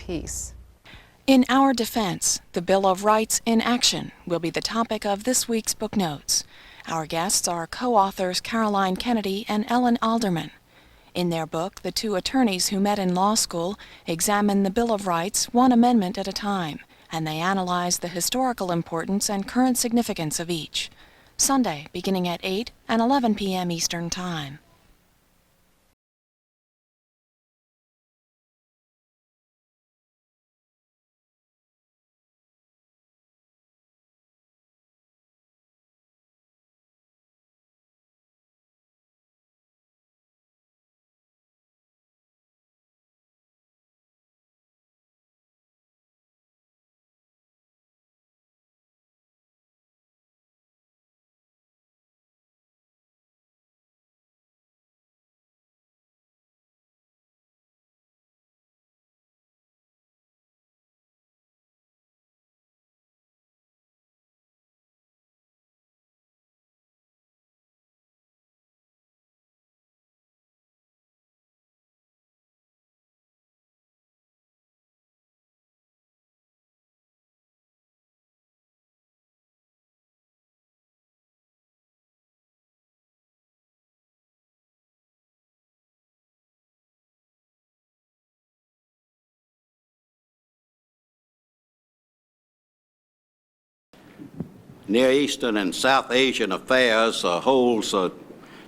peace. In our defense, the Bill of Rights in Action will be the topic of this week's book notes. Our guests are co-authors Caroline Kennedy and Ellen Alderman. In their book, the two attorneys who met in law school examine the Bill of Rights one amendment at a time, and they analyze the historical importance and current significance of each. Sunday, beginning at 8 and 11 p.m. Eastern Time. Near Eastern and South Asian affairs holds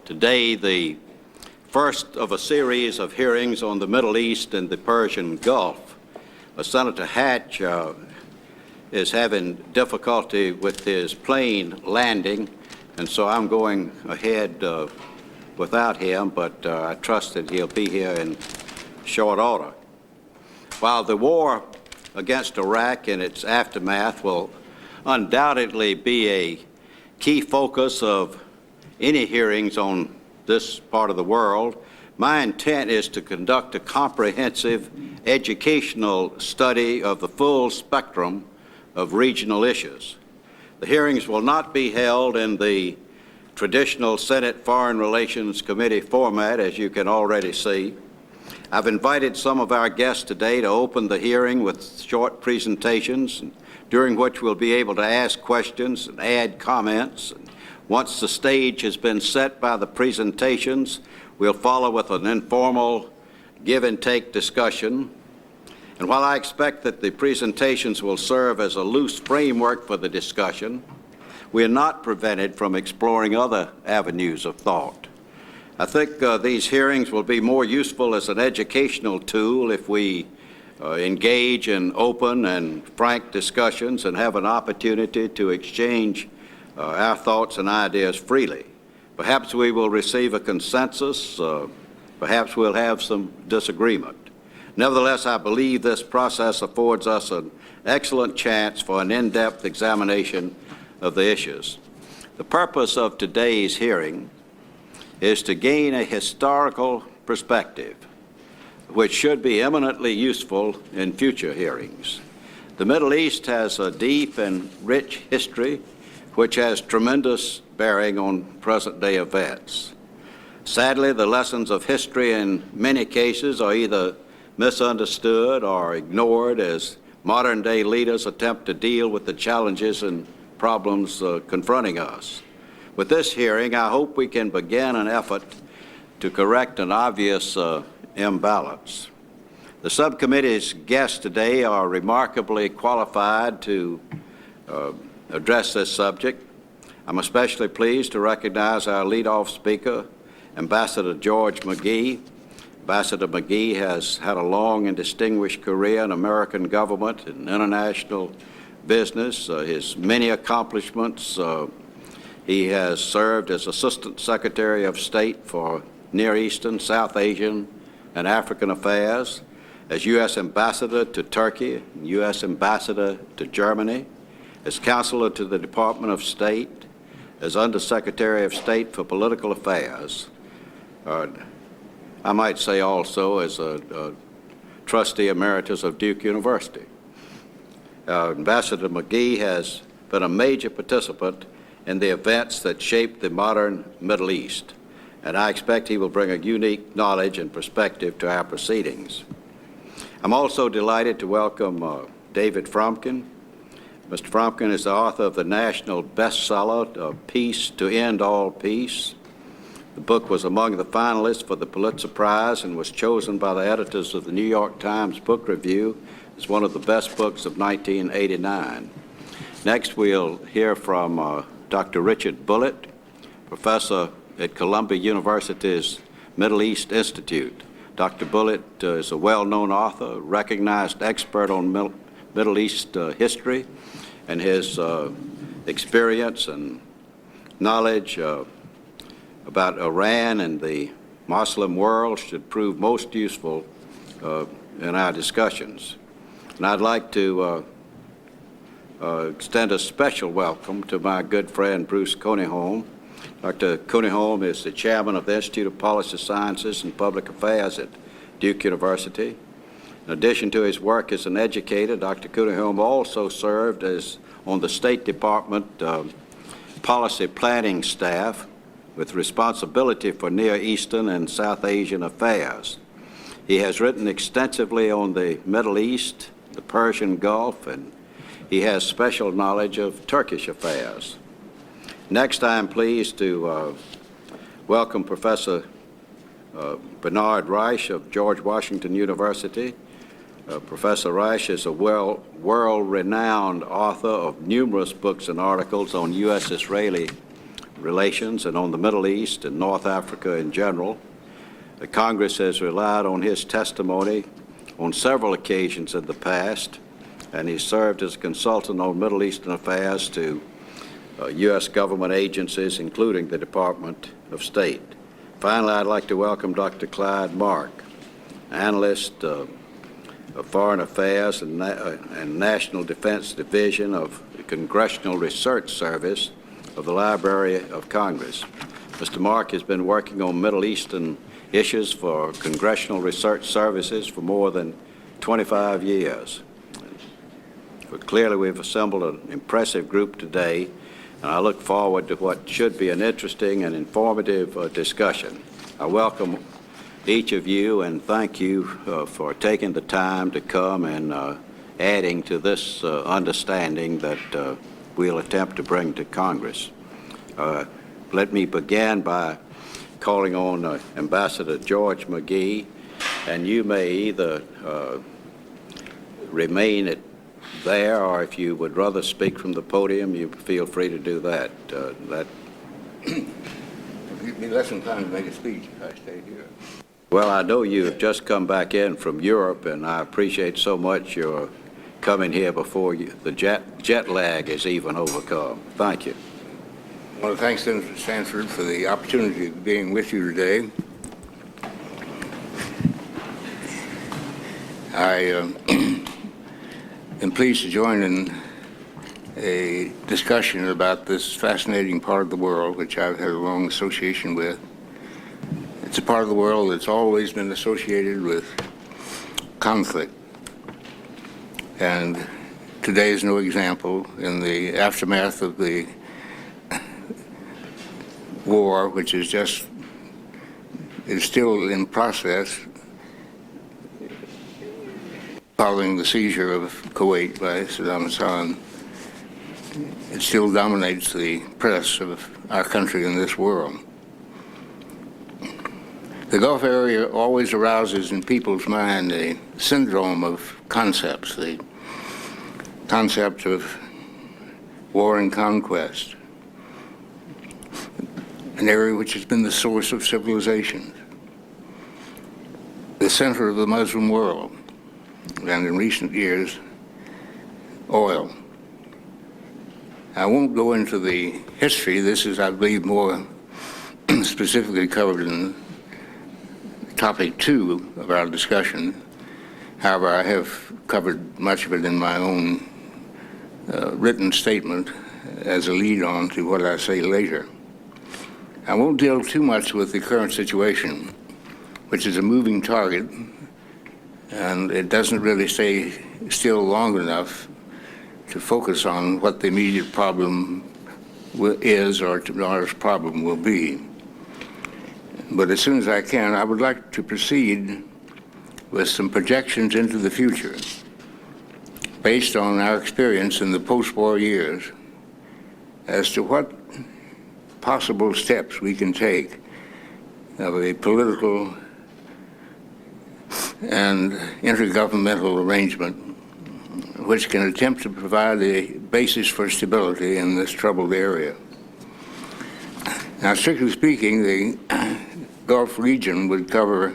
today the first of a series of hearings on the Middle East and the Persian Gulf. Senator Hatch is having difficulty with his plane landing, and so I'm going ahead without him, but I trust that he'll be here in short order. While the war against Iraq and its aftermath will undoubtedly be a key focus of any hearings on this part of the world, my intent is to conduct a comprehensive educational study of the full spectrum of regional issues. The hearings will not be held in the traditional Senate Foreign Relations Committee format, as you can already see. I've invited some of our guests today to open the hearing with short presentations, during which we'll be able to ask questions and add comments. Once the stage has been set by the presentations, we'll follow with an informal give-and-take discussion. And while I expect that the presentations will serve as a loose framework for the discussion, we are not prevented from exploring other avenues of thought. I think these hearings will be more useful as an educational tool if we engage in open and frank discussions and have an opportunity to exchange our thoughts and ideas freely. Perhaps we will receive a consensus, perhaps we'll have some disagreement. Nevertheless, I believe this process affords us an excellent chance for an in-depth examination of the issues. The purpose of today's hearing is to gain a historical perspective, which should be eminently useful in future hearings. The Middle East has a deep and rich history which has tremendous bearing on present-day events. Sadly, the lessons of history in many cases are either misunderstood or ignored as modern-day leaders attempt to deal with the challenges and problems confronting us. With this hearing, I hope we can begin an effort to correct an obvious imbalance. The subcommittee's guests today are remarkably qualified to address this subject. I'm especially pleased to recognize our leadoff speaker, Ambassador George McGee. Ambassador McGee has had a long and distinguished career in American government and international business. His many accomplishments, he has served as Assistant Secretary of State for Near Eastern, South Asian, and African Affairs, as U.S. Ambassador to Turkey, U.S. Ambassador to Germany, as Counselor to the Department of State, as Undersecretary of State for Political Affairs. I might say also as a Trustee Emeritus of Duke University. Ambassador McGee has been a major participant in the events that shaped the modern Middle East, and I expect he will bring a unique knowledge and perspective to our proceedings. I'm also delighted to welcome David Fromkin. Mr. Fromkin is the author of the national bestseller, Peace to End All Peace. The book was among the finalists for the Pulitzer Prize and was chosen by the editors of the New York Times Book Review as one of the best books of 1989. Next, we'll hear from Dr. Richard Bullitt, professor at Columbia University's Middle East Institute. Dr. Bullitt is a well-known author, recognized expert on Middle East history, and his experience and knowledge about Iran and the Muslim world should prove most useful in our discussions. And I'd like to extend a special welcome to my good friend Bruce Kuniholm. Dr. Kuniholm is the chairman of the Institute of Policy Sciences and Public Affairs at Duke University. In addition to his work as an educator, Dr. Kuniholm also served as on the State Department policy planning staff with responsibility for Near Eastern and South Asian affairs. He has written extensively on the Middle East, the Persian Gulf, and he has special knowledge of Turkish affairs. Next, I am pleased to welcome Professor Bernard Reich of George Washington University. Professor Reich is a world-renowned author of numerous books and articles on U.S.-Israeli relations and on the Middle East and North Africa in general. The Congress has relied on his testimony on several occasions in the past, and he served as a consultant on Middle Eastern affairs to U.S. government agencies, including the Department of State. Finally, I'd like to welcome Dr. Clyde Mark, analyst of Foreign Affairs and National Defense Division of the Congressional Research Service of the Library of Congress. Mr. Mark has been working on Middle Eastern issues for Congressional Research Services for more than 25 years. But clearly, we've assembled an impressive group today, and I look forward to what should be an interesting and informative discussion. I welcome each of you and thank you for taking the time to come and adding to this understanding that we'll attempt to bring to Congress. Let me begin by calling on Ambassador George McGee, and you may either remain there, or if you would rather speak from the podium, you feel free to do that. It'd be less than time to make a speech if I stay here. Well, I know you have just come back in from Europe, and I appreciate so much your coming here before the jet lag is even overcome. Thank you. I want to thank Senator Sanford for the opportunity of being with you today. I am pleased to join in a discussion about this fascinating part of the world, which I've had a long association with. It's a part of the world that's always been associated with conflict. And today is no example. In the aftermath of the war, which is still in process, following the seizure of Kuwait by Saddam Hussein, it still dominates the press of our country and this world. The Gulf area always arouses in people's mind a syndrome of concepts, the concept of war and conquest, an area which has been the source of civilization, the center of the Muslim world, and in recent years, oil. I won't go into the history. This is, I believe, more specifically covered in topic 2 of our discussion. However, I have covered much of it in my own written statement as a lead-on to what I say later. I won't deal too much with the current situation, which is a moving target, and it doesn't really stay still long enough to focus on what the immediate problem is or tomorrow's problem will be. But as soon as I can, I would like to proceed with some projections into the future based on our experience in the post-war years as to what possible steps we can take of a political and intergovernmental arrangement which can attempt to provide a basis for stability in this troubled area. Now, strictly speaking, the Gulf region would cover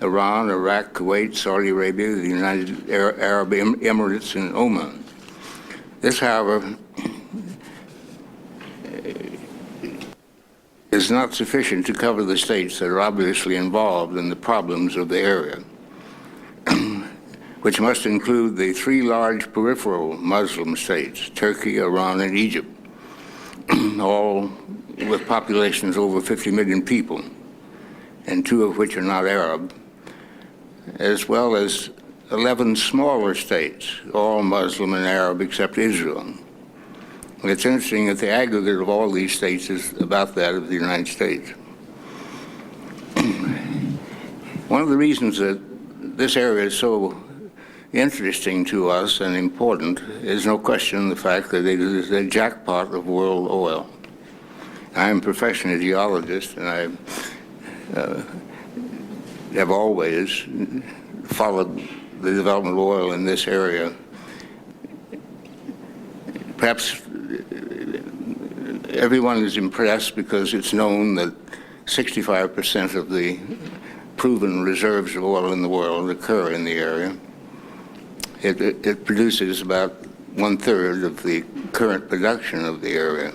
Iran, Iraq, Kuwait, Saudi Arabia, the United Arab Emirates, and Oman. This, however, is not sufficient to cover the states that are obviously involved in the problems of the area, which must include the three large peripheral Muslim states, Turkey, Iran, and Egypt, all with populations over 50 million people, and two of which are not Arab, as well as 11 smaller states, all Muslim and Arab except Israel. It's interesting that the aggregate of all these states is about that of the United States. One of the reasons that this area is so interesting to us and important is no question the fact that it is the jackpot of world oil. I am a professional geologist, and I have always followed the development of oil in this area. Perhaps everyone is impressed because it's known that 65% of the proven reserves of oil in the world occur in the area. It produces about 1/3 of the current production of the area.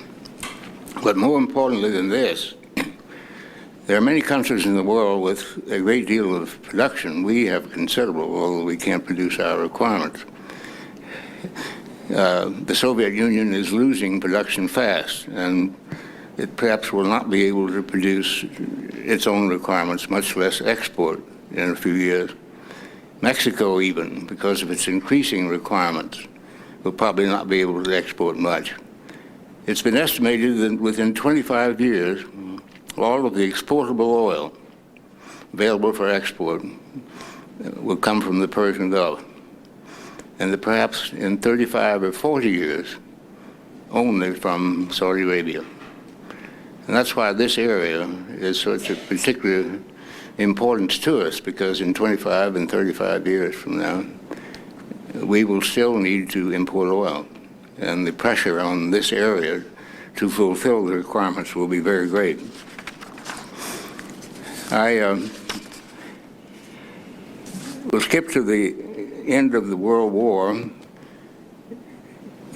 But more importantly than this, there are many countries in the world with a great deal of production. We have considerable, although we can't produce our requirements. The Soviet Union is losing production fast, and it perhaps will not be able to produce its own requirements, much less export in a few years. Mexico, even, because of its increasing requirements, will probably not be able to export much. It's been estimated that within 25 years, all of the exportable oil available for export will come from the Persian Gulf, and that perhaps in 35 or 40 years, only from Saudi Arabia. And that's why this area is such a particular importance to us, because in 25 and 35 years from now, we will still need to import oil. And the pressure on this area to fulfill the requirements will be very great. I will skip to the end of the World War,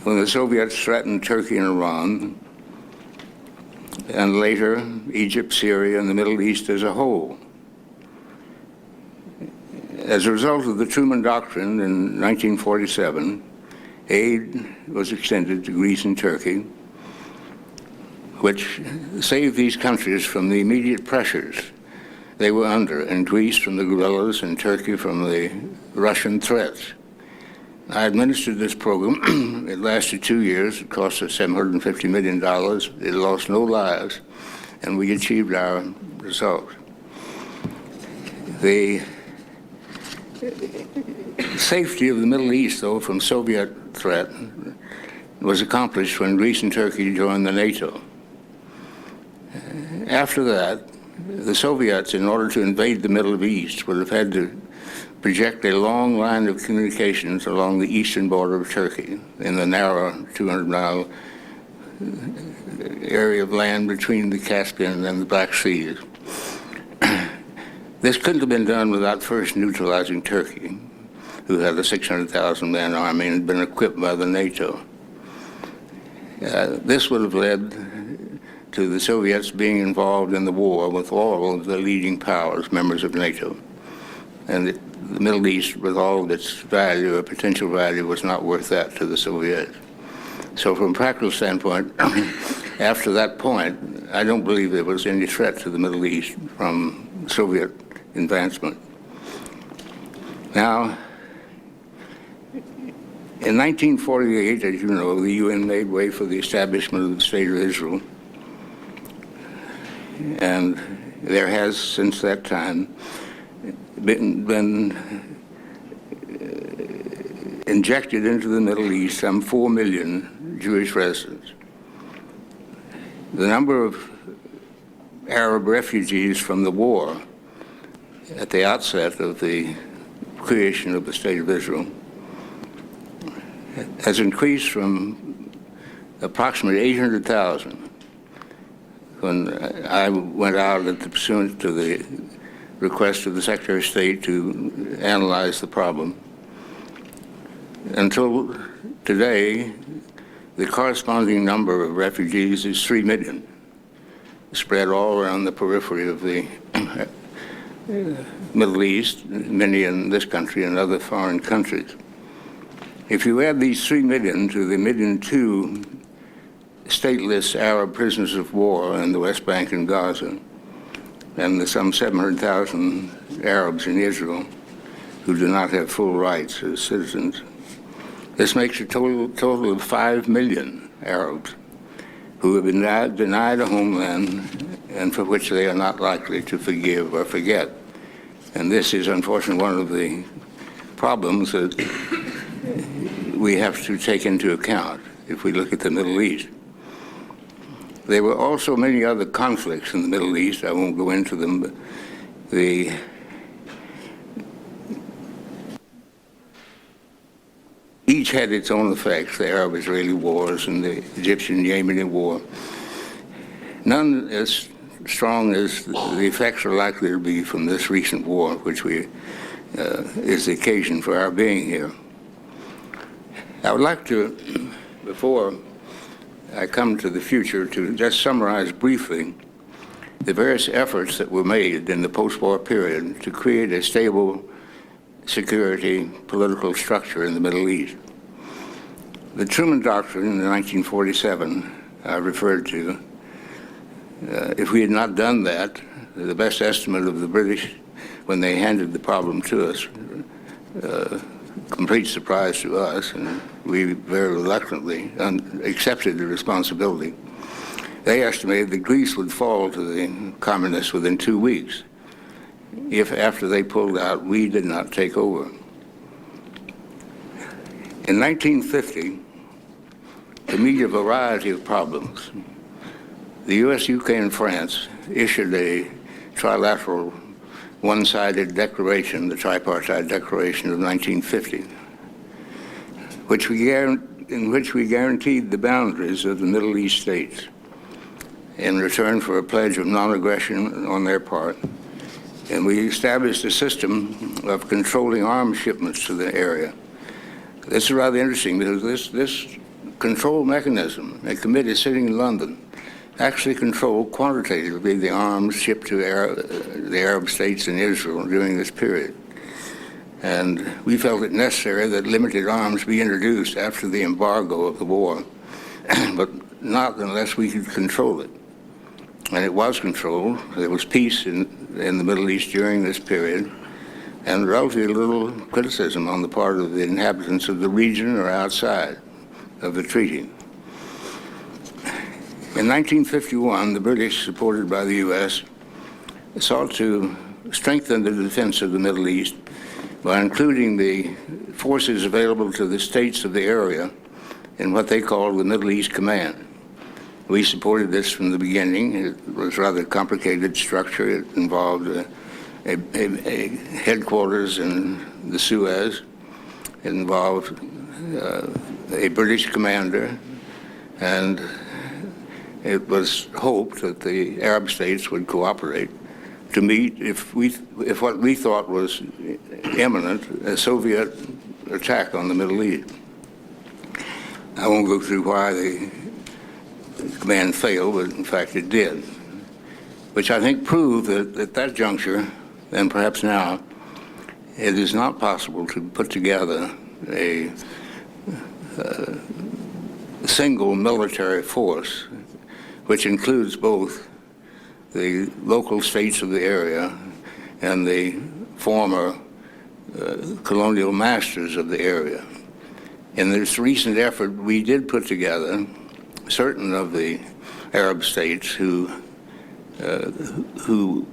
when the Soviets threatened Turkey and Iran, and later Egypt, Syria, and the Middle East as a whole. As a result of the Truman Doctrine in 1947, aid was extended to Greece and Turkey, which saved these countries from the immediate pressures they were under, and Greece from the guerrillas and Turkey from the Russian threats. I administered this program. It lasted 2 years. It cost us $750 million. It lost no lives, and we achieved our results. The safety of the Middle East, though, from Soviet threat was accomplished when Greece and Turkey joined the NATO. After that, the Soviets, in order to invade the Middle East, would have had to project a long line of communications along the eastern border of Turkey in the narrow 200-mile area of land between the Caspian and the Black Seas. This couldn't have been done without first neutralizing Turkey, who had a 600,000-man army and had been equipped by the NATO. This would have led to the Soviets being involved in the war with all of the leading powers, members of NATO. And the Middle East, with all of its value or potential value, was not worth that to the Soviets. So from a practical standpoint, after that point, I don't believe there was any threat to the Middle East from Soviet advancement. Now, in 1948, as you know, the UN made way for the establishment of the State of Israel. And there has, since that time, been injected into the Middle East some 4 million Jewish residents. The number of Arab refugees from the war at the outset of the creation of the State of Israel has increased from approximately 800,000 when I went out at the pursuant to the request of the Secretary of State to analyze the problem. Until today, the corresponding number of refugees is 3 million, spread all around the periphery of the Middle East, many in this country and other foreign countries. If you add these 3 million to the 1.2 million stateless Arab prisoners of war in the West Bank and Gaza, and the some 700,000 Arabs in Israel who do not have full rights as citizens, this makes a total of 5 million Arabs who have been denied a homeland and for which they are not likely to forgive or forget. And this is, unfortunately, one of the problems that we have to take into account if we look at the Middle East. There were also many other conflicts in the Middle East. I won't go into them, but each had its own effects, the Arab-Israeli wars and the Egyptian-Yemeni war. None as strong as the effects are likely to be from this recent war, which is the occasion for our being here. I would like to, before I come to the future, to just summarize briefly the various efforts that were made in the post-war period to create a stable security political structure in the Middle East. The Truman Doctrine in 1947 I referred to, if we had not done that, the best estimate of the British when they handed the problem to us, complete surprise to us, and we very reluctantly accepted the responsibility. They estimated that Greece would fall to the communists within 2 weeks if, after they pulled out, we did not take over. In 1950, to meet a variety of problems, the US, UK, and France issued a trilateral one-sided declaration, the Tripartite Declaration of 1950, in which we guaranteed the boundaries of the Middle East states in return for a pledge of non-aggression on their part. And we established a system of controlling arms shipments to the area. This is rather interesting because this control mechanism, a committee sitting in London, actually controlled quantitatively the arms shipped to the Arab states and Israel during this period. And we felt it necessary that limited arms be introduced after the embargo of the war, but not unless we could control it. And it was controlled. There was peace in the Middle East during this period, and relatively little criticism on the part of the inhabitants of the region or outside of the treaty. In 1951, the British, supported by the US, sought to strengthen the defense of the Middle East by including the forces available to the states of the area in what they called the Middle East Command. We supported this from the beginning. It was a rather complicated structure. It involved a headquarters in the Suez. It involved a British commander, and it was hoped that the Arab states would cooperate to meet, if what we thought was imminent, a Soviet attack on the Middle East. I won't go through why the command failed, but in fact it did, which I think proved that at that juncture, and perhaps now, it is not possible to put together a single military force which includes both the local states of the area and the former colonial masters of the area. In this recent effort, we did put together certain of the Arab states who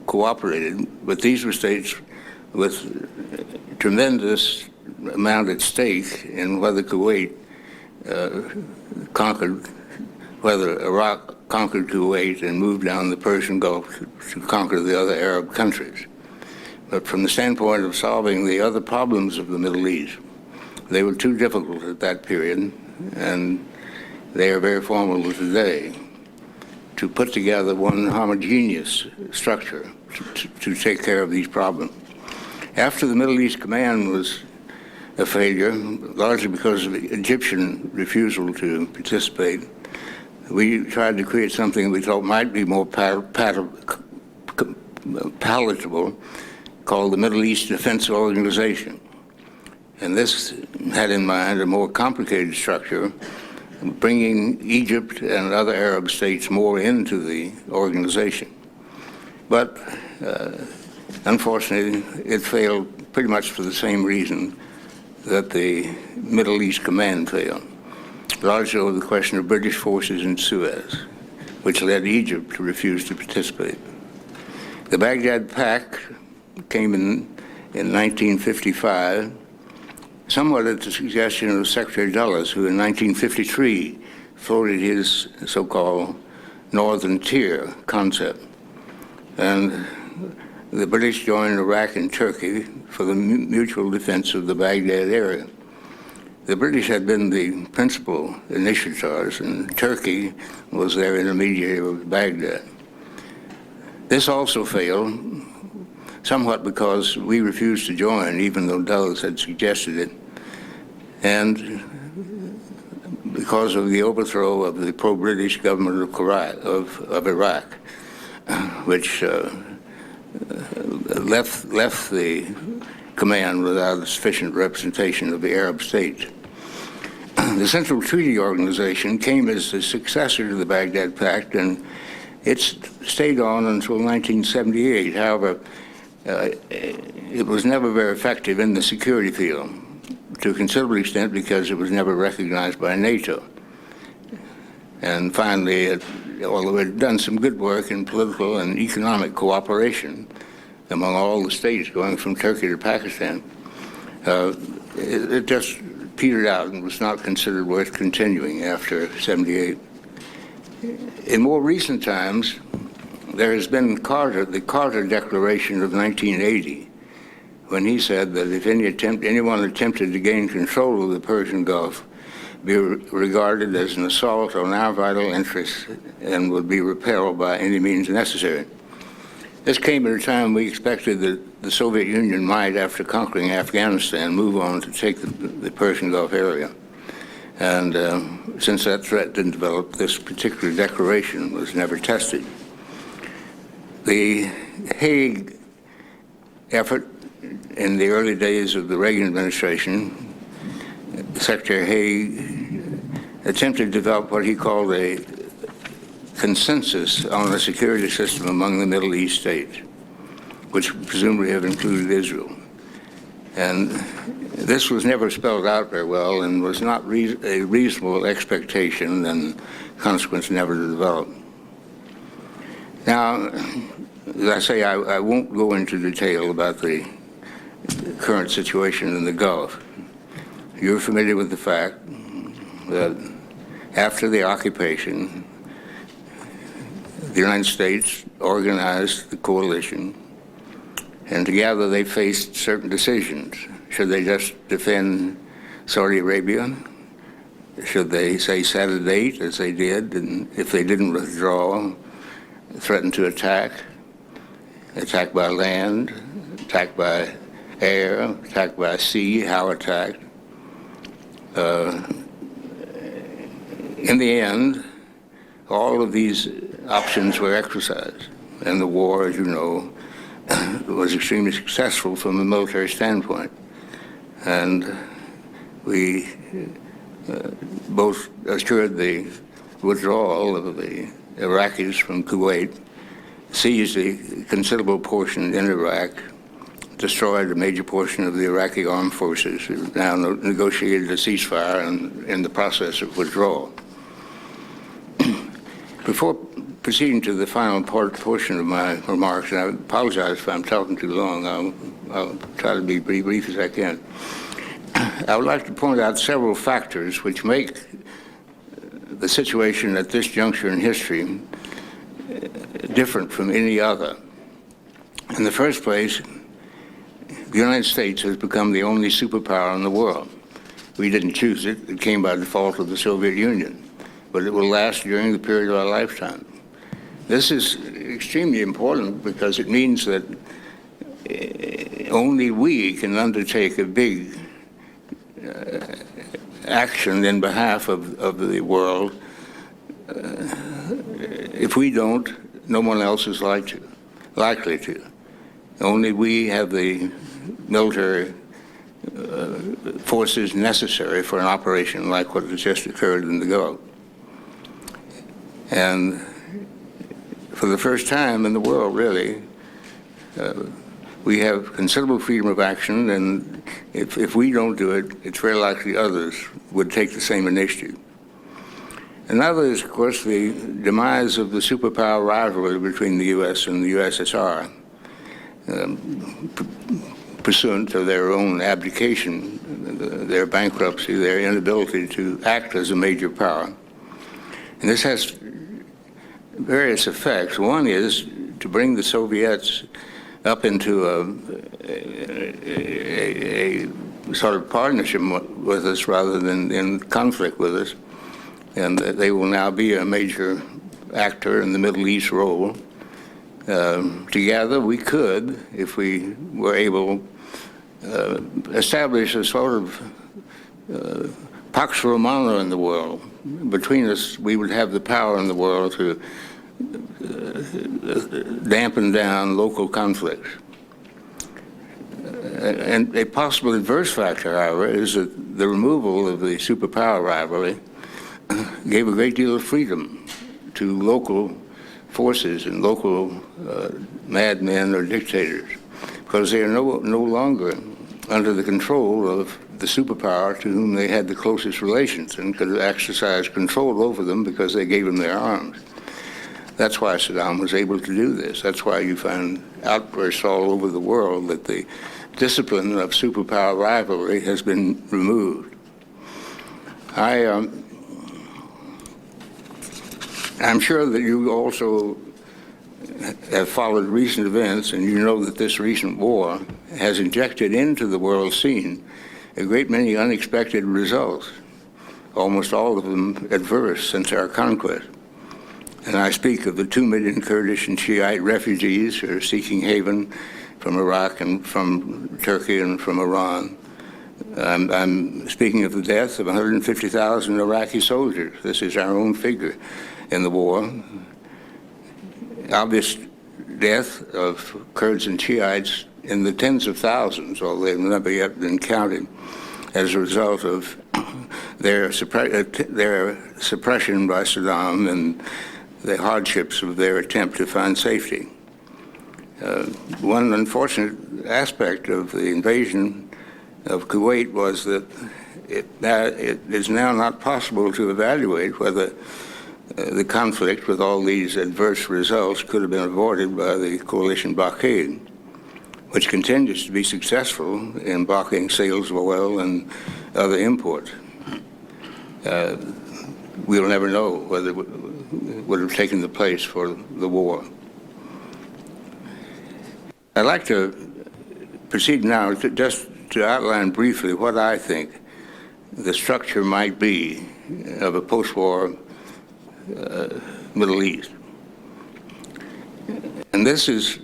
cooperated, but these were states with tremendous amount at stake in whether Kuwait conquered, whether Iraq conquered Kuwait and moved down the Persian Gulf to conquer the other Arab countries. But from the standpoint of solving the other problems of the Middle East, they were too difficult at that period, and they are very formidable today, to put together one homogeneous structure to take care of these problems. After the Middle East Command was a failure, largely because of the Egyptian refusal to participate, we tried to create something we thought might be more palatable, called the Middle East Defense Organization. And this had in mind a more complicated structure, bringing Egypt and other Arab states more into the organization. But unfortunately, it failed pretty much for the same reason that the Middle East Command failed, largely over the question of British forces in Suez, which led Egypt to refuse to participate. The Baghdad Pact came in 1955, somewhat at the suggestion of Secretary Dulles, who in 1953 floated his so-called Northern Tier concept. And the British joined Iraq and Turkey for the mutual defense of the Baghdad area. The British had been the principal initiators, and Turkey was their intermediary with Baghdad. This also failed, somewhat because we refused to join, even though Dulles had suggested it, and because of the overthrow of the pro-British government of Iraq, which left the command without sufficient representation of the Arab states. The Central Treaty Organization came as the successor to the Baghdad Pact, and it stayed on until 1978. However, it was never very effective in the security field, to a considerable extent because it was never recognized by NATO. And finally, although it had done some good work in political and economic cooperation among all the states going from Turkey to Pakistan, it just petered out and was not considered worth continuing after '78. In more recent times, there has been the Carter Declaration of 1980, when he said that if anyone attempted to gain control of the Persian Gulf, be regarded as an assault on our vital interests and would be repelled by any means necessary. This came at a time we expected that the Soviet Union might, after conquering Afghanistan, move on to take the Persian Gulf area. And since that threat didn't develop, this particular declaration was never tested. The Hague effort in the early days of the Reagan administration, Secretary Haig attempted to develop what he called a consensus on the security system among the Middle East states, which presumably have included Israel. And this was never spelled out very well and was not a reasonable expectation, and consequence never developed. Now, as I say, I won't go into detail about the current situation in the Gulf. You're familiar with the fact that after the occupation, the United States organized the coalition, and together they faced certain decisions. Should they just defend Saudi Arabia? Should they, say, set a date, as they did, and if they didn't withdraw, threaten to attack by land, attack by air, attack by sea, how attacked? In the end, all of these options were exercised, and the war, as you know, was extremely successful from a military standpoint. And we both assured the withdrawal of the Iraqis from Kuwait, seized a considerable portion in Iraq, destroyed a major portion of the Iraqi armed forces, who now negotiated a ceasefire and in the process of withdrawal. Before proceeding to the final portion of my remarks, and I apologize if I'm talking too long. I'll try to be brief as I can. I would like to point out several factors which make the situation at this juncture in history different from any other. In the first place, the United States has become the only superpower in the world. We didn't choose it. It came by default of the Soviet Union, but it will last during the period of our lifetime. This is extremely important because it means that only we can undertake a big action in behalf of the world. If we don't, no one else is likely to. Only we have the military forces necessary for an operation like what has just occurred in the Gulf. And for the first time in the world, really, we have considerable freedom of action, and if we don't do it, it's very likely others would take the same initiative. Another is, of course, the demise of the superpower rivalry between the U.S. and the USSR, pursuant to their own abdication, their bankruptcy, their inability to act as a major power. And this has various effects. One is to bring the Soviets up into a sort of partnership with us rather than in conflict with us. And they will now be a major actor in the Middle East role. Together, we could, if we were able, establish a sort of Pax Romana in the world. Between us, we would have the power in the world to dampen down local conflicts. And a possible adverse factor, however, is that the removal of the superpower rivalry gave a great deal of freedom to local forces and local madmen or dictators, because they are no longer under the control of the superpower to whom they had the closest relations and could exercise control over them because they gave them their arms. That's why Saddam was able to do this. That's why you find outbursts all over the world that the discipline of superpower rivalry has been removed. I'm sure that you also have followed recent events, and you know that this recent war has injected into the world scene a great many unexpected results, almost all of them adverse since our conquest. And I speak of the 2 million Kurdish and Shiite refugees who are seeking haven from Iraq and from Turkey and from Iran. I'm speaking of the death of 150,000 Iraqi soldiers. This is our own figure in the war. Obvious death of Kurds and Shiites in the tens of thousands, although they've never yet been counted, as a result of their suppression by Saddam and the hardships of their attempt to find safety. One unfortunate aspect of the invasion of Kuwait was that it is now not possible to evaluate whether the conflict with all these adverse results could have been avoided by the coalition blockade, which continues to be successful in blocking sales of oil and other imports. We'll never know whether it would have taken the place for the war. I'd like to proceed now just to outline briefly what I think the structure might be of a post-war Middle East. And this is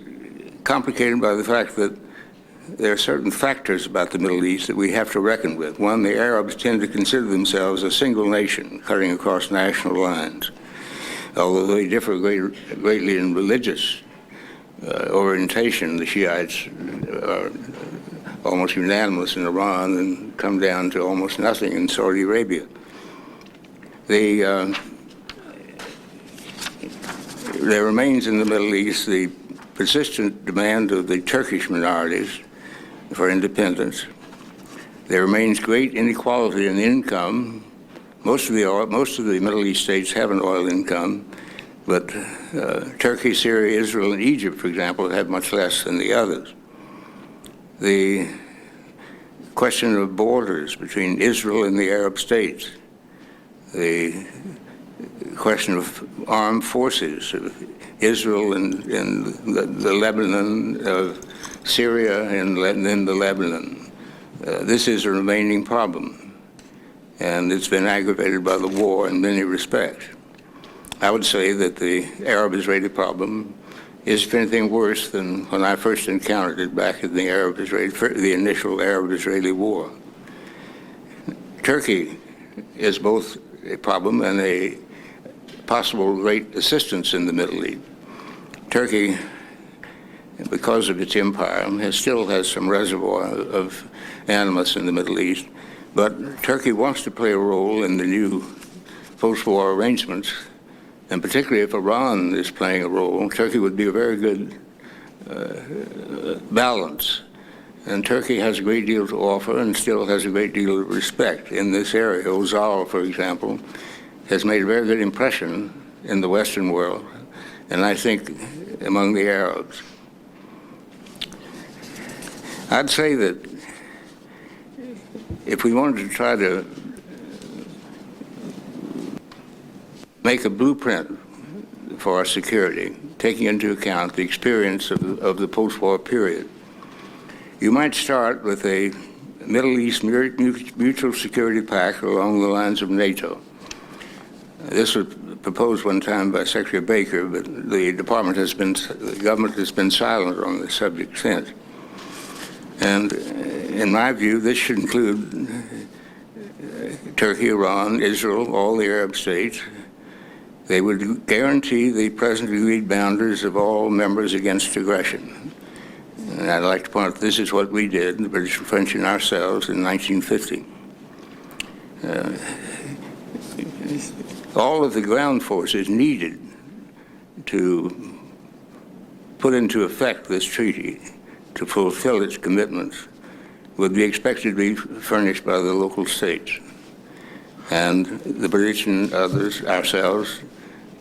complicated by the fact that there are certain factors about the Middle East that we have to reckon with. One, the Arabs tend to consider themselves a single nation cutting across national lines, although they differ greatly in religious orientation. The Shiites are almost unanimous in Iran and come down to almost nothing in Saudi Arabia. There remains in the Middle East the persistent demand of the Turkish minorities for independence. There remains great inequality in income. Most of the Middle East states have an oil income, But Turkey, Syria, Israel, and Egypt, for example, have much less than the others. The question of borders between Israel and the Arab states, the question of armed forces of Israel and the Lebanon, of Syria and then the Lebanon. This is a remaining problem, and it's been aggravated by the war in many respects. I would say that the Arab-Israeli problem is, if anything, worse than when I first encountered it back in the initial Arab-Israeli war. Turkey is both a problem and a possible great assistance in the Middle East. Turkey, because of its empire, still has some reservoir of animus in the Middle East, but Turkey wants to play a role in the new post-war arrangements, and particularly if Iran is playing a role, Turkey would be a very good balance. And Turkey has a great deal to offer and still has a great deal of respect in this area. Ozal, for example, has made a very good impression in the Western world, and I think among the Arabs. I'd say that if we wanted to try to make a blueprint for our security, taking into account the experience of the post-war period, you might start with a Middle East mutual security pact along the lines of NATO. This was proposed one time by Secretary Baker, but the government has been silent on the subject since. And in my view, this should include Turkey, Iran, Israel, all the Arab states. They would guarantee the present agreed boundaries of all members against aggression. And I'd like to point out this is what we did, the British, French, and ourselves in 1950. All of the ground forces needed to put into effect this treaty to fulfill its commitments would be expected to be furnished by the local states. And the British and others, ourselves,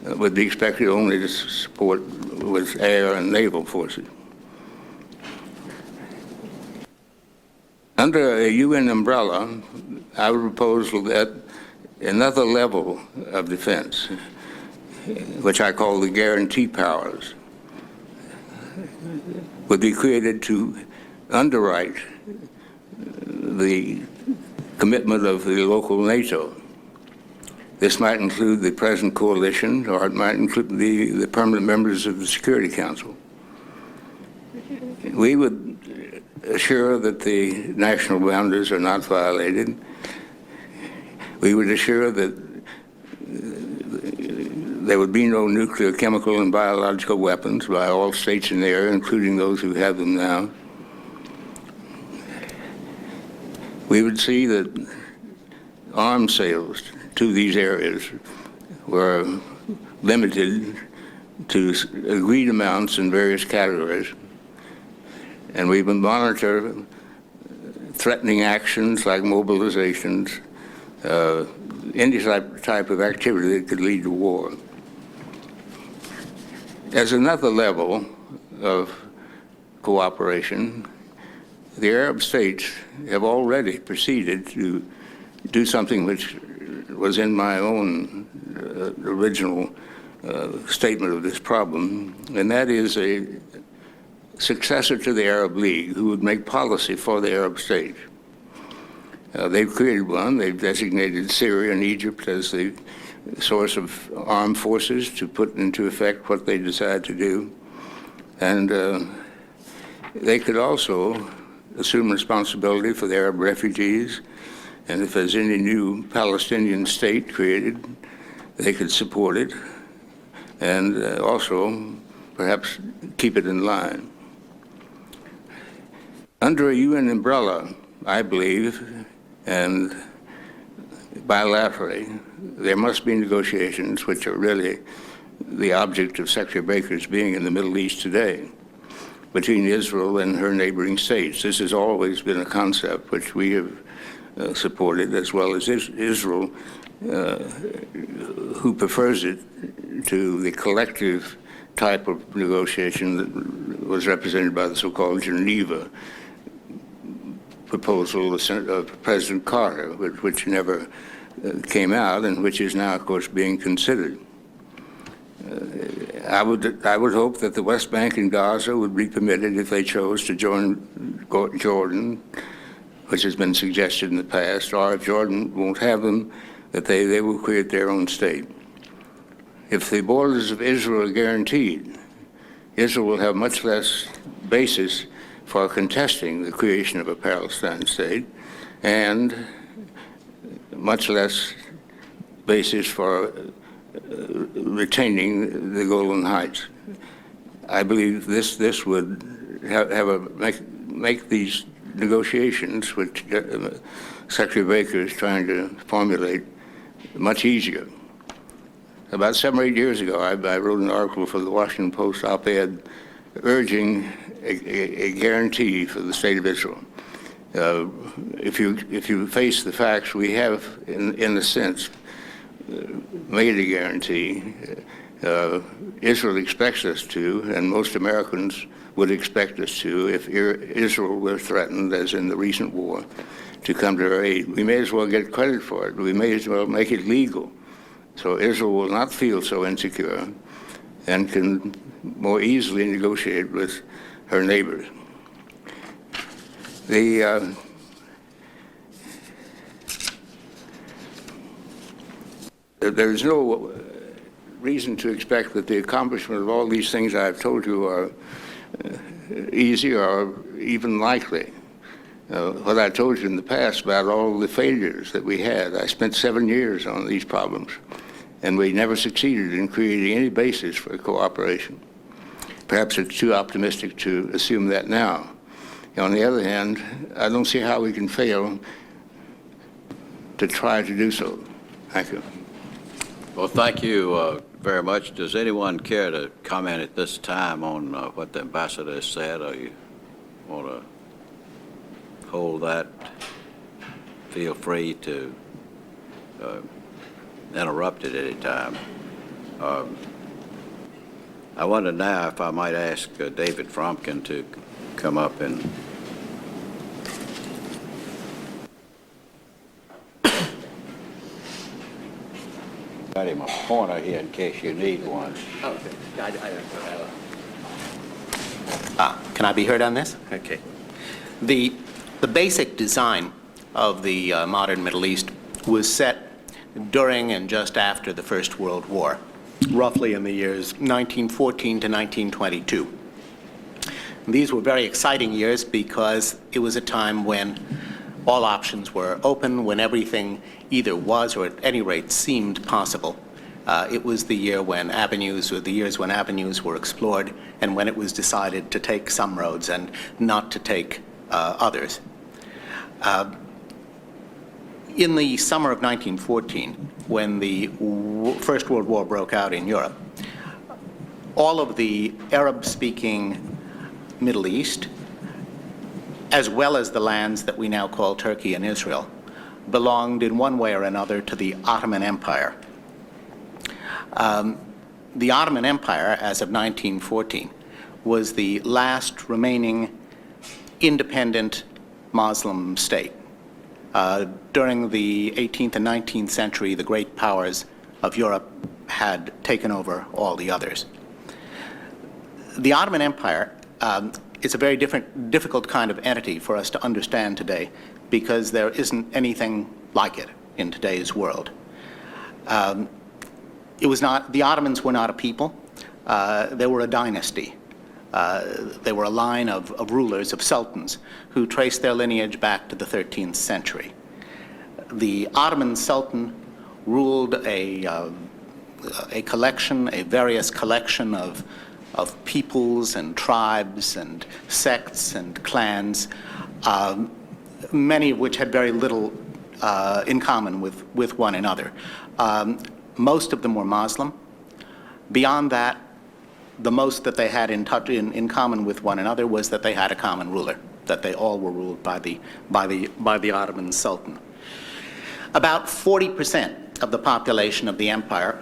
would be expected only to support with air and naval forces. Under a UN umbrella, I would propose that another level of defense, which I call the guarantee powers, would be created to underwrite the commitment of the local NATO. This might include the present coalition, or it might include the permanent members of the Security Council. We would assure that the national boundaries are not violated. We would assure that there would be no nuclear, chemical, and biological weapons by all states in the area, including those who have them now. We would see that arms sales to these areas were limited to agreed amounts in various categories. And we would monitor threatening actions like mobilizations, any type of activity that could lead to war. As another level of cooperation, the Arab states have already proceeded to do something which was in my own original statement of this problem, and that is a successor to the Arab League who would make policy for the Arab states. They've created one. They've designated Syria and Egypt as the source of armed forces to put into effect what they decide to do. And they could also assume responsibility for the Arab refugees, and if there's any new Palestinian state created, they could support it and also perhaps keep it in line. Under a UN umbrella, I believe, and bilaterally, there must be negotiations which are really the object of Secretary Baker's being in the Middle East today, between Israel and her neighboring states. This has always been a concept which we have supported, as well as Israel, who prefers it to the collective type of negotiation that was represented by the so-called Geneva proposal of President Carter, which never came out and which is now, of course, being considered. I would hope that the West Bank and Gaza would be permitted, if they chose, to join Jordan, which has been suggested in the past, or if Jordan won't have them, that they will create their own state. If the borders of Israel are guaranteed, Israel will have much less basis for contesting the creation of a Palestine state and much less basis for retaining the Golan Heights. I believe this would make these negotiations, which Secretary Baker is trying to formulate, much easier. About 7 or 8 years ago, I wrote an article for the Washington Post op-ed urging a guarantee for the state of Israel. If you face the facts, we have, in a sense, made a guarantee. Israel expects us to, and most Americans would expect us to, if Israel were threatened, as in the recent war, to come to our aid. We may as well get credit for it. We may as well make it legal, so Israel will not feel so insecure and can more easily negotiate with her neighbors. There is no reason to expect that the accomplishment of all these things I've told you are easy or even likely. What I told you in the past about all the failures that we had, I spent 7 years on these problems, and we never succeeded in creating any basis for cooperation. Perhaps it's too optimistic to assume that now. On the other hand, I don't see how we can fail to try to do so. Thank you. Well, thank you very much. Does anyone care to comment at this time on what the ambassador has said, or you want to hold that? Feel free to interrupt at any time. I wonder now if I might ask David Fromkin to come up and got him a pointer here in case you need one. Okay. Can I be heard on this? Okay. The basic design of the modern Middle East was set during and just after the First World War, roughly in the years 1914 to 1922. These were very exciting years because it was a time when all options were open, when everything either was or at any rate seemed possible. It was the year when the years when avenues were explored and when it was decided to take some roads and not to take others. In the summer of 1914, when the First World War broke out in Europe, all of the Arab-speaking Middle East, as well as the lands that we now call Turkey and Israel, belonged in one way or another to the Ottoman Empire. The Ottoman Empire, as of 1914, was the last remaining independent Muslim state. During the 18th and 19th century, the great powers of Europe had taken over all the others. The Ottoman Empire is a very difficult kind of entity for us to understand today because there isn't anything like it in today's world. The Ottomans were not a people. They were a dynasty. They were a line of rulers, of sultans, who traced their lineage back to the 13th century. The Ottoman Sultan ruled a various collection of peoples and tribes and sects and clans, many of which had very little in common with one another. Most of them were Muslim. Beyond that, the most that they had in common with one another was that they had a common ruler, that they all were ruled by the Ottoman Sultan. About 40% of the population of the empire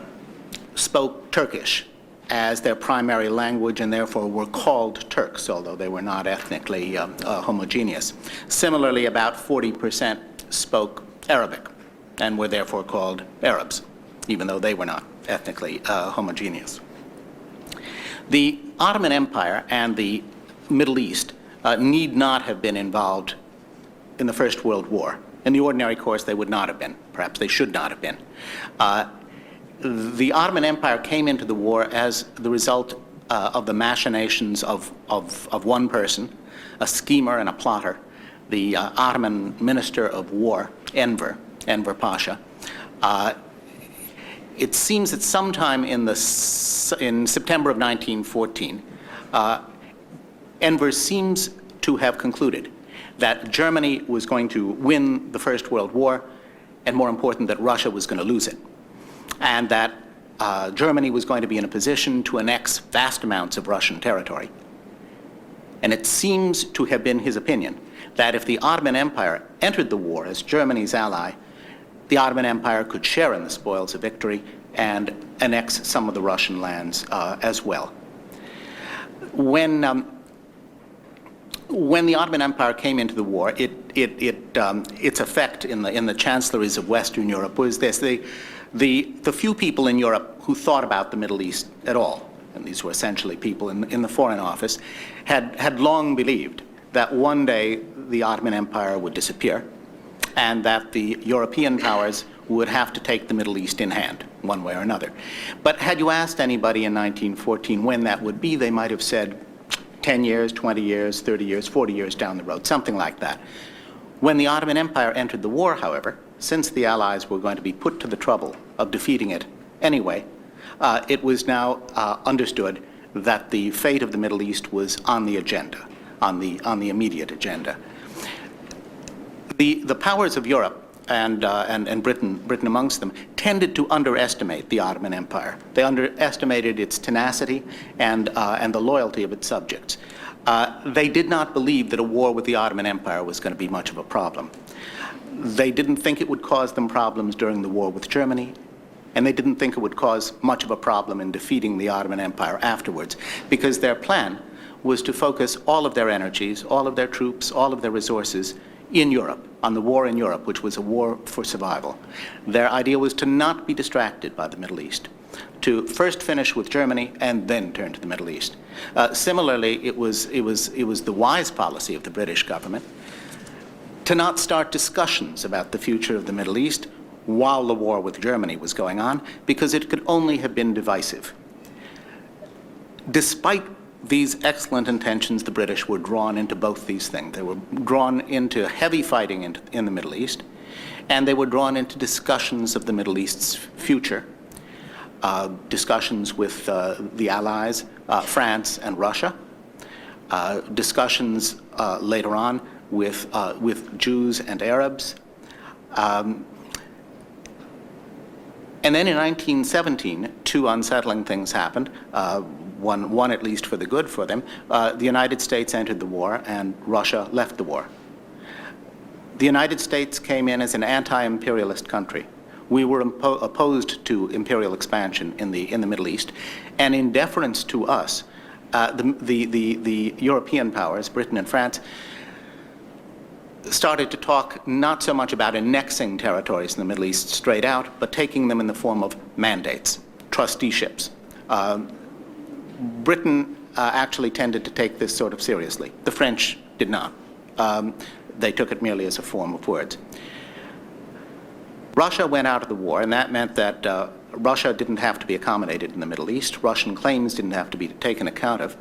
spoke Turkish as their primary language and therefore were called Turks, although they were not ethnically homogeneous. Similarly, about 40% spoke Arabic and were therefore called Arabs, even though they were not ethnically homogeneous. The Ottoman Empire and the Middle East need not have been involved in the First World War. In the ordinary course, they would not have been. Perhaps they should not have been. The Ottoman Empire came into the war as the result of the machinations of one person, a schemer and a plotter, the Ottoman Minister of War, Enver Pasha. It seems that sometime in September of 1914, Enver seems to have concluded that Germany was going to win the First World War, and more important, that Russia was going to lose it, and that Germany was going to be in a position to annex vast amounts of Russian territory. And it seems to have been his opinion that if the Ottoman Empire entered the war as Germany's ally, the Ottoman Empire could share in the spoils of victory and annex some of the Russian lands as well. When the Ottoman Empire came into the war, its effect in the chancelleries of Western Europe was this: the few people in Europe who thought about the Middle East at all, and these were essentially people in the Foreign Office, had long believed that one day the Ottoman Empire would disappear, and that the European powers would have to take the Middle East in hand, one way or another. But had you asked anybody in 1914 when that would be, they might have said 10 years, 20 years, 30 years, 40 years down the road, something like that. When the Ottoman Empire entered the war, however, since the Allies were going to be put to the trouble of defeating it anyway, it was now understood that the fate of the Middle East was on the agenda, on the immediate agenda. The powers of Europe and Britain amongst them tended to underestimate the Ottoman Empire. They underestimated its tenacity and the loyalty of its subjects. They did not believe that a war with the Ottoman Empire was going to be much of a problem. They didn't think it would cause them problems during the war with Germany, and they didn't think it would cause much of a problem in defeating the Ottoman Empire afterwards, because their plan was to focus all of their energies, all of their troops, all of their resources in Europe, on the war in Europe, which was a war for survival. Their idea was to not be distracted by the Middle East, to first finish with Germany and then turn to the Middle East. Similarly, it was the wise policy of the British government to not start discussions about the future of the Middle East while the war with Germany was going on, because it could only have been divisive. Despite these excellent intentions, the British were drawn into both these things. They were drawn into heavy fighting in the Middle East, and they were drawn into discussions of the Middle East's future, discussions with the Allies, France and Russia, discussions later on with Jews and Arabs. And then in 1917, two unsettling things happened. One at least for the good for them. The United States entered the war and Russia left the war. The United States came in as an anti-imperialist country. We were opposed to imperial expansion in the Middle East, and in deference to us, the European powers, Britain and France, started to talk not so much about annexing territories in the Middle East straight out, but taking them in the form of mandates, trusteeships. Britain actually tended to take this sort of seriously. The French did not. They took it merely as a form of words. Russia went out of the war, and that meant that Russia didn't have to be accommodated in the Middle East. Russian claims didn't have to be taken account of.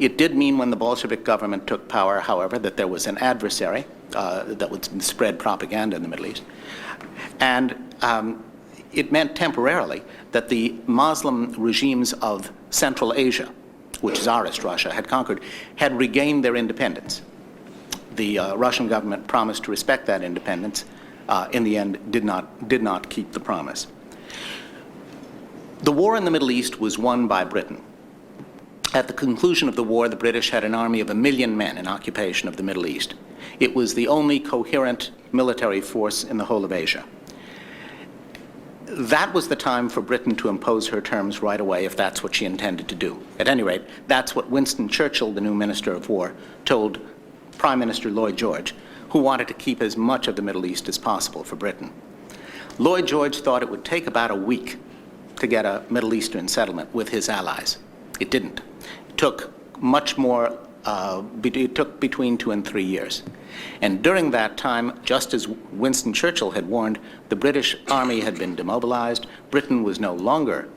It did mean when the Bolshevik government took power, however, that there was an adversary that would spread propaganda in the Middle East. And it meant temporarily that the Muslim regimes of Central Asia, which Tsarist Russia had conquered, had regained their independence. The Russian government promised to respect that independence. In the end, did not keep the promise. The war in the Middle East was won by Britain. At the conclusion of the war, the British had an army of 1 million men in occupation of the Middle East. It was the only coherent military force in the whole of Asia. That was the time for Britain to impose her terms right away if that's what she intended to do. At any rate, that's what Winston Churchill, the new Minister of War, told Prime Minister Lloyd George, who wanted to keep as much of the Middle East as possible for Britain. Lloyd George thought it would take about a week to get a Middle Eastern settlement with his allies. It didn't. It took much more, it took between 2 and 3 years. And during that time, just as Winston Churchill had warned, the British Army had been demobilized. Britain was no longer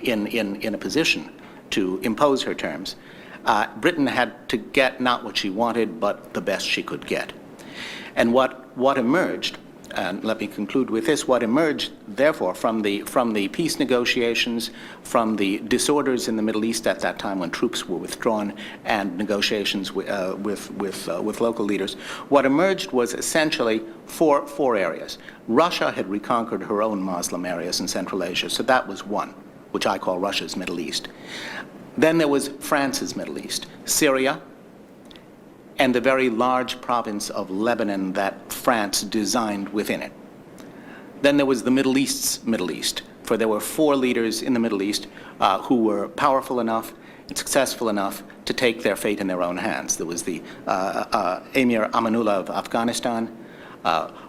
in a position to impose her terms. Britain had to get not what she wanted, but the best she could get. And what emerged, and let me conclude with this, what emerged, therefore, from the peace negotiations, from the disorders in the Middle East at that time when troops were withdrawn, and negotiations with local leaders, what emerged was essentially four areas. Russia had reconquered her own Muslim areas in Central Asia, so that was one, which I call Russia's Middle East. Then there was France's Middle East, Syria, and the very large province of Lebanon that France designed within it. Then there was the Middle East's Middle East, for there were 4 leaders in the Middle East who were powerful enough and successful enough to take their fate in their own hands. There was the Emir Amanullah of Afghanistan,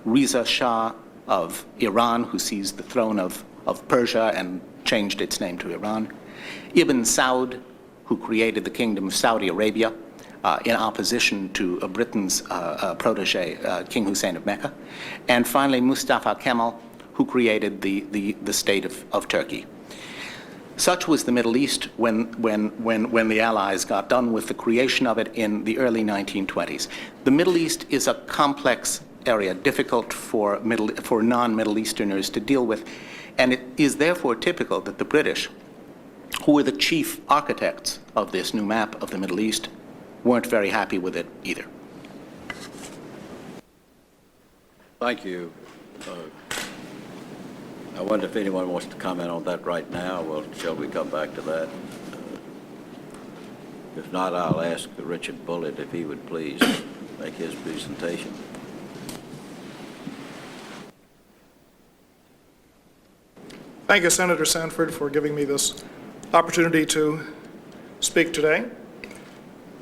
Reza Shah of Iran, who seized the throne of Persia and changed its name to Iran, Ibn Saud, who created the Kingdom of Saudi Arabia, in opposition to Britain's protege, King Hussein of Mecca, and finally Mustafa Kemal, who created the state of Turkey. Such was the Middle East when the Allies got done with the creation of it in the early 1920s. The Middle East is a complex area, difficult for non-Middle Easterners to deal with, and it is therefore typical that the British, who were the chief architects of this new map of the Middle East, weren't very happy with it either. Thank you. I wonder if anyone wants to comment on that right now. Well, shall we come back to that? If not, I'll ask Richard Bullitt if he would please make his presentation. Thank you, Senator Sanford, for giving me this opportunity to speak today.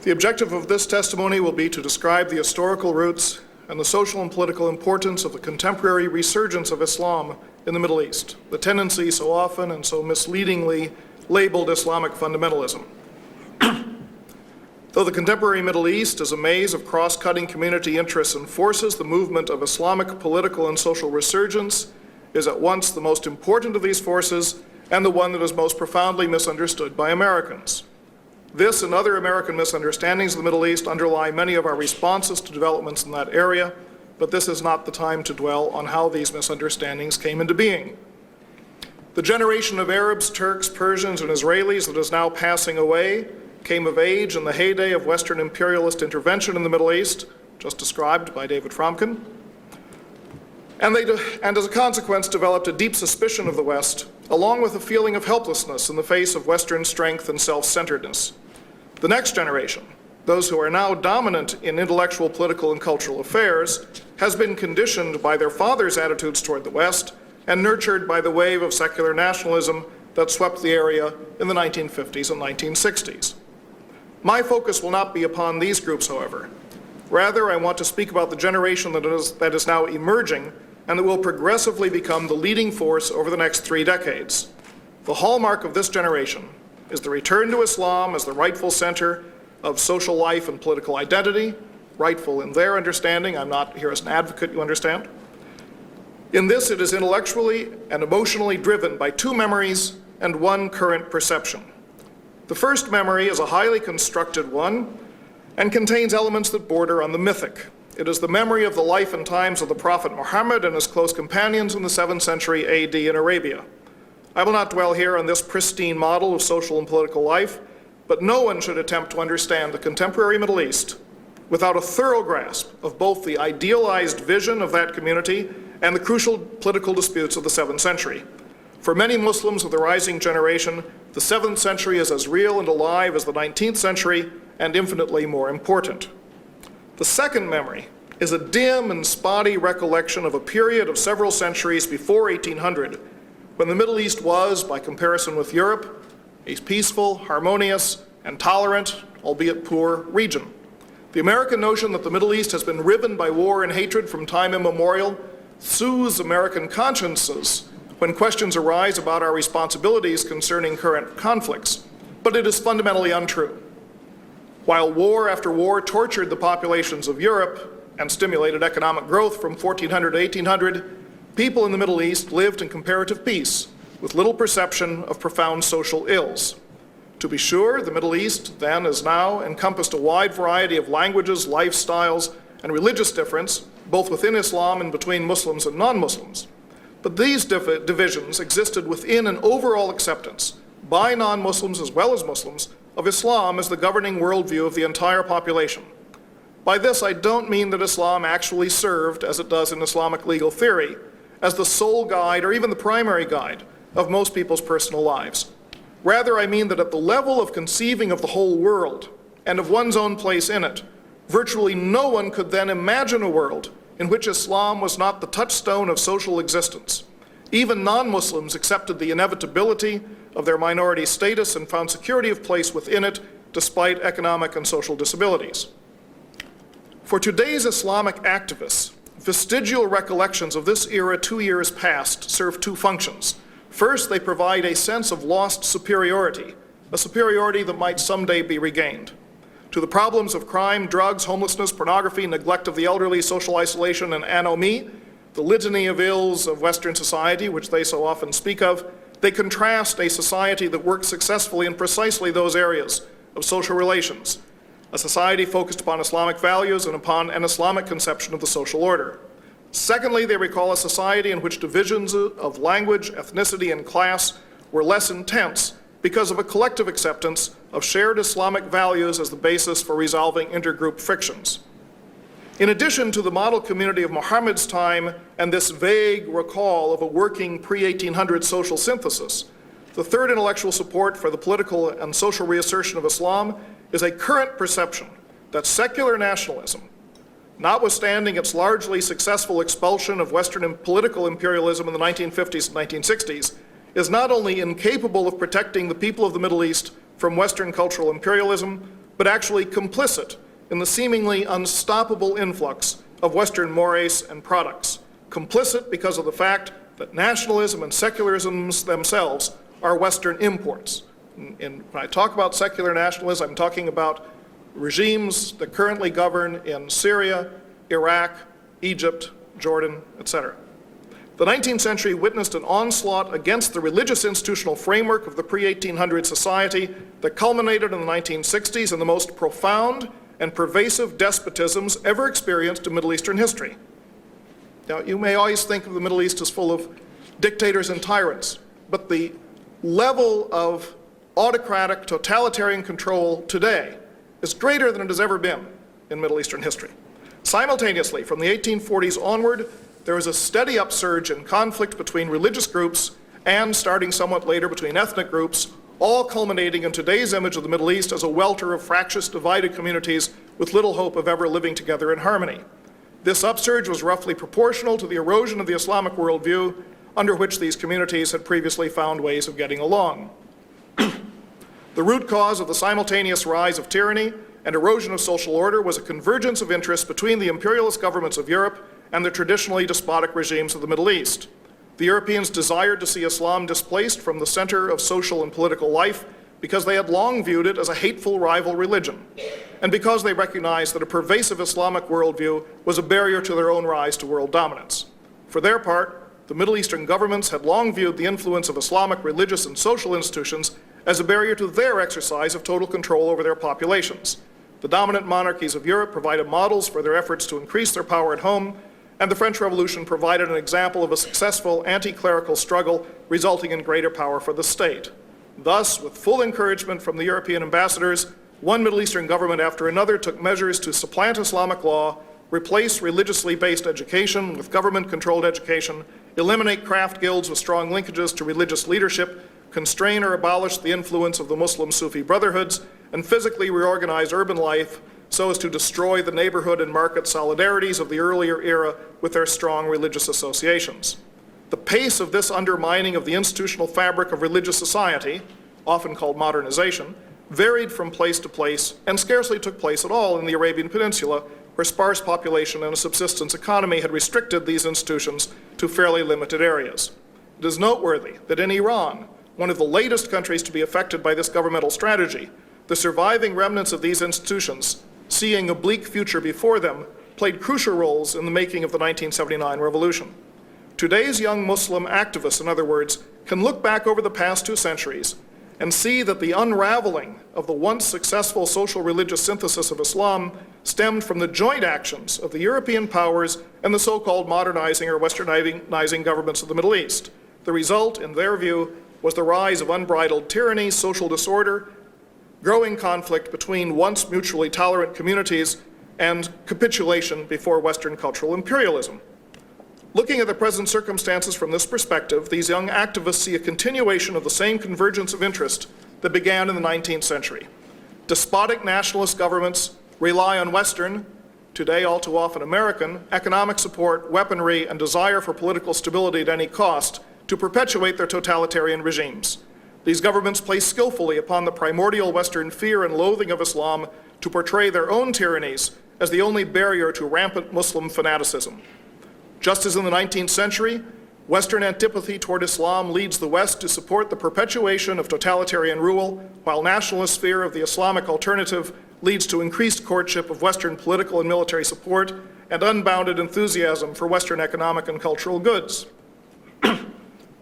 The objective of this testimony will be to describe the historical roots and the social and political importance of the contemporary resurgence of Islam in the Middle East, the tendency so often and so misleadingly labeled Islamic fundamentalism. Though the contemporary Middle East is a maze of cross-cutting community interests and forces, the movement of Islamic political and social resurgence is at once the most important of these forces and the one that is most profoundly misunderstood by Americans. This and other American misunderstandings of the Middle East underlie many of our responses to developments in that area, but this is not the time to dwell on how these misunderstandings came into being. The generation of Arabs, Turks, Persians, and Israelis that is now passing away came of age in the heyday of Western imperialist intervention in the Middle East, just described by David Fromkin, and as a consequence developed a deep suspicion of the West, along with a feeling of helplessness in the face of Western strength and self-centeredness. The next generation, those who are now dominant in intellectual, political, and cultural affairs, has been conditioned by their fathers' attitudes toward the West and nurtured by the wave of secular nationalism that swept the area in the 1950s and 1960s. My focus will not be upon these groups, however. Rather, I want to speak about the generation that is now emerging and that will progressively become the leading force over the next 3 decades. The hallmark of this generation is the return to Islam as the rightful center of social life and political identity, rightful in their understanding. I'm not here as an advocate, you understand. In this, it is intellectually and emotionally driven by 2 memories and 1 current perception. The first memory is a highly constructed one and contains elements that border on the mythic. It is the memory of the life and times of the Prophet Muhammad and his close companions in the 7th century AD in Arabia. I will not dwell here on this pristine model of social and political life, but no one should attempt to understand the contemporary Middle East without a thorough grasp of both the idealized vision of that community and the crucial political disputes of the 7th century. For many Muslims of the rising generation, the 7th century is as real and alive as the 19th century and infinitely more important. The second memory is a dim and spotty recollection of a period of several centuries before 1800, when the Middle East was, by comparison with Europe, a peaceful, harmonious, and tolerant, albeit poor, region. The American notion that the Middle East has been riven by war and hatred from time immemorial soothes American consciences when questions arise about our responsibilities concerning current conflicts, but it is fundamentally untrue. While war after war tortured the populations of Europe and stimulated economic growth from 1400 to 1800, people in the Middle East lived in comparative peace, with little perception of profound social ills. To be sure, the Middle East, then as now, encompassed a wide variety of languages, lifestyles, and religious difference, both within Islam and between Muslims and non-Muslims. But these divisions existed within an overall acceptance, by non-Muslims as well as Muslims, of Islam as the governing worldview of the entire population. By this, I don't mean that Islam actually served, as it does in Islamic legal theory, as the sole guide or even the primary guide of most people's personal lives. Rather, I mean that at the level of conceiving of the whole world and of one's own place in it, virtually no one could then imagine a world in which Islam was not the touchstone of social existence. Even non-Muslims accepted the inevitability of their minority status and found security of place within it despite economic and social disabilities. For today's Islamic activists, vestigial recollections of this era 2 years past serve two functions. First, they provide a sense of lost superiority, a superiority that might someday be regained. To the problems of crime, drugs, homelessness, pornography, neglect of the elderly, social isolation, and anomie, the litany of ills of Western society, which they so often speak of, they contrast a society that works successfully in precisely those areas of social relations, a society focused upon Islamic values and upon an Islamic conception of the social order. Secondly, they recall a society in which divisions of language, ethnicity, and class were less intense because of a collective acceptance of shared Islamic values as the basis for resolving intergroup frictions. In addition to the model community of Muhammad's time and this vague recall of a working pre-1800 social synthesis, the third intellectual support for the political and social reassertion of Islam is a current perception that secular nationalism, notwithstanding its largely successful expulsion of Western political imperialism in the 1950s and 1960s, is not only incapable of protecting the people of the Middle East from Western cultural imperialism, but actually complicit in the seemingly unstoppable influx of Western mores and products. Complicit because of the fact that nationalism and secularism themselves are Western imports. When I talk about secular nationalism, I'm talking about regimes that currently govern in Syria, Iraq, Egypt, Jordan, etc. The 19th century witnessed an onslaught against the religious institutional framework of the pre-1800 society that culminated in the 1960s in the most profound and pervasive despotisms ever experienced in Middle Eastern history. Now, you may always think of the Middle East as full of dictators and tyrants, but the level of autocratic, totalitarian control today is greater than it has ever been in Middle Eastern history. Simultaneously, from the 1840s onward, there was a steady upsurge in conflict between religious groups and, starting somewhat later, between ethnic groups, all culminating in today's image of the Middle East as a welter of fractious, divided communities with little hope of ever living together in harmony. This upsurge was roughly proportional to the erosion of the Islamic worldview under which these communities had previously found ways of getting along. The root cause of the simultaneous rise of tyranny and erosion of social order was a convergence of interests between the imperialist governments of Europe and the traditionally despotic regimes of the Middle East. The Europeans desired to see Islam displaced from the center of social and political life because they had long viewed it as a hateful rival religion, and because they recognized that a pervasive Islamic worldview was a barrier to their own rise to world dominance. For their part, the Middle Eastern governments had long viewed the influence of Islamic religious and social institutions as a barrier to their exercise of total control over their populations. The dominant monarchies of Europe provided models for their efforts to increase their power at home, and the French Revolution provided an example of a successful anti-clerical struggle resulting in greater power for the state. Thus, with full encouragement from the European ambassadors, one Middle Eastern government after another took measures to supplant Islamic law, replace religiously based education with government-controlled education, eliminate craft guilds with strong linkages to religious leadership, constrain or abolish the influence of the Muslim Sufi brotherhoods, and physically reorganize urban life so as to destroy the neighborhood and market solidarities of the earlier era with their strong religious associations. The pace of this undermining of the institutional fabric of religious society, often called modernization, varied from place to place and scarcely took place at all in the Arabian Peninsula, where sparse population and a subsistence economy had restricted these institutions to fairly limited areas. It is noteworthy that in Iran, one of the latest countries to be affected by this governmental strategy, the surviving remnants of these institutions, seeing a bleak future before them, played crucial roles in the making of the 1979 revolution. Today's young Muslim activists, in other words, can look back over the past 2 centuries and see that the unraveling of the once successful social religious synthesis of Islam stemmed from the joint actions of the European powers and the so-called modernizing or westernizing governments of the Middle East. The result, in their view, was the rise of unbridled tyranny, social disorder, growing conflict between once mutually tolerant communities, and capitulation before Western cultural imperialism. Looking at the present circumstances from this perspective, these young activists see a continuation of the same convergence of interest that began in the 19th century. Despotic nationalist governments rely on Western, today all too often American, economic support, weaponry, and desire for political stability at any cost to perpetuate their totalitarian regimes. These governments play skillfully upon the primordial Western fear and loathing of Islam to portray their own tyrannies as the only barrier to rampant Muslim fanaticism. Just as in the 19th century, Western antipathy toward Islam leads the West to support the perpetuation of totalitarian rule, while nationalist fear of the Islamic alternative leads to increased courtship of Western political and military support and unbounded enthusiasm for Western economic and cultural goods.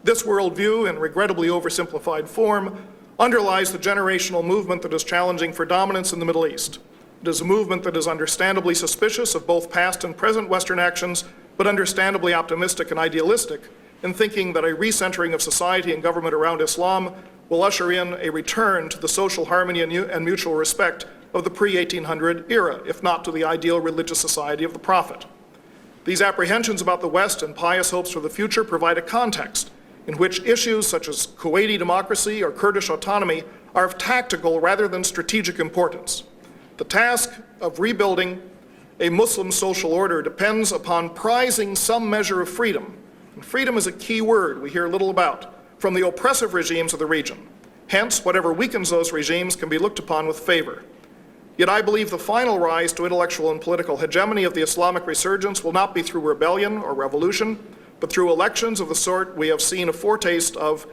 This worldview, in regrettably oversimplified form, underlies the generational movement that is challenging for dominance in the Middle East. It is a movement that is understandably suspicious of both past and present Western actions, but understandably optimistic and idealistic in thinking that a recentering of society and government around Islam will usher in a return to the social harmony and mutual respect of the pre-1800 era, if not to the ideal religious society of the Prophet. These apprehensions about the West and pious hopes for the future provide a context in which issues such as Kuwaiti democracy or Kurdish autonomy are of tactical rather than strategic importance. The task of rebuilding a Muslim social order depends upon prizing some measure of freedom. And freedom is a key word we hear little about from the oppressive regimes of the region. Hence, whatever weakens those regimes can be looked upon with favor. Yet I believe the final rise to intellectual and political hegemony of the Islamic resurgence will not be through rebellion or revolution, but through elections of the sort we have seen a foretaste of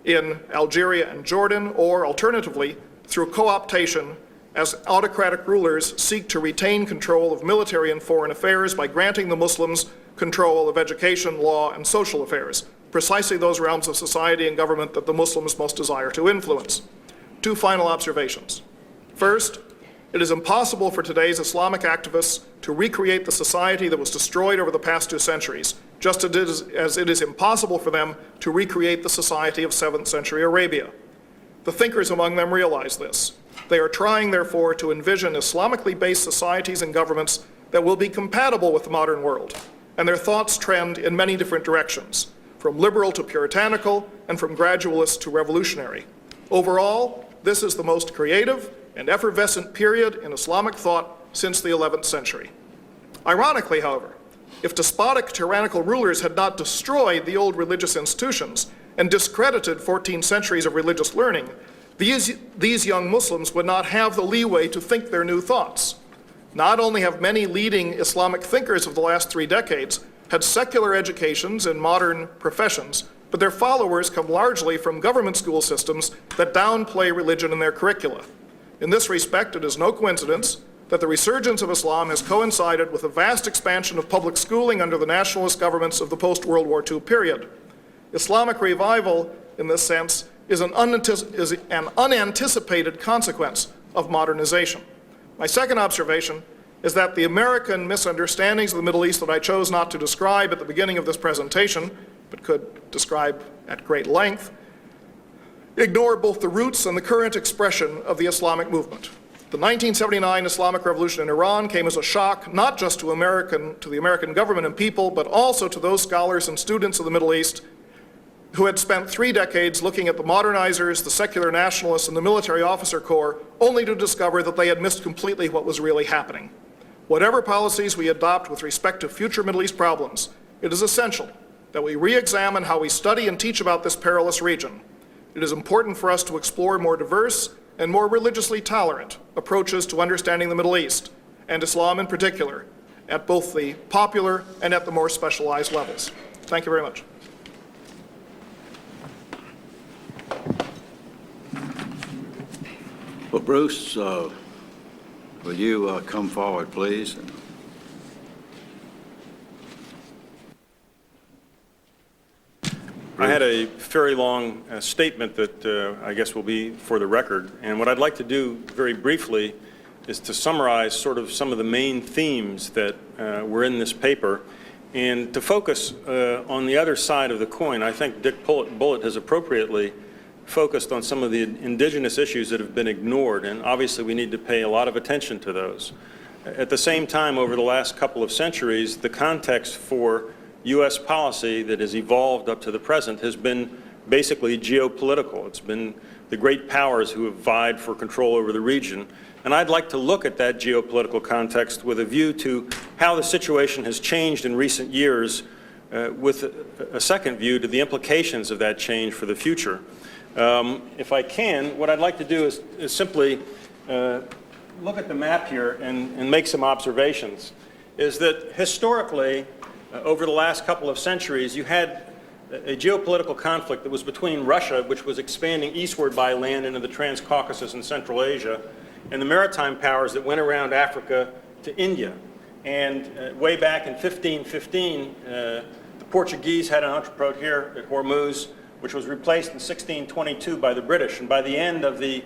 in Algeria and Jordan, or alternatively, through co-optation as autocratic rulers seek to retain control of military and foreign affairs by granting the Muslims control of education, law, and social affairs, precisely those realms of society and government that the Muslims most desire to influence. 2 final observations. First, it is impossible for today's Islamic activists to recreate the society that was destroyed over the past 2 centuries, just as it is impossible for them to recreate the society of 7th century Arabia. The thinkers among them realize this. They are trying, therefore, to envision Islamically based societies and governments that will be compatible with the modern world, and their thoughts trend in many different directions, from liberal to puritanical and from gradualist to revolutionary. Overall, this is the most creative and effervescent period in Islamic thought since the 11th century. Ironically, however, if despotic, tyrannical rulers had not destroyed the old religious institutions and discredited 14 centuries of religious learning, these young Muslims would not have the leeway to think their new thoughts. Not only have many leading Islamic thinkers of the last 3 decades had secular educations in modern professions, but their followers come largely from government school systems that downplay religion in their curricula. In this respect, it is no coincidence that the resurgence of Islam has coincided with a vast expansion of public schooling under the nationalist governments of the post-World War II period. Islamic revival, in this sense, is an unanticipated consequence of modernization. My second observation is that the American misunderstandings of the Middle East that I chose not to describe at the beginning of this presentation, but could describe at great length, ignore both the roots and the current expression of the Islamic movement. The 1979 Islamic Revolution in Iran came as a shock not just to the American government and people, but also to those scholars and students of the Middle East who had spent 3 decades looking at the modernizers, the secular nationalists, and the military officer corps, only to discover that they had missed completely what was really happening. Whatever policies we adopt with respect to future Middle East problems, it is essential that we re-examine how we study and teach about this perilous region. It is important for us to explore more diverse and more religiously tolerant approaches to understanding the Middle East, and Islam in particular, at both the popular and at the more specialized levels. Thank you very much. Well, Bruce, will you come forward, please? I had a very long statement that I guess will be for the record, and what I'd like to do very briefly is to summarize sort of some of the main themes that were in this paper and to focus on the other side of the coin. I think Dick Bullitt has appropriately focused on some of the indigenous issues that have been ignored, and obviously we need to pay a lot of attention to those. At the same time, over the last couple of centuries, the context for U.S. policy that has evolved up to the present has been basically geopolitical. It's been the great powers who have vied for control over the region. And I'd like to look at that geopolitical context with a view to how the situation has changed in recent years, with a second view to the implications of that change for the future. If I can, what I'd like to do is simply look at the map here and make some observations. Is that historically, over the last couple of centuries, you had a geopolitical conflict that was between Russia, which was expanding eastward by land into the Trans-Caucasus and Central Asia, and the maritime powers that went around Africa to India. And way back in 1515, the Portuguese had an entrepot here at Hormuz, which was replaced in 1622 by the British. And by the end of the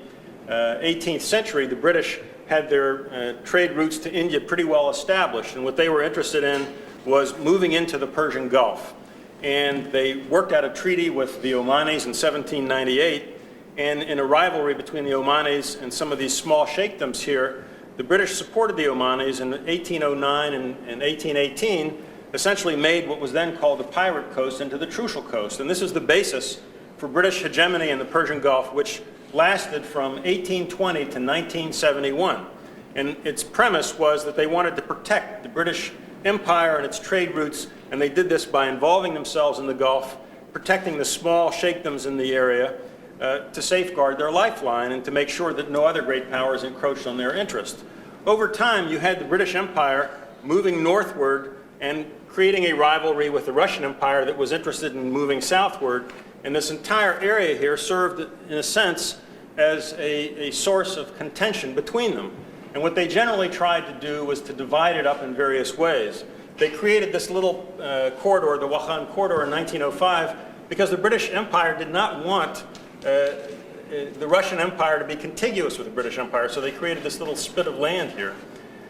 18th century, the British had their trade routes to India pretty well established. And what they were interested in was moving into the Persian Gulf. And they worked out a treaty with the Omanis in 1798. And in a rivalry between the Omanis and some of these small sheikdoms here, the British supported the Omanis in 1809 and 1818, essentially made what was then called the Pirate Coast into the Trucial Coast. And this is the basis for British hegemony in the Persian Gulf, which lasted from 1820 to 1971. And its premise was that they wanted to protect the British Empire and its trade routes, and they did this by involving themselves in the Gulf, protecting the small sheikdoms in the area to safeguard their lifeline and to make sure that no other great powers encroached on their interest. Over time, you had the British Empire moving northward and creating a rivalry with the Russian Empire that was interested in moving southward, and this entire area here served, in a sense, as a source of contention between them. And what they generally tried to do was to divide it up in various ways. They created this little corridor, the Wakhan Corridor, in 1905, because the British Empire did not want the Russian Empire to be contiguous with the British Empire, so they created this little spit of land here.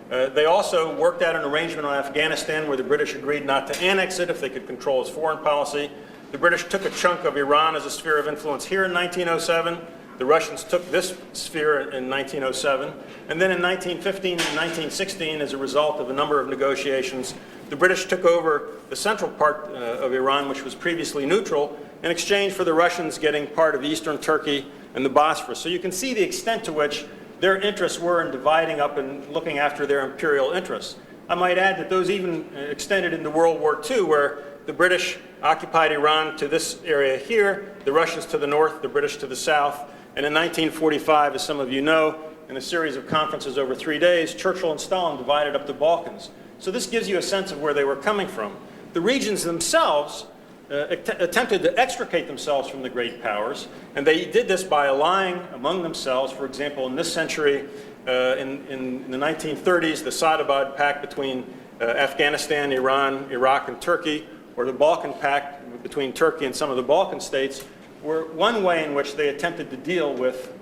They also worked out an arrangement on Afghanistan where the British agreed not to annex it if they could control its foreign policy. The British took a chunk of Iran as a sphere of influence here in 1907. The Russians took this sphere in 1907. And then in 1915 and 1916, as a result of a number of negotiations, the British took over the central part of Iran, which was previously neutral, in exchange for the Russians getting part of eastern Turkey and the Bosphorus. So you can see the extent to which their interests were in dividing up and looking after their imperial interests. I might add that those even extended into World War II, where the British occupied Iran to this area here, the Russians to the north, the British to the south. And in 1945, as some of you know, in a series of conferences over 3 days, Churchill and Stalin divided up the Balkans. So this gives you a sense of where they were coming from. The regions themselves attempted to extricate themselves from the great powers, and they did this by allying among themselves. For example, in this century, in the 1930s, the Sadabad Pact between Afghanistan, Iran, Iraq, and Turkey, or the Balkan Pact between Turkey and some of the Balkan states, were one way in which they attempted to deal with,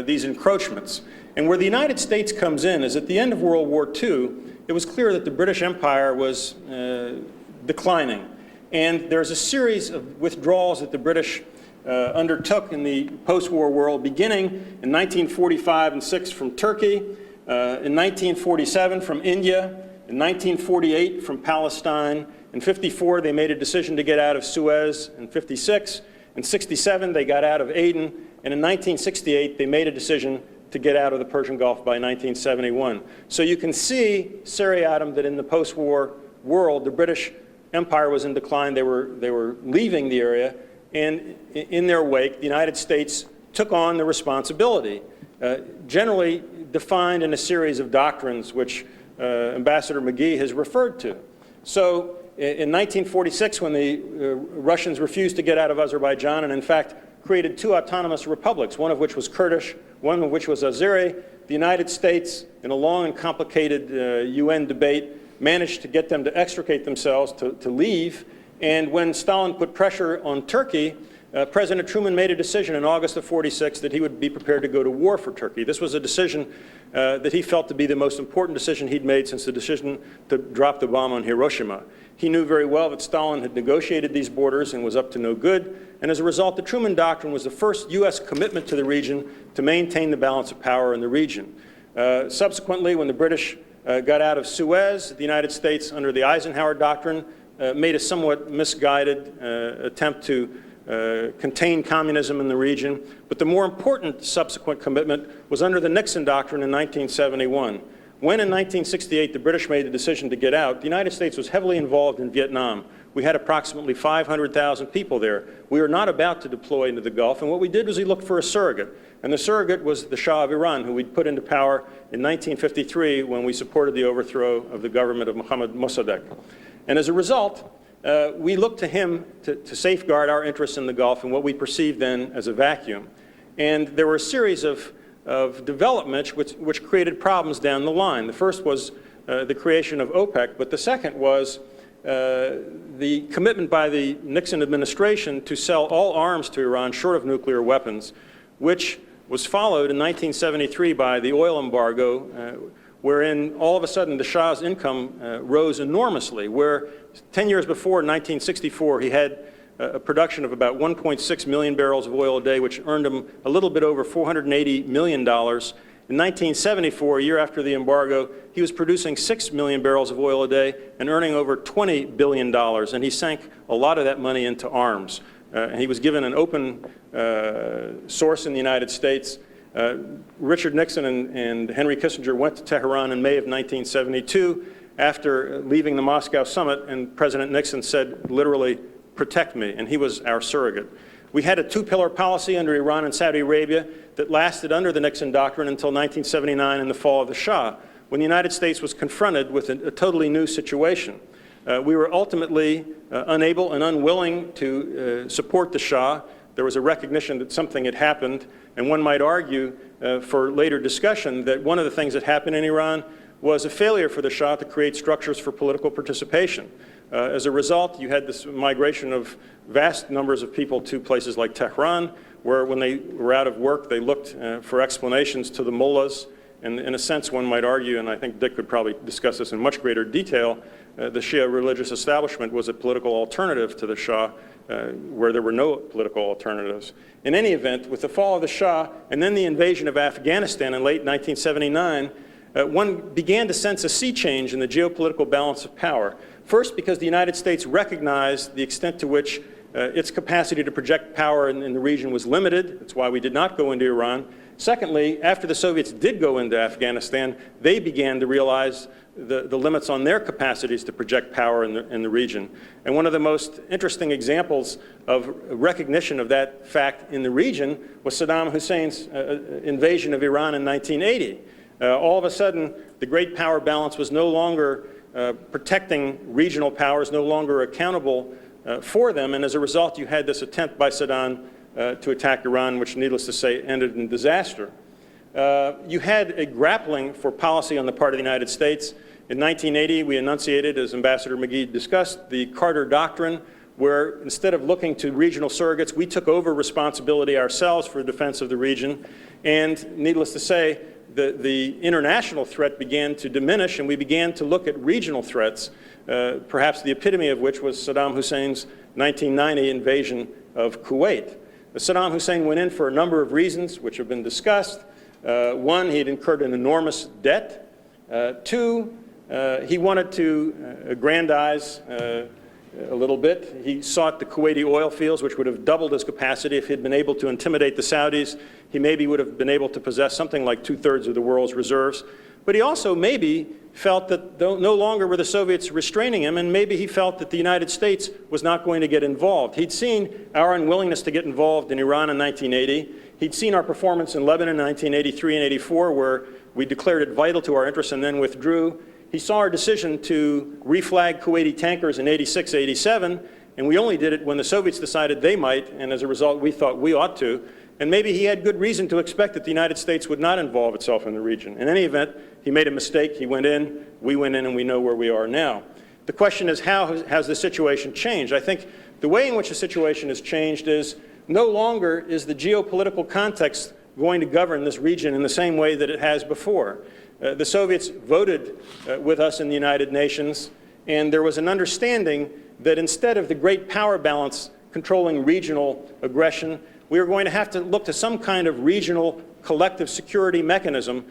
these encroachments. And where the United States comes in is at the end of World War II, it was clear that the British Empire was declining. And there's a series of withdrawals that the British undertook in the post-war world, beginning in 1945 and 6 from Turkey, in 1947 from India, In 1948, from Palestine. In 54, they made a decision to get out of Suez. In 56, in 67, they got out of Aden. And in 1968, they made a decision to get out of the Persian Gulf by 1971. So you can see, seriatim, that in the post-war world, the British Empire was in decline. They were leaving the area. And in their wake, the United States took on the responsibility, generally defined in a series of doctrines which Ambassador McGee has referred to. So in 1946, when the Russians refused to get out of Azerbaijan and in fact created two autonomous republics, one of which was Kurdish, one of which was Azeri, the United States, in a long and complicated UN debate, managed to get them to extricate themselves, to leave. And when Stalin put pressure on Turkey, President Truman made a decision in August of '46 that he would be prepared to go to war for Turkey. This was a decision that he felt to be the most important decision he'd made since the decision to drop the bomb on Hiroshima. He knew very well that Stalin had negotiated these borders and was up to no good, and as a result, the Truman Doctrine was the first U.S. commitment to the region to maintain the balance of power in the region. Subsequently, when the British got out of Suez, the United States, under the Eisenhower Doctrine, made a somewhat misguided attempt to contain communism in the region. But the more important subsequent commitment was under the Nixon Doctrine in 1971. When in 1968 the British made the decision to get out, the United States was heavily involved in Vietnam. We had approximately 500,000 people there. We were not about to deploy into the Gulf, and what we did was we looked for a surrogate. And the surrogate was the Shah of Iran, who we'd put into power in 1953 when we supported the overthrow of the government of Mohammad Mossadegh. And as a result, we looked to him to safeguard our interests in the Gulf and what we perceived then as a vacuum. And there were a series of developments which created problems down the line. The first was the creation of OPEC, but the second was the commitment by the Nixon administration to sell all arms to Iran short of nuclear weapons, which was followed in 1973 by the oil embargo, wherein all of a sudden the Shah's income rose enormously, where 10 years before, in 1964, he had a production of about 1.6 million barrels of oil a day, which earned him a little bit over $480 million. In 1974, a year after the embargo, he was producing 6 million barrels of oil a day and earning over $20 billion, and he sank a lot of that money into arms. And he was given an open source in the United States. Richard Nixon and Henry Kissinger went to Tehran in May of 1972 after leaving the Moscow summit, and President Nixon said, literally, "Protect me," and he was our surrogate. We had a two-pillar policy under Iran and Saudi Arabia that lasted under the Nixon Doctrine until 1979 and the fall of the Shah, when the United States was confronted with a totally new situation. We were ultimately unable and unwilling to support the Shah. There was a recognition that something had happened, and one might argue for later discussion that one of the things that happened in Iran was a failure for the Shah to create structures for political participation. As a result, you had this migration of vast numbers of people to places like Tehran, where when they were out of work, they looked for explanations to the mullahs. And in a sense, one might argue, and I think Dick could probably discuss this in much greater detail, the Shia religious establishment was a political alternative to the Shah, where there were no political alternatives. In any event, with the fall of the Shah and then the invasion of Afghanistan in late 1979, one began to sense a sea change in the geopolitical balance of power. First, because the United States recognized the extent to which its capacity to project power in the region was limited. That's why we did not go into Iran. Secondly, after the Soviets did go into Afghanistan, they began to realize the limits on their capacities to project power in the region. And one of the most interesting examples of recognition of that fact in the region was Saddam Hussein's invasion of Iran in 1980. All of a sudden, the great power balance was no longer protecting regional powers, no longer accountable for them, and as a result, you had this attempt by Saddam to attack Iran, which, needless to say, ended in disaster. You had a grappling for policy on the part of the United States. In 1980, we enunciated, as Ambassador McGee discussed, the Carter Doctrine, where instead of looking to regional surrogates, we took over responsibility ourselves for the defense of the region. And needless to say, the international threat began to diminish, and we began to look at regional threats, perhaps the epitome of which was Saddam Hussein's 1990 invasion of Kuwait. Saddam Hussein went in for a number of reasons, which have been discussed. One, he had incurred an enormous debt. Two, He wanted to aggrandize a little bit. He sought the Kuwaiti oil fields, which would have doubled his capacity. If he'd been able to intimidate the Saudis, he maybe would have been able to possess something like 2/3 of the world's reserves. But he also maybe felt that no longer were the Soviets restraining him, and maybe he felt that the United States was not going to get involved. He'd seen our unwillingness to get involved in Iran in 1980. He'd seen our performance in Lebanon in 1983 and 84, where we declared it vital to our interests and then withdrew. He saw our decision to reflag Kuwaiti tankers in 86, 87, and we only did it when the Soviets decided they might, and as a result, we thought we ought to. And maybe he had good reason to expect that the United States would not involve itself in the region. In any event, he made a mistake. He went in, we went in, and we know where we are now. The question is, how has the situation changed? I think the way in which the situation has changed is no longer is the geopolitical context going to govern this region in the same way that it has before. The Soviets voted with us in the United Nations, and there was an understanding that instead of the great power balance controlling regional aggression, we are going to have to look to some kind of regional collective security mechanism,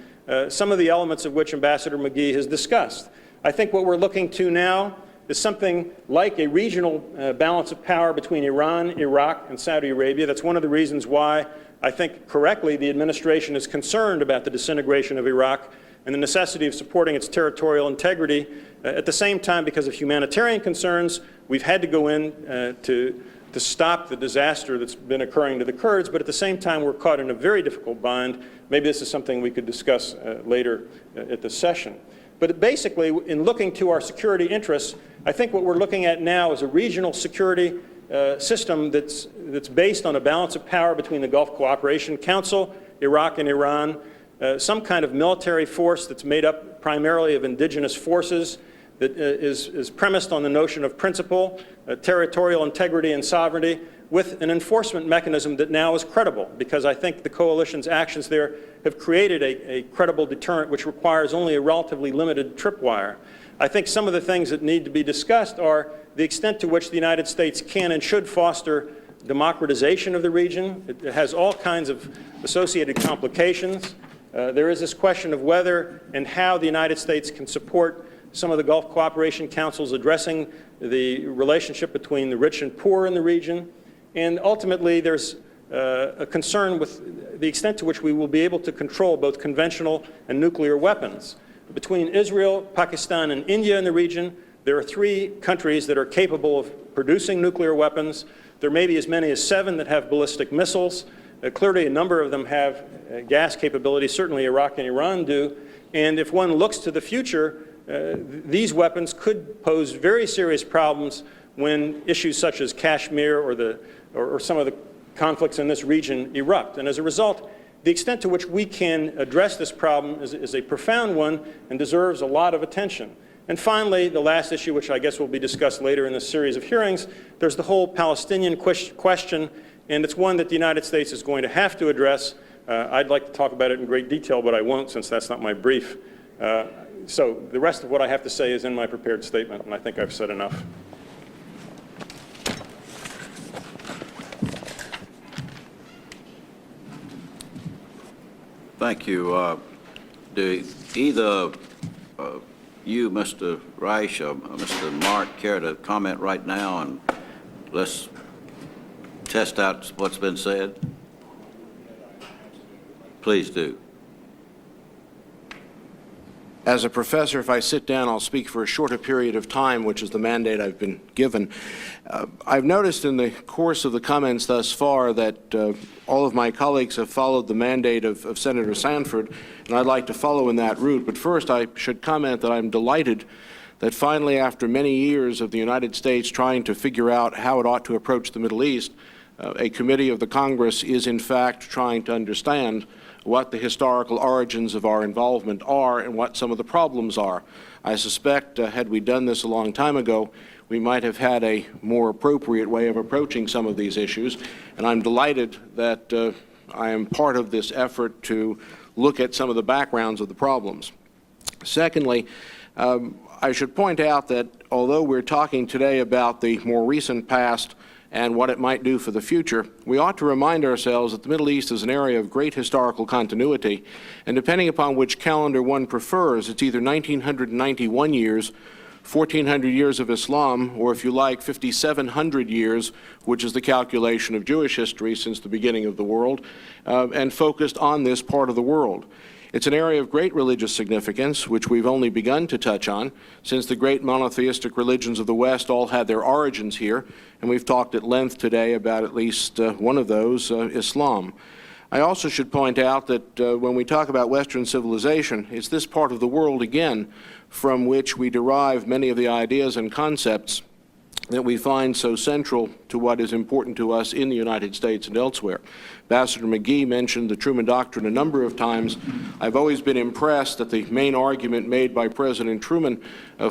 some of the elements of which Ambassador McGee has discussed. I think what we're looking to now is something like a regional balance of power between Iran, Iraq, and Saudi Arabia. That's one of the reasons why I think correctly the administration is concerned about the disintegration of Iraq and the necessity of supporting its territorial integrity. At the same time, because of humanitarian concerns, we've had to go in to stop the disaster that's been occurring to the Kurds, but at the same time, we're caught in a very difficult bind. Maybe this is something we could discuss later at the session. But basically, in looking to our security interests, I think what we're looking at now is a regional security system that's based on a balance of power between the Gulf Cooperation Council, Iraq and Iran, some kind of military force that's made up primarily of indigenous forces, that is premised on the notion of principle, territorial integrity and sovereignty, with an enforcement mechanism that now is credible, because I think the coalition's actions there have created a credible deterrent which requires only a relatively limited tripwire. I think some of the things that need to be discussed are the extent to which the United States can and should foster democratization of the region. It has all kinds of associated complications. There is this question of whether and how the United States can support some of the Gulf Cooperation Councils addressing the relationship between the rich and poor in the region. And ultimately, there's a concern with the extent to which we will be able to control both conventional and nuclear weapons. Between Israel, Pakistan, and India in the region, there are 3 countries that are capable of producing nuclear weapons. There may be as many as 7 that have ballistic missiles. Clearly, a number of them have gas capabilities. Certainly, Iraq and Iran do. And if one looks to the future, these weapons could pose very serious problems when issues such as Kashmir or some of the conflicts in this region erupt. And as a result, the extent to which we can address this problem is a profound one and deserves a lot of attention. And finally, the last issue, which I guess will be discussed later in this series of hearings, there's the whole Palestinian question, and it's one that the United States is going to have to address. I'd like to talk about it in great detail, but I won't, since that's not my brief. So the rest of what I have to say is in my prepared statement, and I think I've said enough. Thank you. Do either you, Mr. Reich, or Mr. Mark, care to comment right now, and let's test out what's been said? Please do. As a professor, if I sit down, I'll speak for a shorter period of time, which is the mandate I've been given. I've noticed in the course of the comments thus far that all of my colleagues have followed the mandate of Senator Sanford, and I'd like to follow in that route. But first, I should comment that I'm delighted that finally, after many years of the United States trying to figure out how it ought to approach the Middle East, a committee of the Congress is in fact trying to understand what the historical origins of our involvement are and what some of the problems are. I suspect had we done this a long time ago, we might have had a more appropriate way of approaching some of these issues, and I'm delighted that I am part of this effort to look at some of the backgrounds of the problems. Secondly, I should point out that although we're talking today about the more recent past and what it might do for the future, we ought to remind ourselves that the Middle East is an area of great historical continuity, and depending upon which calendar one prefers, it's either 1991 years, 1,400 years of Islam, or if you like, 5,700 years, which is the calculation of Jewish history since the beginning of the world, and focused on this part of the world. It's an area of great religious significance, which we've only begun to touch on, since the great monotheistic religions of the West all had their origins here, and we've talked at length today about at least one of those, Islam. I also should point out that when we talk about Western civilization, it's this part of the world, again, from which we derive many of the ideas and concepts that we find so central to what is important to us in the United States and elsewhere. Ambassador McGee mentioned the Truman Doctrine a number of times. I've always been impressed that the main argument made by President Truman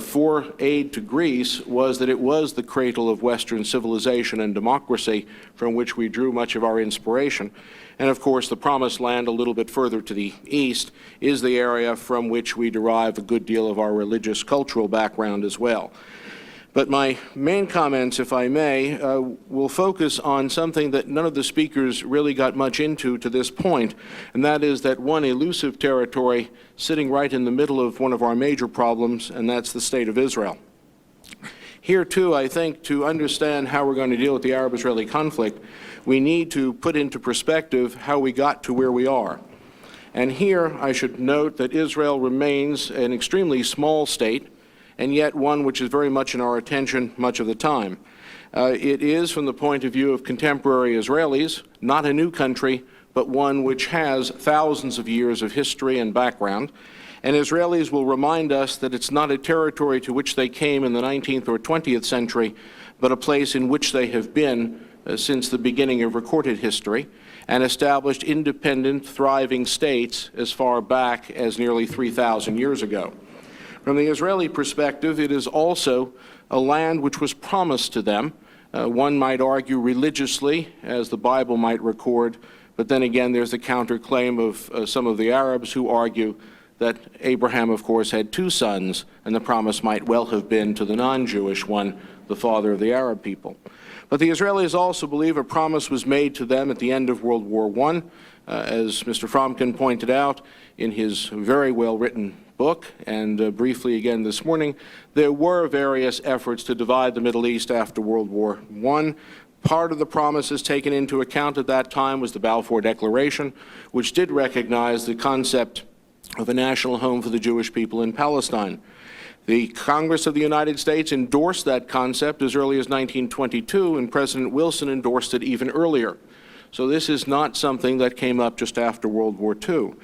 for aid to Greece was that it was the cradle of Western civilization and democracy from which we drew much of our inspiration. And of course, the Promised Land, a little bit further to the east, is the area from which we derive a good deal of our religious cultural background as well. But my main comments, if I may, will focus on something that none of the speakers really got much into to this point, and that is that one elusive territory sitting right in the middle of one of our major problems, and that's the State of Israel. Here, too, I think to understand how we're going to deal with the Arab-Israeli conflict, we need to put into perspective how we got to where we are. And here, I should note that Israel remains an extremely small state, and yet one which is very much in our attention much of the time. It is, from the point of view of contemporary Israelis, not a new country, but one which has thousands of years of history and background. And Israelis will remind us that it's not a territory to which they came in the 19th or 20th century, but a place in which they have been since the beginning of recorded history, and established independent, thriving states as far back as nearly 3,000 years ago. From the Israeli perspective, it is also a land which was promised to them, one might argue religiously, as the Bible might record, but then again there's the counterclaim of some of the Arabs who argue that Abraham, of course, had two sons, and the promise might well have been to the non-Jewish one, the father of the Arab people. But the Israelis also believe a promise was made to them at the end of World War I, as Mr. Fromkin pointed out in his very well-written book, and briefly again this morning, there were various efforts to divide the Middle East after World War I. Part of the promises taken into account at that time was the Balfour Declaration, which did recognize the concept of a national home for the Jewish people in Palestine. The Congress of the United States endorsed that concept as early as 1922, and President Wilson endorsed it even earlier. So this is not something that came up just after World War II.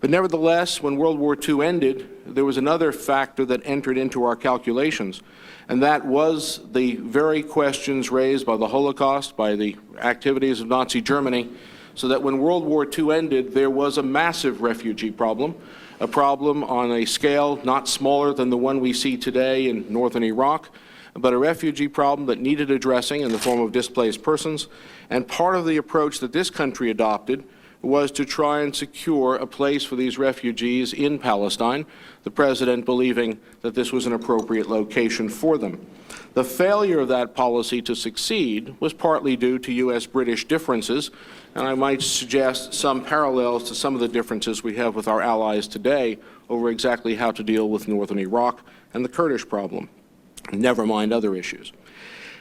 But nevertheless, when World War II ended, there was another factor that entered into our calculations, and that was the very questions raised by the Holocaust, by the activities of Nazi Germany, so that when World War II ended, there was a massive refugee problem, a problem on a scale not smaller than the one we see today in northern Iraq, but a refugee problem that needed addressing in the form of displaced persons. And part of the approach that this country adopted was to try and secure a place for these refugees in Palestine, the president believing that this was an appropriate location for them. The failure of that policy to succeed was partly due to U.S.-British differences, and I might suggest some parallels to some of the differences we have with our allies today over exactly how to deal with northern Iraq and the Kurdish problem, never mind other issues.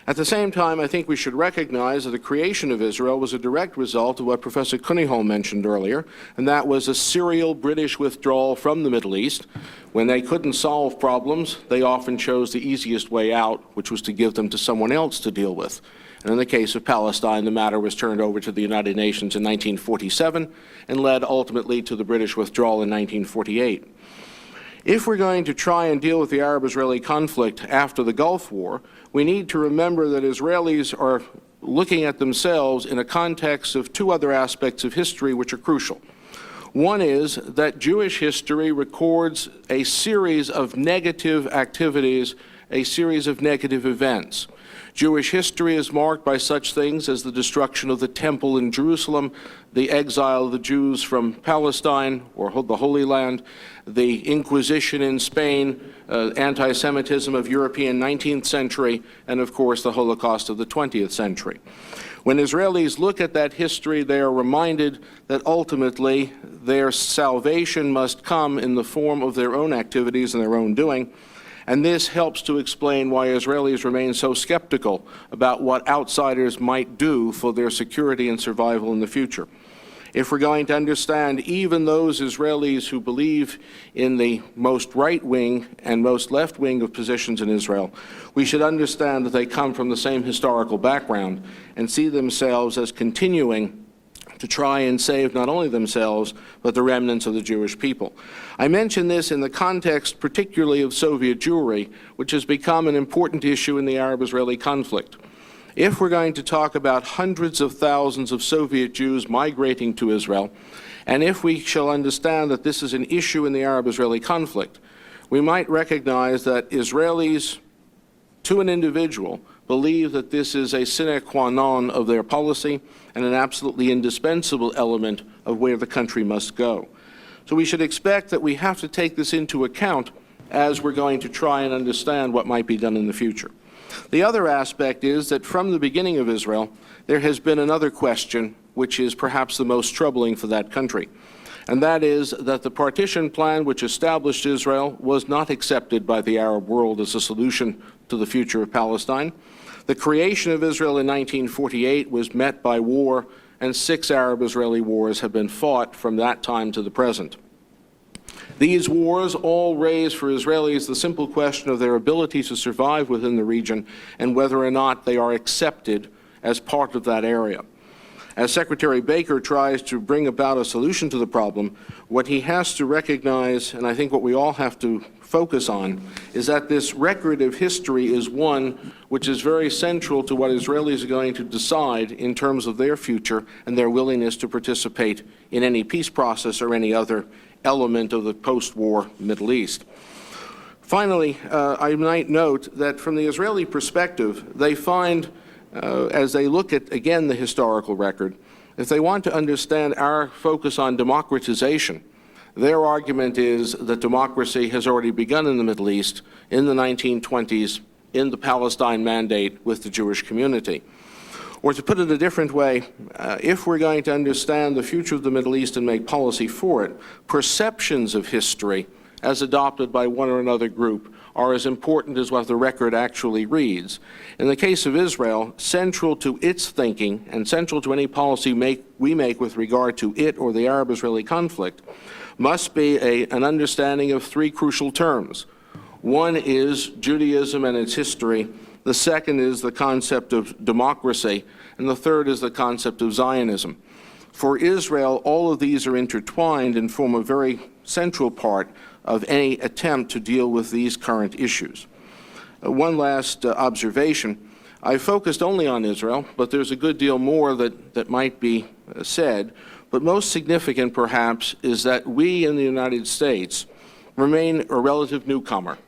At the same time, I think we should recognize that the creation of Israel was a direct result of what Professor Cunningham mentioned earlier, and that was a serial British withdrawal from the Middle East. When they couldn't solve problems, they often chose the easiest way out, which was to give them to someone else to deal with. And in the case of Palestine, the matter was turned over to the United Nations in 1947 and led ultimately to the British withdrawal in 1948. If we're going to try and deal with the Arab-Israeli conflict after the Gulf War, we need to remember that Israelis are looking at themselves in a context of two other aspects of history which are crucial. One is that Jewish history records a series of negative activities a series of negative events. Jewish history is marked by such things as the destruction of the Temple in Jerusalem, the exile of the Jews from Palestine, or the Holy Land, the Inquisition in Spain, anti-Semitism of European 19th century, and of course the Holocaust of the 20th century. When Israelis look at that history, they are reminded that ultimately their salvation must come in the form of their own activities and their own doing. And this helps to explain why Israelis remain so skeptical about what outsiders might do for their security and survival in the future. If we're going to understand even those Israelis who believe in the most right wing and most left wing of positions in Israel, we should understand that they come from the same historical background and see themselves as continuing to try and save not only themselves, but the remnants of the Jewish people. I mention this in the context particularly of Soviet Jewry, which has become an important issue in the Arab-Israeli conflict. If we're going to talk about hundreds of thousands of Soviet Jews migrating to Israel, and if we shall understand that this is an issue in the Arab-Israeli conflict, we might recognize that Israelis, to an individual, believe that this is a sine qua non of their policy and an absolutely indispensable element of where the country must go. So we should expect that we have to take this into account as we're going to try and understand what might be done in the future. The other aspect is that from the beginning of Israel, there has been another question which is perhaps the most troubling for that country. And that is that the partition plan which established Israel was not accepted by the Arab world as a solution to the future of Palestine. The creation of Israel in 1948 was met by war, and 6 Arab-Israeli wars have been fought from that time to the present. These wars all raise for Israelis the simple question of their ability to survive within the region and whether or not they are accepted as part of that area. As Secretary Baker tries to bring about a solution to the problem, what he has to recognize, and I think what we all have to focus on, is that this record of history is one which is very central to what Israelis are going to decide in terms of their future and their willingness to participate in any peace process or any other element of the post-war Middle East. Finally, I might note that from the Israeli perspective, they find as they look at, again, the historical record, if they want to understand our focus on democratization, their argument is that democracy has already begun in the Middle East in the 1920s in the Palestine Mandate with the Jewish community. Or to put it a different way, if we're going to understand the future of the Middle East and make policy for it, perceptions of history as adopted by one or another group are as important as what the record actually reads. In the case of Israel, central to its thinking and central to any policy we make with regard to it or the Arab-Israeli conflict must be an understanding of 3 crucial terms. One is Judaism and its history. The second is the concept of democracy. And the third is the concept of Zionism. For Israel, all of these are intertwined and form a very central part of any attempt to deal with these current issues. One last observation. I focused only on Israel, but there's a good deal more that might be said. But most significant, perhaps, is that we in the United States remain a relative newcomer.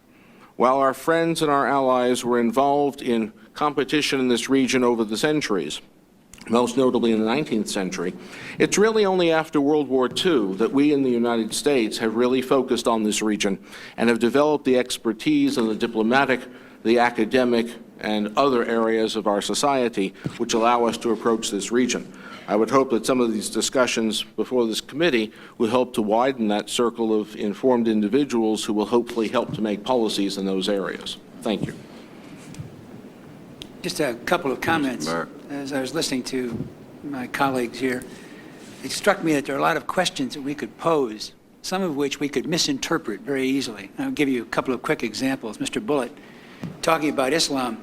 While our friends and our allies were involved in competition in this region over the centuries, most notably in the 19th century, it's really only after World War II that we in the United States have really focused on this region and have developed the expertise and the diplomatic, the academic, and other areas of our society which allow us to approach this region. I would hope that some of these discussions before this committee will help to widen that circle of informed individuals who will hopefully help to make policies in those areas. Thank you. Just a couple of comments. As I was listening to my colleagues here, it struck me that there are a lot of questions that we could pose, some of which we could misinterpret very easily. I'll give you a couple of quick examples. Mr. Bullitt, talking about Islam,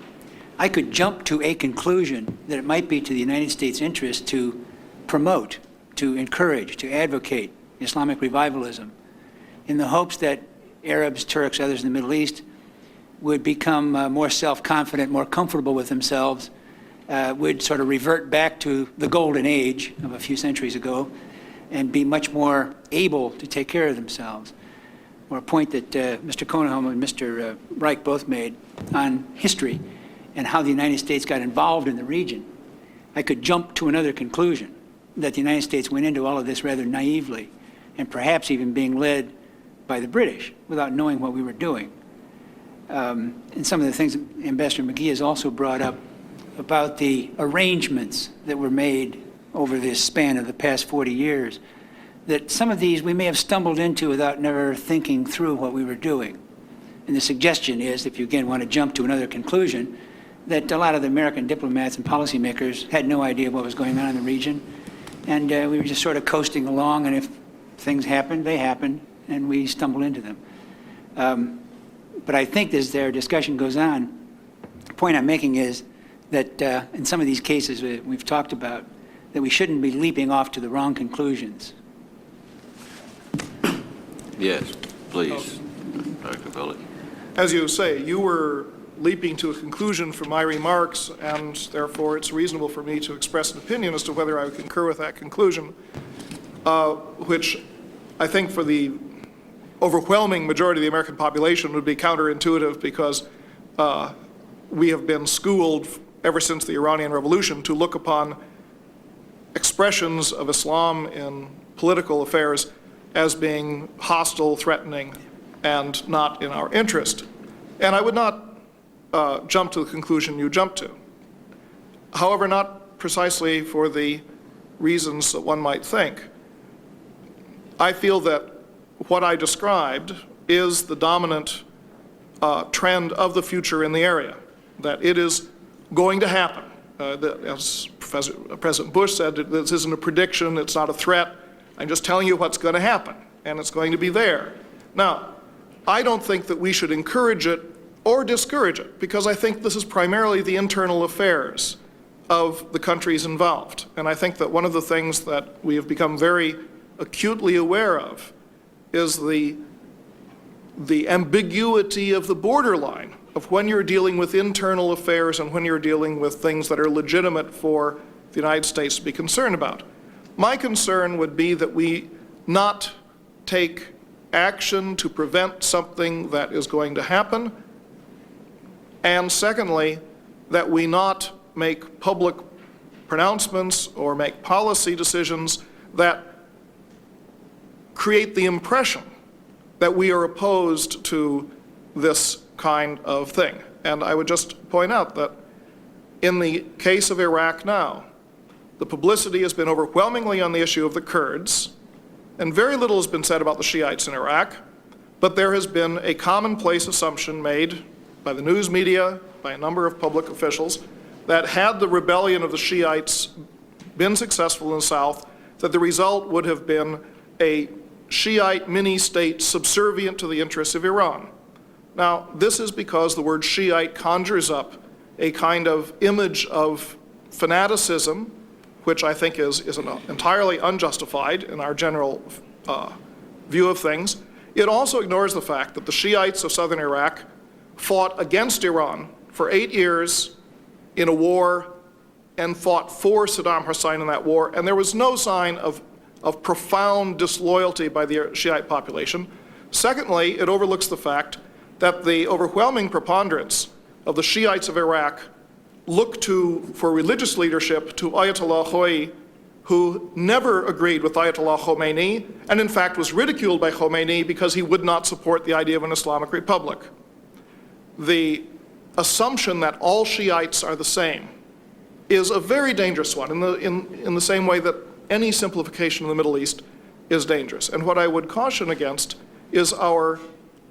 I could jump to a conclusion that it might be to the United States' interest to promote, to encourage, to advocate Islamic revivalism in the hopes that Arabs, Turks, others in the Middle East would become more self-confident, more comfortable with themselves, would sort of revert back to the golden age of a few centuries ago and be much more able to take care of themselves. or a point that Mr. Kohnholm and Mr. Reich both made on history and how the United States got involved in the region, I could jump to another conclusion, that the United States went into all of this rather naively and perhaps even being led by the British without knowing what we were doing. And some of the things Ambassador McGee has also brought up about the arrangements that were made over this span of the past 40 years, that some of these we may have stumbled into without never thinking through what we were doing. And the suggestion is, if you again want to jump to another conclusion, that a lot of the American diplomats and policymakers had no idea what was going on in the region, and we were just sort of coasting along, and if things happened, they happened, and we stumbled into them. But I think as their discussion goes on, the point I'm making is that in some of these cases we've talked about, that we shouldn't be leaping off to the wrong conclusions. Yes, please, Dr. Bullock. As you say, you were leaping to a conclusion from my remarks, and therefore it's reasonable for me to express an opinion as to whether I would concur with that conclusion, which I think for the overwhelming majority of the American population would be counterintuitive, because we have been schooled ever since the Iranian Revolution to look upon expressions of Islam in political affairs as being hostile, threatening, and not in our interest. And I would not jump to the conclusion you jumped to. However, not precisely for the reasons that one might think. I feel that what I described is the dominant trend of the future in the area, that it is going to happen. As President Bush said, this isn't a prediction, it's not a threat. I'm just telling you what's going to happen, and it's going to be there. Now, I don't think that we should encourage it or discourage it, because I think this is primarily the internal affairs of the countries involved. And I think that one of the things that we have become very acutely aware of is the ambiguity of the borderline of when you're dealing with internal affairs and when you're dealing with things that are legitimate for the United States to be concerned about. My concern would be that we not take action to prevent something that is going to happen, and secondly, that we not make public pronouncements or make policy decisions that create the impression that we are opposed to this kind of thing. And I would just point out that in the case of Iraq now, the publicity has been overwhelmingly on the issue of the Kurds, and very little has been said about the Shiites in Iraq, but there has been a commonplace assumption made by the news media, by a number of public officials, that had the rebellion of the Shiites been successful in the South, that the result would have been a Shiite mini-state subservient to the interests of Iran. Now, this is because the word Shiite conjures up a kind of image of fanaticism, which I think is entirely unjustified in our general view of things. It also ignores the fact that the Shiites of southern Iraq fought against Iran for 8 years in a war and fought for Saddam Hussein in that war, and there was no sign of profound disloyalty by the Shiite population. Secondly, it overlooks the fact that the overwhelming preponderance of the Shiites of Iraq look for religious leadership to Ayatollah Khomeini, who never agreed with Ayatollah Khomeini, and in fact was ridiculed by Khomeini because he would not support the idea of an Islamic republic. The assumption that all Shiites are the same is a very dangerous one, in the same way that any simplification in the Middle East is dangerous. And what I would caution against is our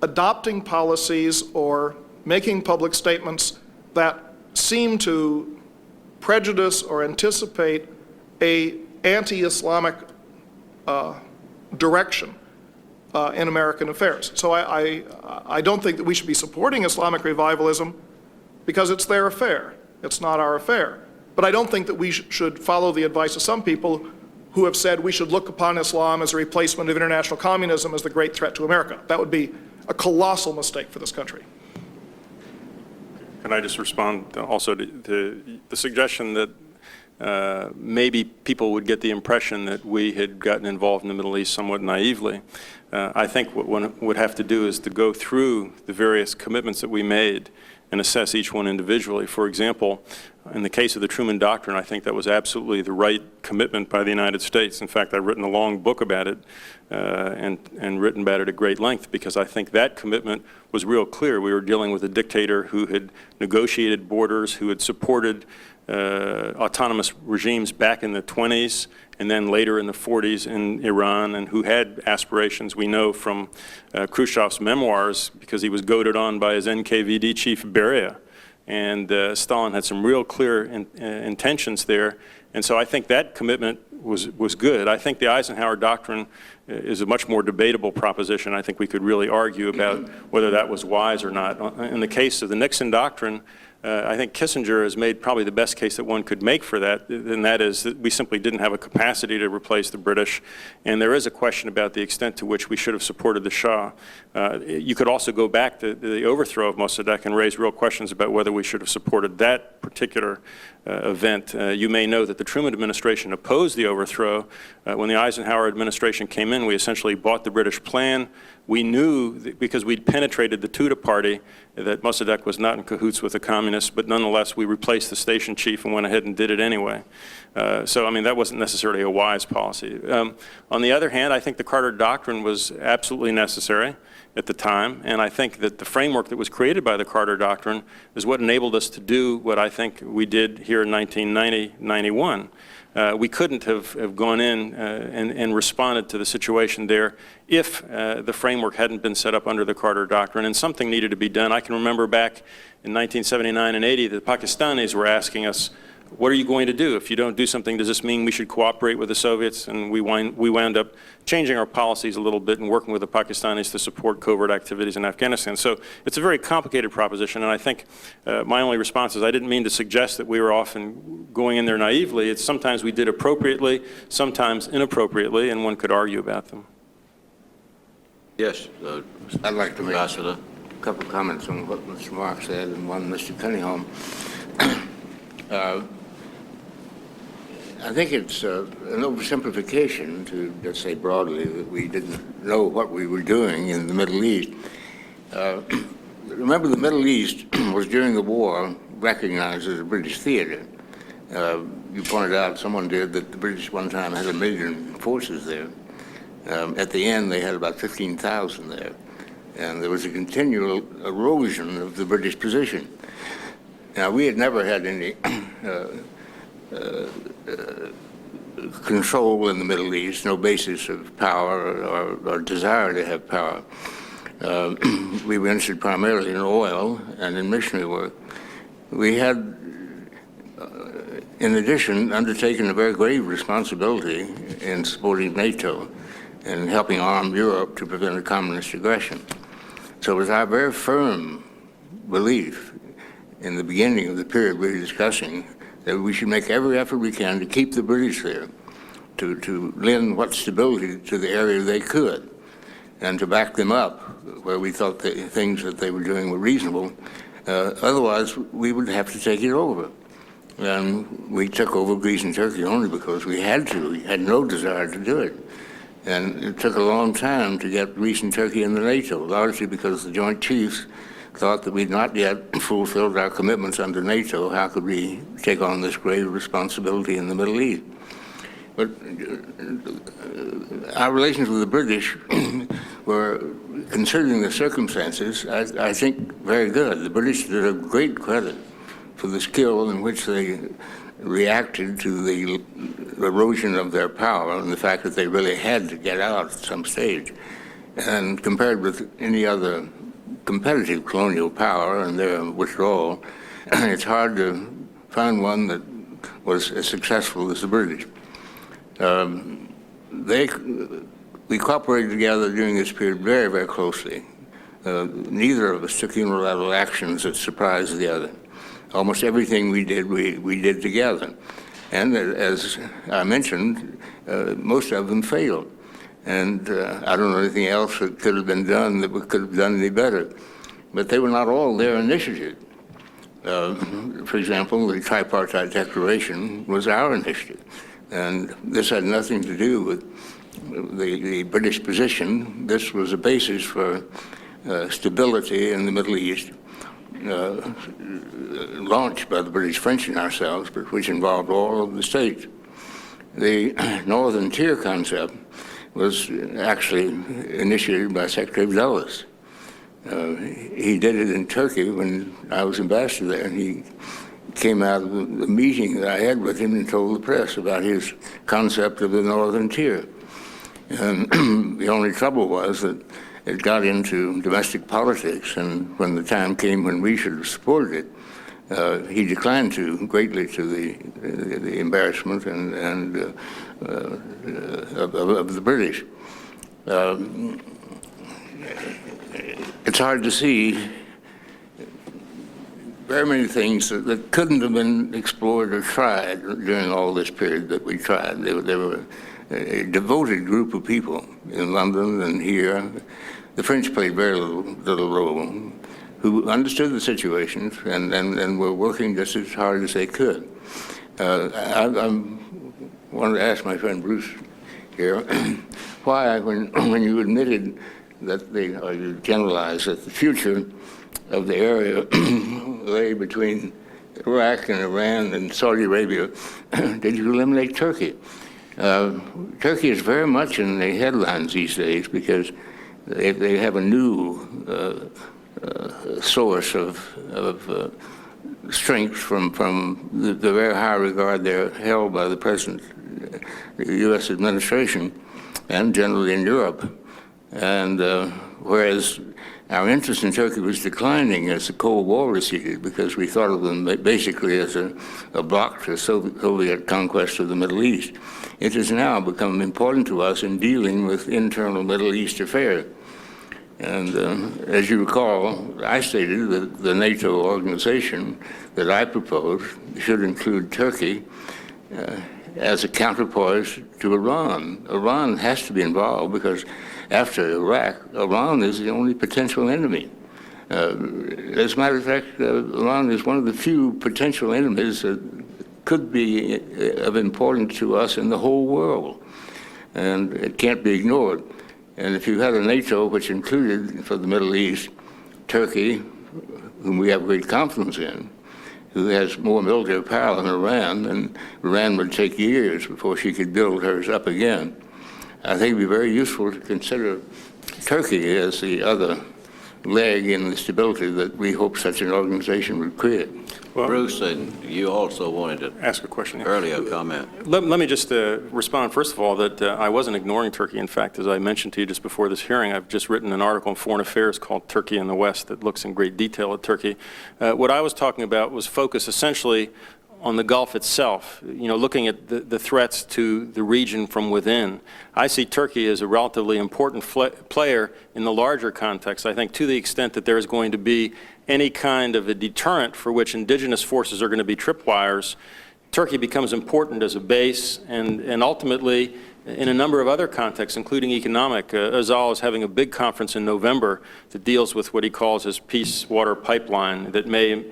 adopting policies or making public statements that seem to prejudice or anticipate an anti-Islamic direction in American affairs. So I don't think that we should be supporting Islamic revivalism because it's their affair. It's not our affair. But I don't think that we should follow the advice of some people who have said we should look upon Islam as a replacement of international communism as the great threat to America. That would be a colossal mistake for this country. Can I just respond also to the suggestion that maybe people would get the impression that we had gotten involved in the Middle East somewhat naively. I think what one would have to do is to go through the various commitments that we made and assess each one individually. For example, in the case of the Truman Doctrine, I think that was absolutely the right commitment by the United States. In fact, I've written a long book about it and written about it at great length, because I think that commitment was real clear. We were dealing with a dictator who had negotiated borders, who had supported autonomous regimes back in the 20s and then later in the 40s in Iran, and who had aspirations, we know from Khrushchev's memoirs, because he was goaded on by his NKVD chief Beria. And Stalin had some real clear intentions there. And so I think that commitment was good. I think the Eisenhower Doctrine is a much more debatable proposition. I think we could really argue about whether that was wise or not. In the case of the Nixon Doctrine, I think Kissinger has made probably the best case that one could make for that, and that is that we simply didn't have a capacity to replace the British. And there is a question about the extent to which we should have supported the Shah. You could also go back to the overthrow of Mossadegh and raise real questions about whether we should have supported that particular event. You may know that the Truman administration opposed the overthrow. When the Eisenhower administration came in, we essentially bought the British plan. We knew, because we'd penetrated the Tudeh party, that Mossadegh was not in cahoots with the communists, but nonetheless we replaced the station chief and went ahead and did it anyway. So, I mean, that wasn't necessarily a wise policy. On the other hand, I think the Carter Doctrine was absolutely necessary at the time, and I think that the framework that was created by the Carter Doctrine is what enabled us to do what I think we did here in 1990-91. We couldn't have gone in and responded to the situation there if the framework hadn't been set up under the Carter Doctrine, and something needed to be done. I can remember back in 1979 and 80, the Pakistanis were asking us, what are you going to do? If you don't do something, does this mean we should cooperate with the Soviets? And we wound up changing our policies a little bit and working with the Pakistanis to support covert activities in Afghanistan. So it's a very complicated proposition, and I think my only response is I didn't mean to suggest that we were often going in there naively. It's sometimes we did appropriately, sometimes inappropriately, and one could argue about them. Yes. I'd like to make Ambassador. a couple of comments on what Mr. Mark said and one Mr. Cunningham. I think it's an oversimplification to just say broadly that we didn't know what we were doing in the Middle East. Remember, the Middle East was during the war recognized as a British theater. You pointed out, someone did, that the British one time had 1 million forces there. At the end, they had about 15,000 there. And there was a continual erosion of the British position. Now, we had never had any control in the Middle East, no basis of power or desire to have power. We were interested primarily in oil and in missionary work. We had, in addition, undertaken a very grave responsibility in supporting NATO and helping arm Europe to prevent a communist aggression. So it was our very firm belief in the beginning of the period we were discussing that we should make every effort we can to keep the British there, to lend what stability to the area they could, and to back them up where we thought the things that they were doing were reasonable. Otherwise, we would have to take it over. And we took over Greece and Turkey only because we had to. We had no desire to do it. And it took a long time to get Greece and Turkey into NATO, largely because the Joint Chiefs thought that we'd not yet fulfilled our commitments under NATO. How could we take on this grave responsibility in the Middle East? But our relations with the British were, considering the circumstances, I think very good. The British did a great credit for the skill in which they reacted to the erosion of their power and the fact that they really had to get out at some stage. And compared with any other competitive colonial power and their withdrawal, it's hard to find one that was as successful as the British. We cooperated together during this period very, very closely. Neither of us took unilateral actions that surprised the other. Almost everything we did together. And as I mentioned, most of them failed. And I don't know anything else that could have been done that we could have done any better. But they were not all their initiative. For example, the tripartite declaration was our initiative, and this had nothing to do with the British position. This was a basis for stability in the Middle East, launched by the British, French, and ourselves, but which involved all of the states. The Northern Tier concept was actually initiated by Secretary Dulles. He did it in Turkey when I was ambassador there, and he came out of the meeting that I had with him and told the press about his concept of the Northern Tier. And the only trouble was that it got into domestic politics, and when the time came when we should have supported it, he declined to, greatly to the embarrassment of the British. It's hard to see very many things that couldn't have been explored or tried during all this period that we tried. There were a devoted group of people in London and here. The French played very little role, who understood the situations and were working just as hard as they could. I wanted to ask my friend Bruce here, why, when you admitted that or you generalized that the future of the area lay between Iraq and Iran and Saudi Arabia, did you eliminate Turkey? Turkey is very much in the headlines these days because they have a new source of strength from the very high regard they're held by the President, the U.S. administration, and generally in Europe. And whereas our interest in Turkey was declining as the Cold War receded, because we thought of them basically as a block to Soviet conquest of the Middle East, it has now become important to us in dealing with internal Middle East affairs. And as you recall, I stated that the NATO organization that I proposed should include Turkey as a counterpoise to Iran. Iran has to be involved because after Iraq, Iran is the only potential enemy. As a matter of fact, Iran is one of the few potential enemies that could be of importance to us in the whole world, and it can't be ignored. And if you had a NATO which included, for the Middle East, Turkey, whom we have great confidence in, who has more military power than Iran, and Iran would take years before she could build hers up again, I think it would be very useful to consider Turkey as the other leg in the stability that we hope such an organization would create. Well, Bruce, and you also wanted to ask a question. earlier comment. Let me just respond, first of all, that I wasn't ignoring Turkey. In fact, as I mentioned to you just before this hearing, I've just written an article in Foreign Affairs called Turkey in the West that looks in great detail at Turkey. What I was talking about was focus essentially on the Gulf itself, looking at the threats to the region from within. I see Turkey as a relatively important player in the larger context. I think to the extent that there is going to be any kind of a deterrent for which indigenous forces are going to be tripwires, Turkey becomes important as a base, and ultimately, in a number of other contexts, including economic. Özal is having a big conference in November that deals with what he calls his peace water pipeline that may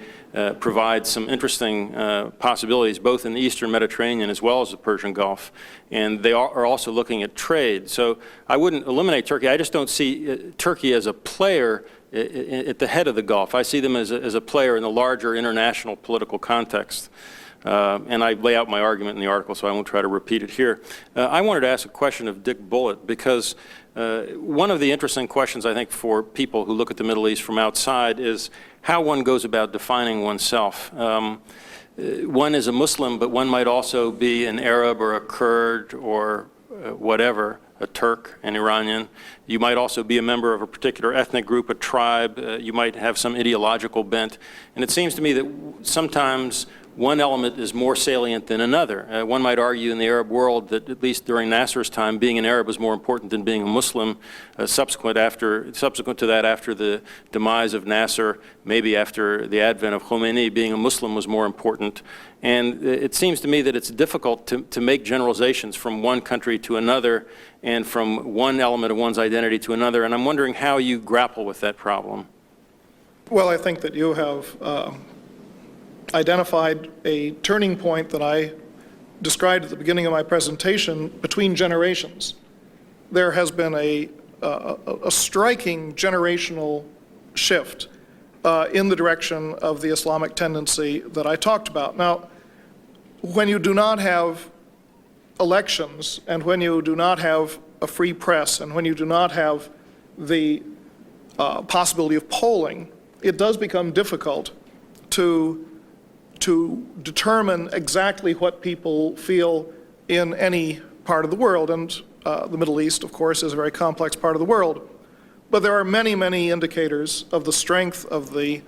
provide some interesting possibilities both in the Eastern Mediterranean as well as the Persian Gulf. And they are also looking at trade. So I wouldn't eliminate Turkey. I just don't see Turkey as a player at the head of the Gulf. I see them as a player in the larger international political context. And I lay out my argument in the article, so I won't try to repeat it here. I wanted to ask a question of Dick Bullitt, because one of the interesting questions, I think, for people who look at the Middle East from outside is how one goes about defining oneself. One is a Muslim, but one might also be an Arab or a Kurd or whatever, a Turk, an Iranian. You might also be a member of a particular ethnic group, a tribe. You might have some ideological bent. And it seems to me that sometimes one element is more salient than another. One might argue in the Arab world that, at least during Nasser's time, being an Arab was more important than being a Muslim. Subsequent to that, after the demise of Nasser, maybe after the advent of Khomeini, being a Muslim was more important. And it seems to me that it's difficult to make generalizations from one country to another and from one element of one's identity to another. And I'm wondering how you grapple with that problem. Well, I think that you have identified a turning point that I described at the beginning of my presentation between generations. There has been a striking generational shift in the direction of the Islamic tendency that I talked about. Now, when you do not have elections, and when you do not have a free press, and when you do not have the possibility of polling, it does become difficult to determine exactly what people feel in any part of the world. And the Middle East, of course, is a very complex part of the world. But there are many, many indicators of the strength of the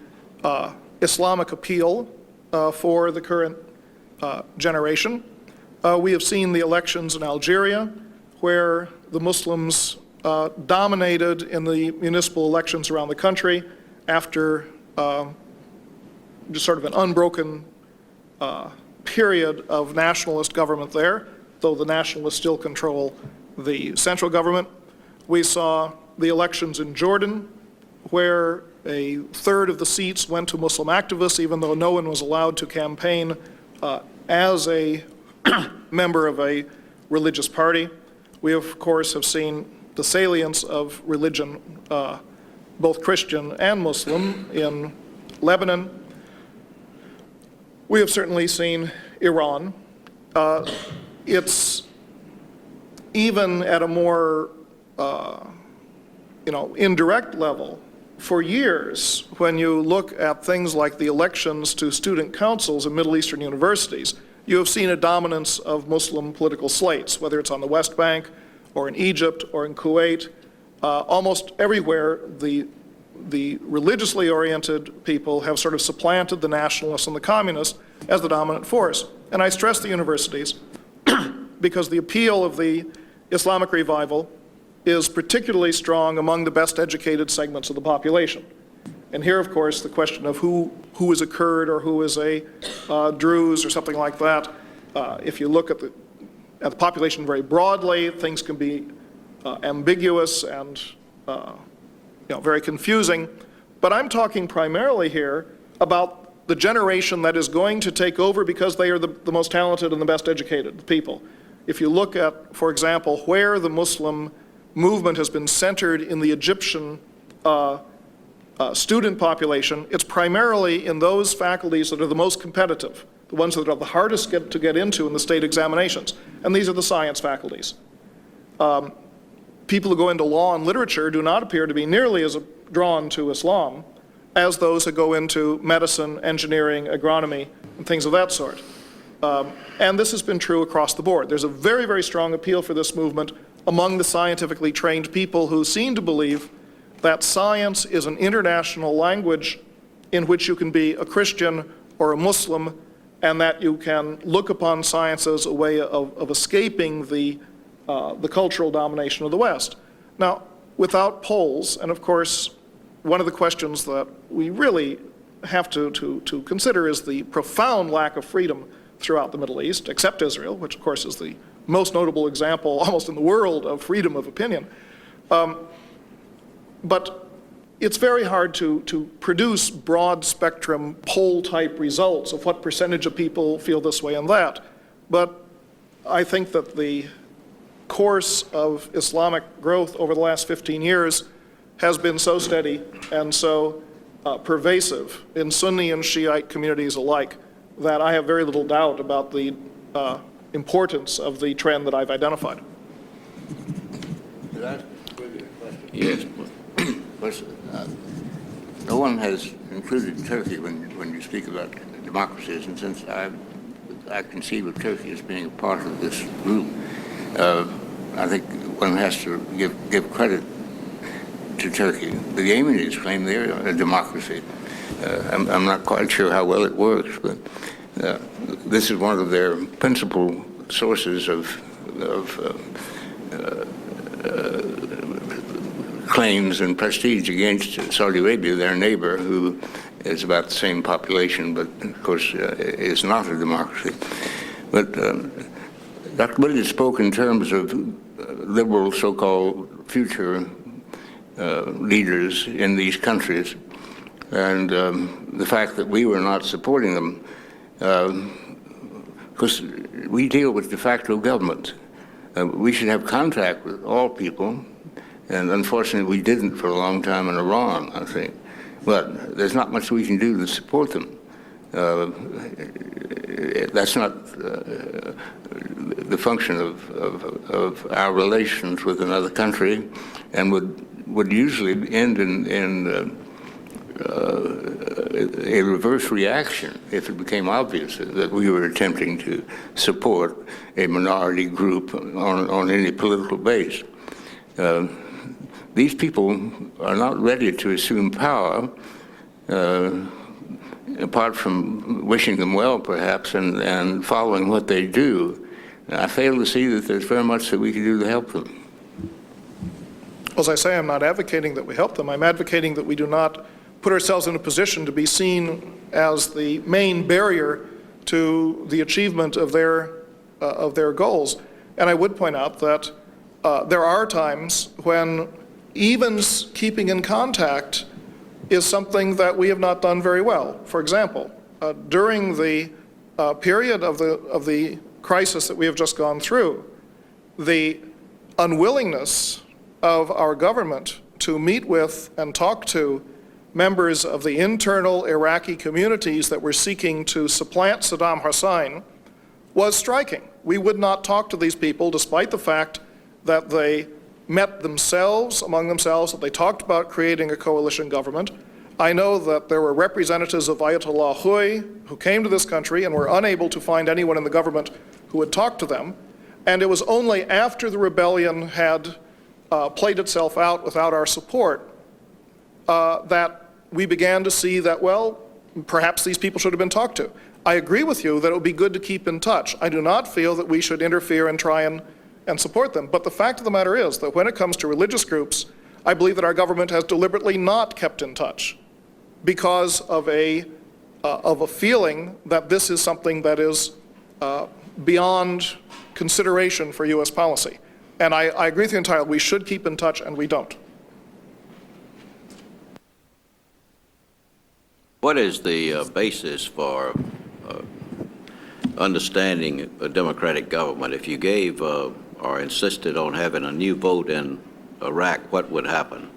Islamic appeal for the current generation. We have seen the elections in Algeria, where the Muslims dominated in the municipal elections around the country after just sort of an unbroken period of nationalist government there, though the nationalists still control the central government. We saw the elections in Jordan, where a third of the seats went to Muslim activists, even though no one was allowed to campaign as a member of a religious party. We, of course, have seen the salience of religion, both Christian and Muslim, in Lebanon. We have certainly seen Iran. It's even at a more indirect level. For years, when you look at things like the elections to student councils in Middle Eastern universities, you have seen a dominance of Muslim political slates, whether it's on the West Bank or in Egypt or in Kuwait. Almost everywhere, the religiously oriented people have sort of supplanted the nationalists and the communists as the dominant force. And I stress the universities because the appeal of the Islamic revival is particularly strong among the best educated segments of the population. And here, of course, the question of who is a Kurd or who is a Druze or something like that, if you look at the population very broadly, things can be ambiguous and very confusing. But I'm talking primarily here about the generation that is going to take over because they are the most talented and the best educated people. If you look at, for example, where the Muslim movement has been centered in the Egyptian student population, it's primarily in those faculties that are the most competitive, the ones that are the hardest to get into in the state examinations. And these are the science faculties. People who go into law and literature do not appear to be nearly as drawn to Islam as those who go into medicine, engineering, agronomy, and things of that sort. And this has been true across the board. There's a very, very strong appeal for this movement among the scientifically trained people who seem to believe that science is an international language in which you can be a Christian or a Muslim, and that you can look upon science as a way of escaping the cultural domination of the West. Now, without polls, and of course, one of the questions that we really have to consider is the profound lack of freedom throughout the Middle East, except Israel, which of course is the most notable example almost in the world of freedom of opinion. But it's very hard to produce broad spectrum poll type results of what percentage of people feel this way and that. But I think that the course of Islamic growth over the last 15 years has been so steady and so pervasive in Sunni and Shiite communities alike that I have very little doubt about the importance of the trend that I've identified. Could I ask a question? Yes. No one has included Turkey when you speak about democracies, and since I conceive of Turkey as being a part of this group, I think one has to give credit to Turkey. The Yemenis claim they're a democracy. I'm not quite sure how well it works, but this is one of their principal sources of claims and prestige against Saudi Arabia, their neighbor, who is about the same population, but of course is not a democracy. But Dr. Woodard spoke in terms of liberal so-called future leaders in these countries. And the fact that we were not supporting them, because we deal with de facto government. We should have contact with all people, and unfortunately we didn't for a long time in Iran, I think. But there's not much we can do to support them. That's not the function of our relations with another country, and would usually end in a reverse reaction if it became obvious that we were attempting to support a minority group on any political base. These people are not ready to assume power, apart from wishing them well, perhaps, and following what they do. I fail to see that there's very much that we can do to help them. As I say, I'm not advocating that we help them. I'm advocating that we do not put ourselves in a position to be seen as the main barrier to the achievement of their goals. And I would point out that there are times when even keeping in contact is something that we have not done very well. For example, during the period of the crisis that we have just gone through, the unwillingness of our government to meet with and talk to members of the internal Iraqi communities that were seeking to supplant Saddam Hussein was striking. We would not talk to these people despite the fact that they met themselves, among themselves, that they talked about creating a coalition government. I know that there were representatives of Ayatollah Hui who came to this country and were unable to find anyone in the government who would talk to them. And it was only after the rebellion had played itself out without our support that we began to see that, well, perhaps these people should have been talked to. I agree with you that it would be good to keep in touch. I do not feel that we should interfere and try and support them. But the fact of the matter is that when it comes to religious groups, I believe that our government has deliberately not kept in touch because of a feeling that this is something that is beyond consideration for U.S. policy. And I agree with you entirely. We should keep in touch, and we don't. What is the basis for understanding a democratic government? If you gave or insisted on having a new vote in Iraq, what would happen?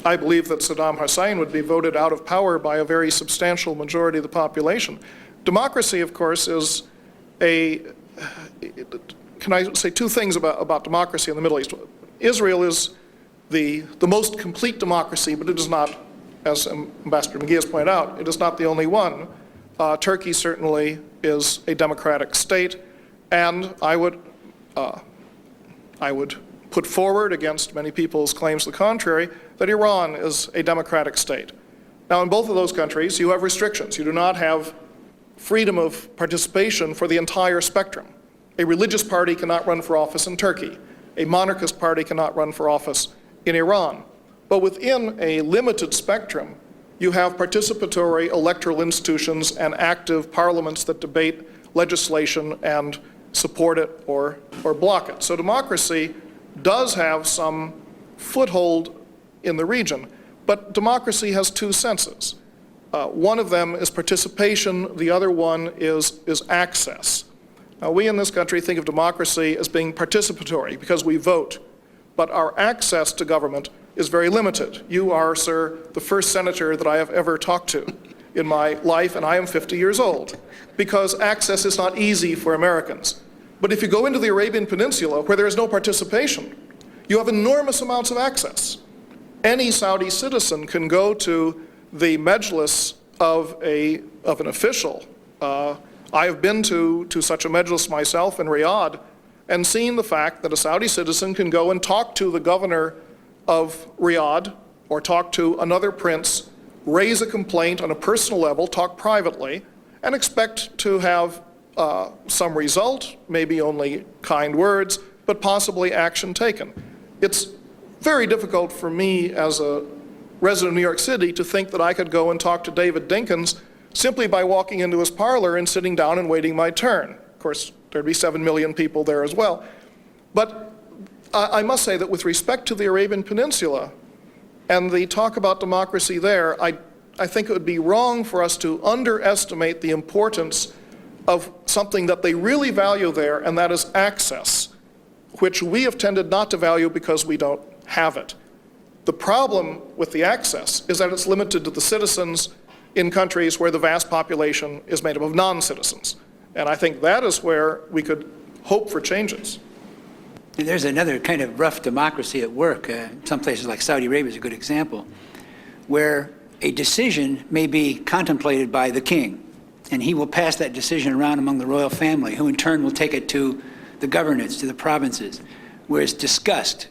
I believe that Saddam Hussein would be voted out of power by a very substantial majority of the population. Democracy, of course, is can I say two things about democracy in the Middle East? Israel is the most complete democracy, but it is not, as Ambassador McGee has pointed out, it is not the only one. Turkey certainly is a democratic state, and I would put forward, against many people's claims to the contrary, that Iran is a democratic state. Now, in both of those countries, you have restrictions. You do not have freedom of participation for the entire spectrum. A religious party cannot run for office in Turkey. A monarchist party cannot run for office in Iran. But within a limited spectrum, you have participatory electoral institutions and active parliaments that debate legislation and support it or block it. So democracy does have some foothold in the region, but democracy has two senses. One of them is participation, the other one is access. Now, we in this country think of democracy as being participatory because we vote, but our access to government is very limited. You are, sir, the first senator that I have ever talked to in my life, and I am 50 years old, because access is not easy for Americans. But if you go into the Arabian Peninsula, where there is no participation, you have enormous amounts of access. Any Saudi citizen can go to the Majlis of an official. I have been to such a Majlis myself in Riyadh and seen the fact that a Saudi citizen can go and talk to the governor of Riyadh or talk to another prince, raise a complaint on a personal level, talk privately, and expect to have some result, maybe only kind words, but possibly action taken. It's very difficult for me as a resident of New York City to think that I could go and talk to David Dinkins simply by walking into his parlor and sitting down and waiting my turn. Of course, there'd be 7 million people there as well. But I must say that with respect to the Arabian Peninsula and the talk about democracy there, I think it would be wrong for us to underestimate the importance of something that they really value there, and that is access, which we have tended not to value because we don't have it. The problem with the access is that it's limited to the citizens in countries where the vast population is made up of non-citizens. And I think that is where we could hope for changes. There's another kind of rough democracy at work. Some places like Saudi Arabia is a good example, where a decision may be contemplated by the king, and he will pass that decision around among the royal family, who in turn will take it to the governorates, to the provinces, where it's discussed,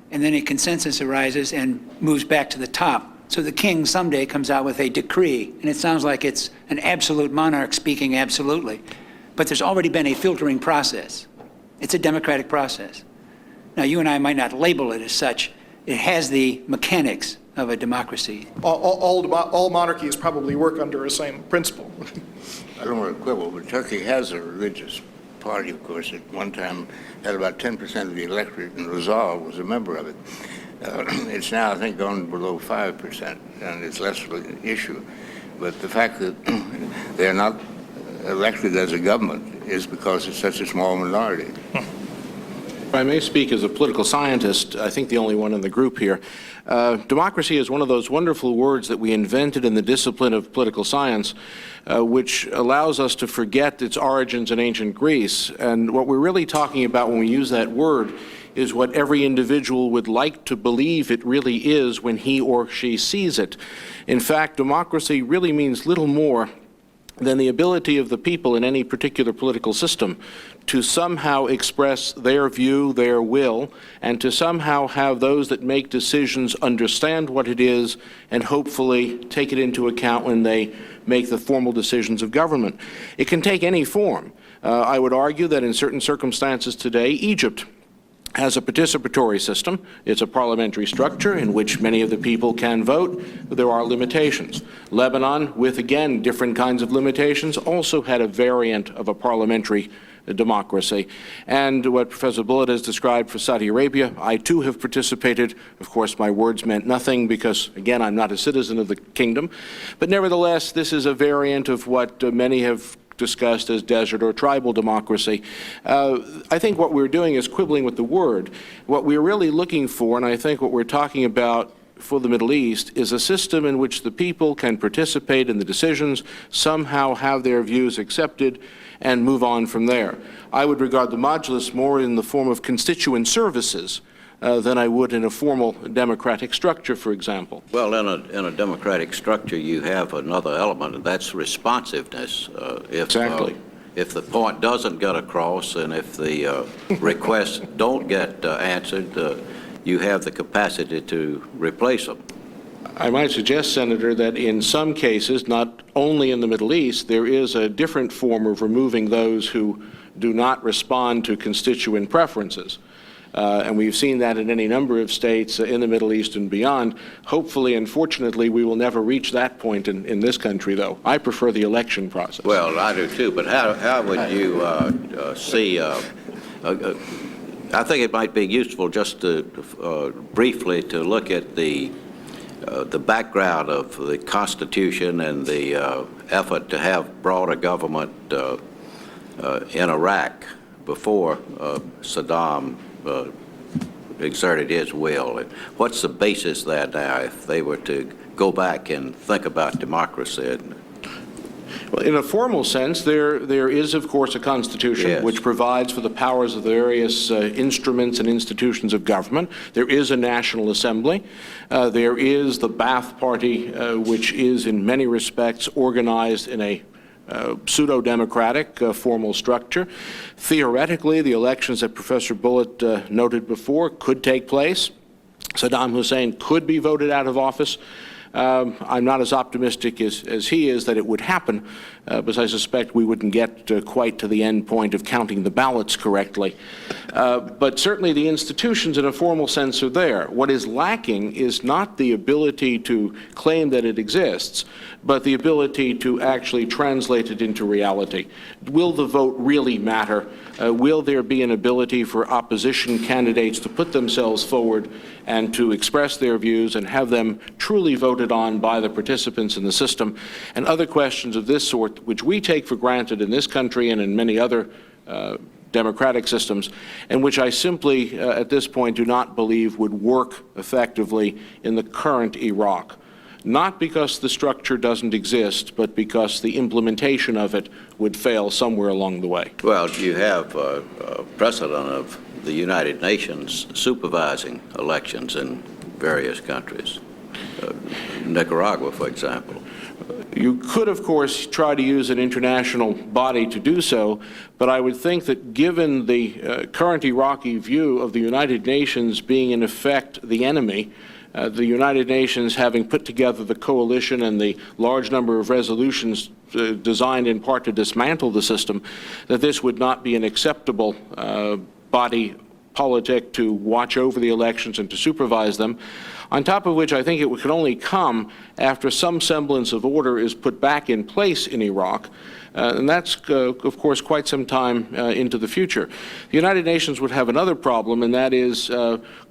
and then a consensus arises and moves back to the top. So the king someday comes out with a decree, and it sounds like it's an absolute monarch speaking absolutely, but there's already been a filtering process. It's a democratic process. Now, you and I might not label it as such. It has the mechanics of a democracy. All monarchies probably work under the same principle. I don't want to quibble, but Turkey has a religious party, of course. At one time had about 10% of the electorate, and Rizal was a member of it. It's now, I think, gone below 5%, and it's less of an issue. But the fact that they're not elected as a government is because it's such a small minority. If I may speak as a political scientist, I think the only one in the group here, democracy is one of those wonderful words that we invented in the discipline of political science, which allows us to forget its origins in ancient Greece. And what we're really talking about when we use that word is what every individual would like to believe it really is when he or she sees it. In fact, democracy really means little more than the ability of the people in any particular political system to somehow express their view, their will, and to somehow have those that make decisions understand what it is and hopefully take it into account when they make the formal decisions of government. It can take any form. I would argue that in certain circumstances today, Egypt has a participatory system. It's a parliamentary structure in which many of the people can vote, but there are limitations. Lebanon, with again different kinds of limitations, also had a variant of a parliamentary democracy. And what Professor Bullitt has described for Saudi Arabia, I too have participated. Of course, my words meant nothing because, again, I'm not a citizen of the kingdom. But nevertheless, this is a variant of what many have discussed as desert or tribal democracy. I think what we're doing is quibbling with the word. What we're really looking for, and I think what we're talking about for the Middle East, is a system in which the people can participate in the decisions, somehow have their views accepted, and move on from there. I would regard the Majlis more in the form of constituent services than I would in a formal democratic structure, for example. Well, in a democratic structure, you have another element, and that's responsiveness. Exactly. If the point doesn't get across, and if the requests don't get answered, you have the capacity to replace them. I might suggest, Senator, that in some cases, not only in the Middle East, there is a different form of removing those who do not respond to constituent preferences. And we've seen that in any number of states in the Middle East and beyond. Hopefully and fortunately, we will never reach that point in this country, though. I prefer the election process. Well, I do too, but how would you see, I think it might be useful just to briefly to look at the background of the Constitution and the effort to have broader government in Iraq before Saddam exerted his will. And what's the basis there now if they were to go back and think about democracy? Well, in a formal sense, there is, of course, a constitution Yes. which provides for the powers of the various instruments and institutions of government. There is a National Assembly. There is the Ba'ath Party, which is in many respects organized in a pseudo-democratic formal structure. Theoretically, the elections that Professor Bullitt noted before could take place. Saddam Hussein could be voted out of office. I'm not as optimistic as he is that it would happen, because I suspect we wouldn't get quite to the end point of counting the ballots correctly. But certainly the institutions in a formal sense are there. What is lacking is not the ability to claim that it exists, but the ability to actually translate it into reality. Will the vote really matter? Will there be an ability for opposition candidates to put themselves forward and to express their views and have them truly voted voted on by the participants in the system, and other questions of this sort, which we take for granted in this country and in many other democratic systems, and which I simply, at this point, do not believe would work effectively in the current Iraq. Not because the structure doesn't exist, but because the implementation of it would fail somewhere along the way. Well, you have a precedent of the United Nations supervising elections in various countries. Nicaragua, for example. You could, of course, try to use an international body to do so, but I would think that given the current Iraqi view of the United Nations being in effect the enemy, the United Nations having put together the coalition and the large number of resolutions designed in part to dismantle the system, that this would not be an acceptable body politic to watch over the elections and to supervise them. On top of which, I think it can only come after some semblance of order is put back in place in Iraq. And that's, of course, quite some time into the future. The United Nations would have another problem, and that is,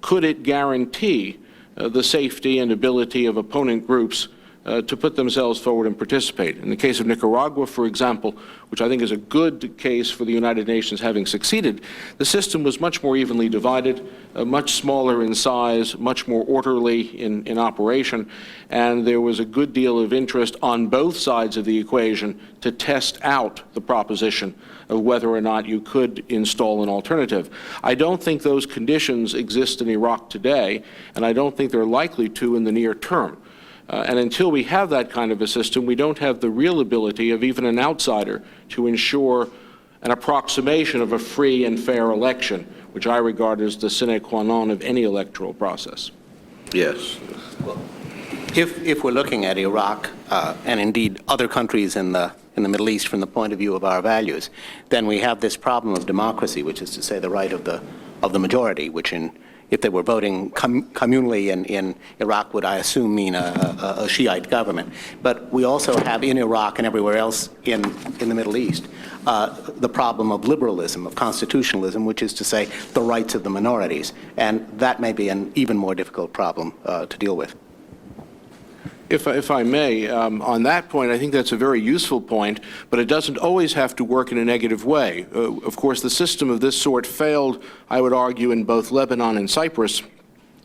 could it guarantee the safety and ability of opponent groups to put themselves forward and participate? In the case of Nicaragua, for example, which I think is a good case for the United Nations having succeeded, the system was much more evenly divided, much smaller in size, much more orderly in operation, and there was a good deal of interest on both sides of the equation to test out the proposition of whether or not you could install an alternative. I don't think those conditions exist in Iraq today, and I don't think they're likely to in the near term. And until we have that kind of a system, we don't have the real ability of even an outsider to ensure an approximation of a free and fair election, which I regard as the sine qua non of any electoral process. Yes. If we're looking at Iraq and indeed other countries in the Middle East from the point of view of our values, then we have this problem of democracy, which is to say the right of the majority, which if they were voting communally in Iraq would, I assume, mean a Shiite government. But we also have in Iraq and everywhere else in the Middle East the problem of liberalism, of constitutionalism, which is to say the rights of the minorities. And that may be an even more difficult problem to deal with. If I may, on that point, I think that's a very useful point, but it doesn't always have to work in a negative way. Of course, the system of this sort failed, I would argue, in both Lebanon and Cyprus,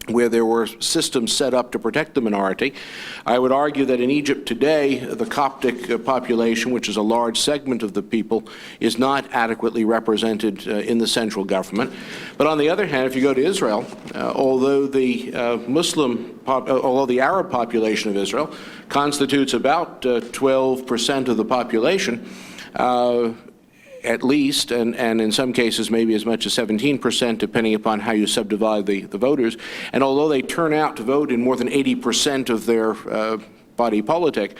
where there were systems set up to protect the minority. I would argue that in Egypt today, the Coptic population, which is a large segment of the people, is not adequately represented in the central government. But on the other hand, if you go to Israel, although the Arab population of Israel constitutes about 12% of the population, at least, and in some cases maybe as much as 17%, depending upon how you subdivide the voters. And although they turn out to vote in more than 80% of their body politic,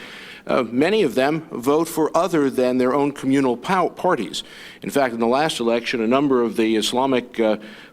many of them vote for other than their own communal parties. In fact, in the last election, a number of the Islamic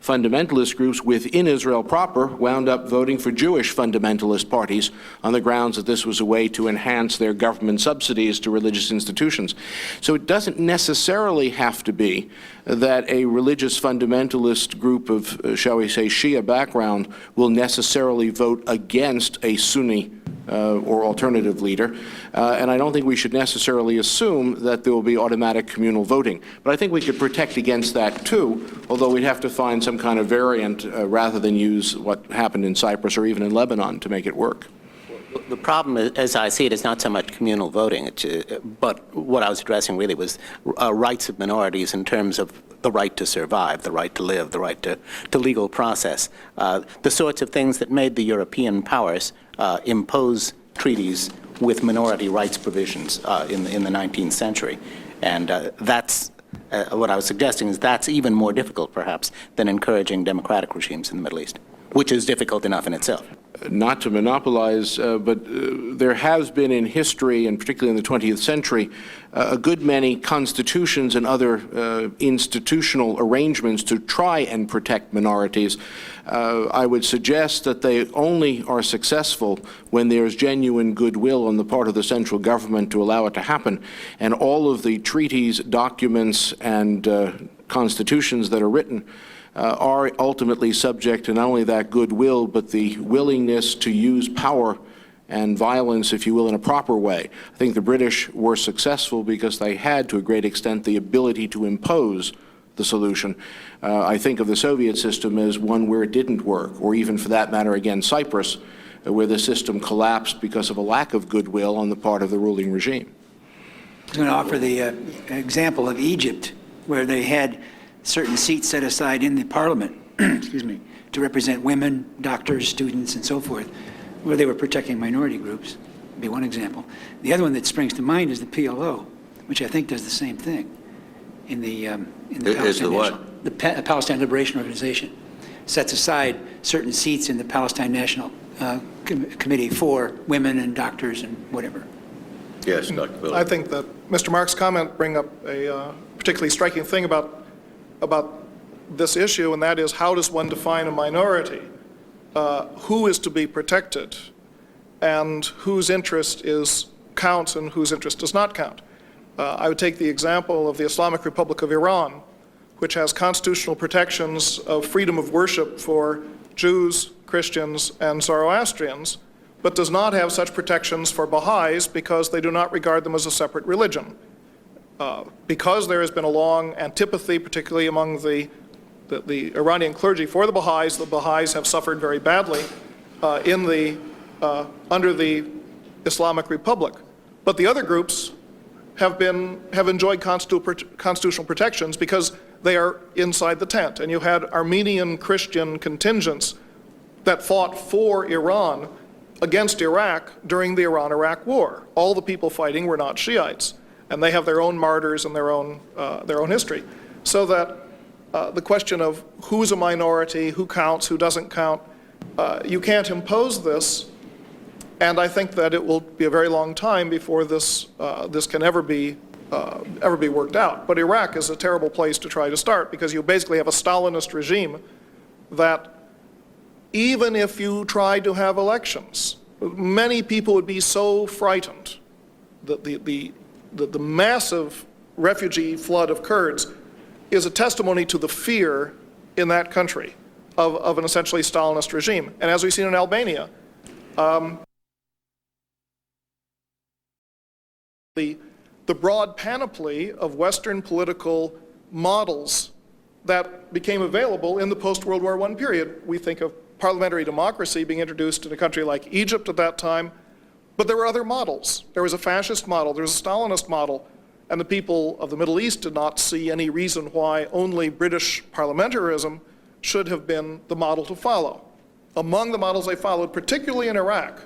fundamentalist groups within Israel proper wound up voting for Jewish fundamentalist parties on the grounds that this was a way to enhance their government subsidies to religious institutions. So it doesn't necessarily have to be that a religious fundamentalist group of, shall we say, Shia background will necessarily vote against a Sunni or alternative leader. And I don't think we should necessarily assume that there will be automatic communal voting. But I think we could protect against that too, although we'd have to find some kind of variant rather than use what happened in Cyprus or even in Lebanon to make it work. The problem, as I see it, is not so much communal voting, but what I was addressing really was rights of minorities in terms of the right to survive, the right to live, the right to legal process, the sorts of things that made the European powers impose treaties with minority rights provisions in the 19th century. And that's what I was suggesting is that's even more difficult, perhaps, than encouraging democratic regimes in the Middle East, which is difficult enough in itself. Not to monopolize, but there has been in history, and particularly in the 20th century, a good many constitutions and other institutional arrangements to try and protect minorities. I would suggest that they only are successful when there's genuine goodwill on the part of the central government to allow it to happen. And all of the treaties, documents, and constitutions that are written are ultimately subject to not only that goodwill, but the willingness to use power and violence, if you will, in a proper way. I think the British were successful because they had, to a great extent, the ability to impose the solution. I think of the Soviet system as one where it didn't work, or even for that matter, again, Cyprus, where the system collapsed because of a lack of goodwill on the part of the ruling regime. I was going to offer the example of Egypt, where they had certain seats set aside in the parliament, excuse me, to represent women, doctors, students, and so forth, where they were protecting minority groups. Would be one example. The other one that springs to mind is the PLO, which I think does the same thing in the Palestine what? The Palestine Liberation Organization sets aside certain seats in the Palestine National Committee for women and doctors and whatever. Yes, Dr. Phillips. I think that Mr. Mark's comment bring up a particularly striking thing about this issue, and that is, how does one define a minority? Who is to be protected, and whose interest counts and whose interest does not count? I would take the example of the Islamic Republic of Iran, which has constitutional protections of freedom of worship for Jews, Christians, and Zoroastrians, but does not have such protections for Baha'is because they do not regard them as a separate religion. Because there has been a long antipathy, particularly among the Iranian clergy for the Baha'is have suffered very badly under the Islamic Republic. But the other groups have enjoyed constitutional protections because they are inside the tent. And you had Armenian Christian contingents that fought for Iran against Iraq during the Iran-Iraq War. All the people fighting were not Shiites, and they have their own martyrs and their own history. So that the question of who's a minority, who counts, who doesn't count, you can't impose this, and I think that it will be a very long time before this can ever be worked out. But Iraq is a terrible place to try to start, because you basically have a Stalinist regime that, even if you tried to have elections, many people would be so frightened that the massive refugee flood of Kurds is a testimony to the fear in that country of an essentially Stalinist regime. And as we've seen in Albania, the broad panoply of Western political models that became available in the post-World War I period. We think of parliamentary democracy being introduced in a country like Egypt at that time, but there were other models. There was a fascist model, there was a Stalinist model, and the people of the Middle East did not see any reason why only British parliamentarism should have been the model to follow. Among the models they followed, particularly in Iraq,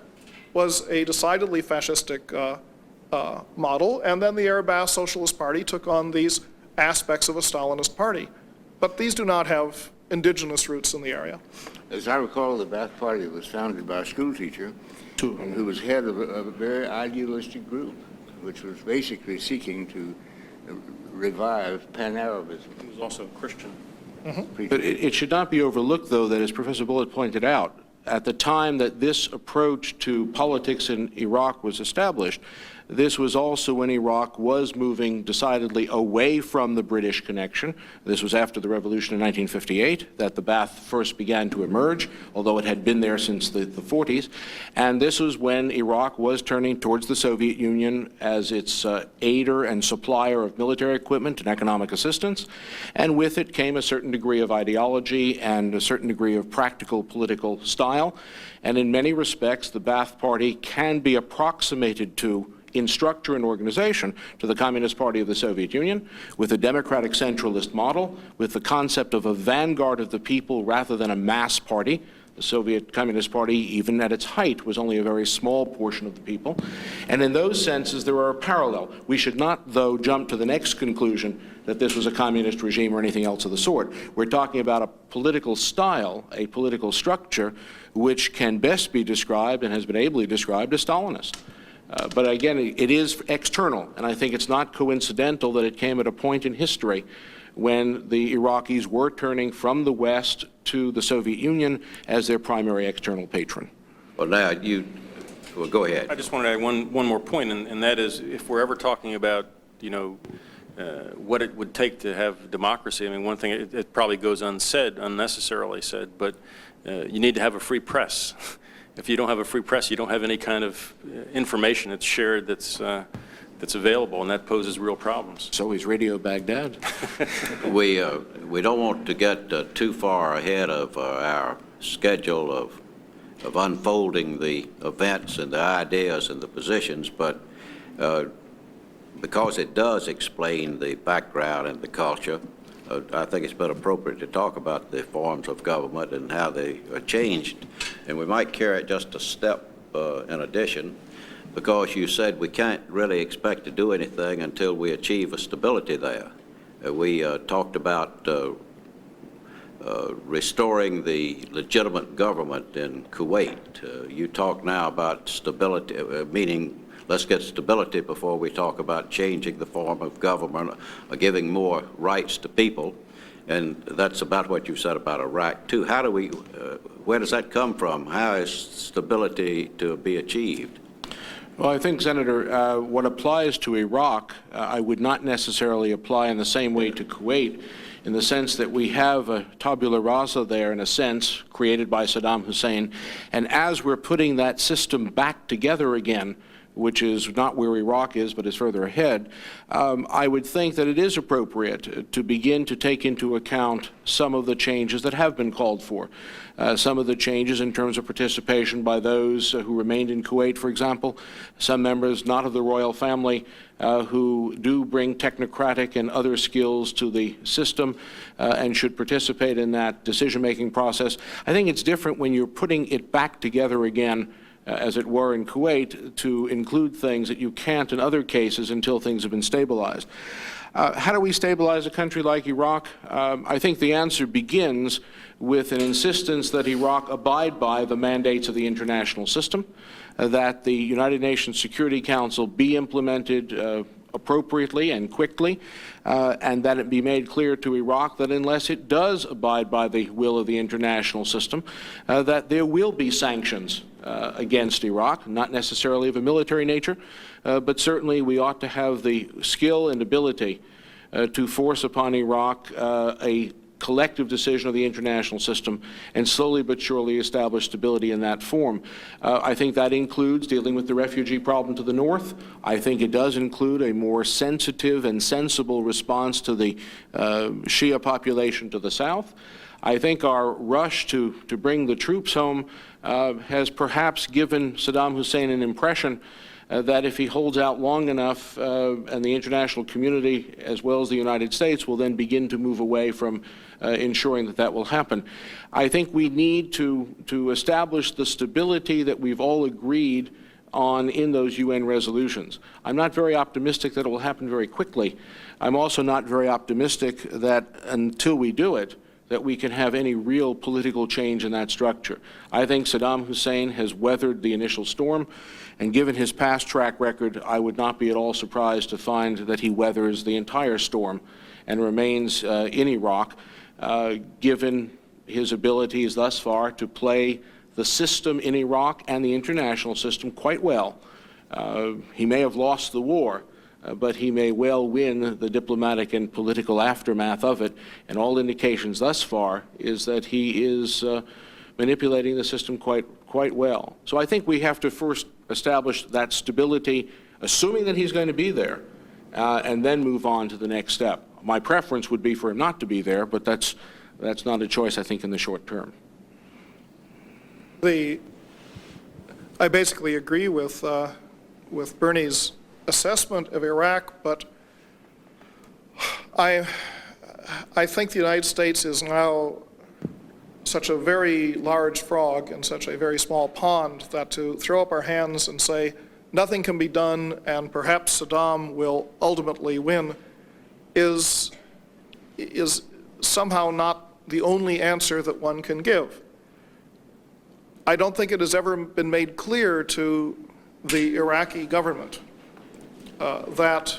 was a decidedly fascistic model, and then the Arab Socialist Party took on these aspects of a Stalinist party. But these do not have indigenous roots in the area. As I recall, the Ba'ath Party was founded by a schoolteacher who was head of a very idealistic group, which was basically seeking to revive Pan-Arabism. He was also a Christian. Mm-hmm. But it should not be overlooked, though, that, as Professor Bullitt pointed out, at the time that this approach to politics in Iraq was established, this was also when Iraq was moving decidedly away from the British connection. This was after the revolution in 1958 that the Ba'ath first began to emerge, although it had been there since the 40s. And this was when Iraq was turning towards the Soviet Union as its aider and supplier of military equipment and economic assistance. And with it came a certain degree of ideology and a certain degree of practical political style. And in many respects, the Ba'ath Party can be approximated to, in structure and organization, to the Communist Party of the Soviet Union, with a democratic centralist model, with the concept of a vanguard of the people rather than a mass party. The Soviet Communist Party, even at its height, was only a very small portion of the people. And in those senses, there are a parallel. We should not, though, jump to the next conclusion that this was a communist regime or anything else of the sort. We're talking about a political style, a political structure, which can best be described and has been ably described as Stalinist. But again, it is external, and I think it's not coincidental that it came at a point in history when the Iraqis were turning from the West to the Soviet Union as their primary external patron. Well, now well, go ahead. I just wanted to add one more point, and that is, if we're ever talking about, what it would take to have democracy, I mean, one thing, it probably goes unsaid, unnecessarily said, but you need to have a free press. If you don't have a free press, you don't have any kind of information that's shared that's available, and that poses real problems. So is Radio Baghdad. We don't want to get too far ahead of our schedule of unfolding the events and the ideas and the positions, but because it does explain the background and the culture, I think it's been appropriate to talk about the forms of government and how they are changed. And we might carry it just a step in addition, because you said we can't really expect to do anything until we achieve a stability there. We talked about restoring the legitimate government in Kuwait. You talk now about stability, meaning let's get stability before we talk about changing the form of government or giving more rights to people. And that's about what you said about Iraq, too. How do we, where does that come from? How is stability to be achieved? Well, I think, Senator, what applies to Iraq, I would not necessarily apply in the same way to Kuwait, in the sense that we have a tabula rasa there, in a sense, created by Saddam Hussein. And as we're putting that system back together again, which is not where Iraq is, but is further ahead, I would think that it is appropriate to begin to take into account some of the changes that have been called for. Some of the changes in terms of participation by those who remained in Kuwait, for example, some members not of the royal family who do bring technocratic and other skills to the system and should participate in that decision-making process. I think it's different when you're putting it back together again, as it were in Kuwait, to include things that you can't in other cases until things have been stabilized. How do we stabilize a country like Iraq? I think the answer begins with an insistence that Iraq abide by the mandates of the international system, that the United Nations Security Council be implemented appropriately and quickly, and that it be made clear to Iraq that unless it does abide by the will of the international system, that there will be sanctions against Iraq, not necessarily of a military nature, but certainly we ought to have the skill and ability to force upon Iraq a collective decision of the international system and slowly but surely establish stability in that form. I think that includes dealing with the refugee problem to the north. I think it does include a more sensitive and sensible response to the Shia population to the south. I think our rush to bring the troops home has perhaps given Saddam Hussein an impression that if he holds out long enough, and the international community, as well as the United States, will then begin to move away from ensuring that that will happen. I think we need to establish the stability that we've all agreed on in those UN resolutions. I'm not very optimistic that it will happen very quickly. I'm also not very optimistic that until we do it, that we can have any real political change in that structure. I think Saddam Hussein has weathered the initial storm, and given his past track record, I would not be at all surprised to find that he weathers the entire storm and remains in Iraq, given his abilities thus far to play the system in Iraq and the international system quite well. He may have lost the war, but he may well win the diplomatic and political aftermath of it, and all indications thus far is that he is manipulating the system quite well. So I think we have to first establish that stability, assuming that he's going to be there, and then move on to the next step. My preference would be for him not to be there, but that's not a choice, I think, in the short term. I basically agree with Bernie's assessment of Iraq, but I think the United States is now such a very large frog in such a very small pond that to throw up our hands and say nothing can be done and perhaps Saddam will ultimately win is somehow not the only answer that one can give. I don't think it has ever been made clear to the Iraqi government that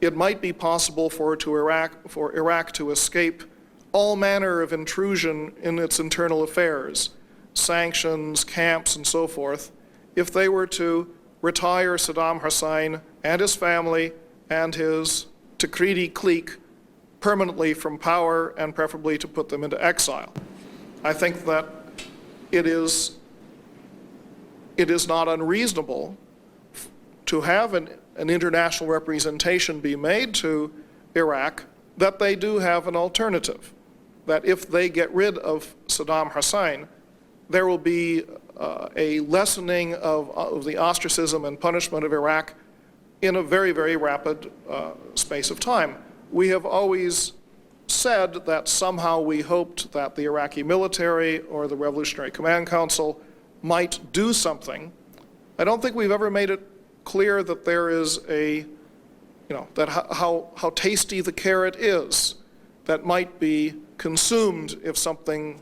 it might be possible for Iraq to escape all manner of intrusion in its internal affairs, sanctions, camps, and so forth, if they were to retire Saddam Hussein and his family and his Takridi clique permanently from power and preferably to put them into exile. I think that it is it is not unreasonable to have an international representation be made to Iraq that they do have an alternative, that if they get rid of Saddam Hussein, there will be a lessening of the ostracism and punishment of Iraq in a very, very rapid space of time. We have always said that somehow we hoped that the Iraqi military or the Revolutionary Command Council might do something. I don't think we've ever made it clear that there is that how tasty the carrot is that might be consumed if something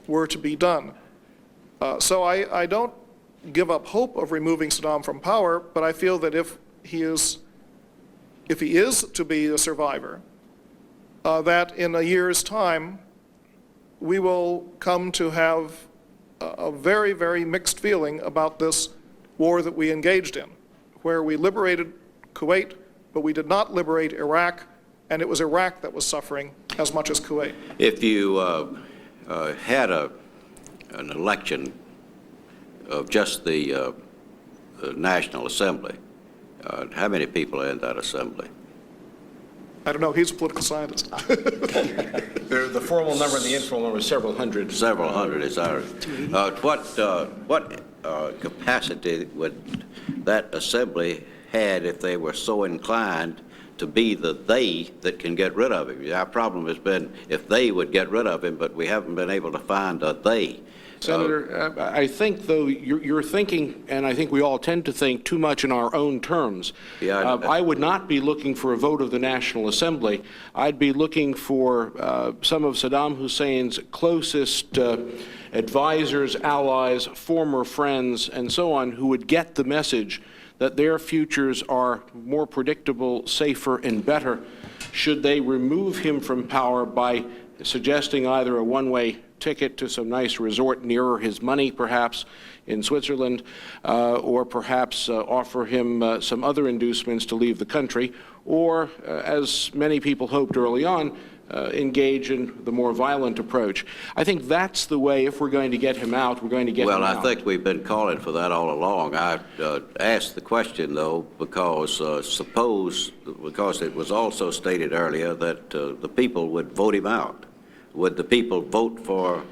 were to be done. So I don't give up hope of removing Saddam from power, but I feel that if he is to be a survivor, that in a year's time, we will come to have a very, very mixed feeling about this war that we engaged in, where we liberated Kuwait, but we did not liberate Iraq, and it was Iraq that was suffering as much as Kuwait. If you had an election of just the National Assembly, how many people are in that assembly? I don't know, he's a political scientist. The formal number and the informal number is several hundred. Several hundred, is that what capacity would that assembly had if they were so inclined to be the they that can get rid of him? Our problem has been if they would get rid of him, but we haven't been able to find a they. Senator, I think, though, you're thinking, and I think we all tend to think, too much in our own terms. Yeah, I would not be looking for a vote of the National Assembly. I'd be looking for some of Saddam Hussein's closest advisors, allies, former friends, and so on, who would get the message that their futures are more predictable, safer, and better should they remove him from power by suggesting either a one-way ticket to some nice resort nearer his money, perhaps in Switzerland, or perhaps offer him some other inducements to leave the country, or, as many people hoped early on, engage in the more violent approach. I think that's the way, if we're going to get him out, we're going to get him out. Well, I think we've been calling for that all along. I asked the question, though, because because it was also stated earlier that the people would vote him out. Would the people vote for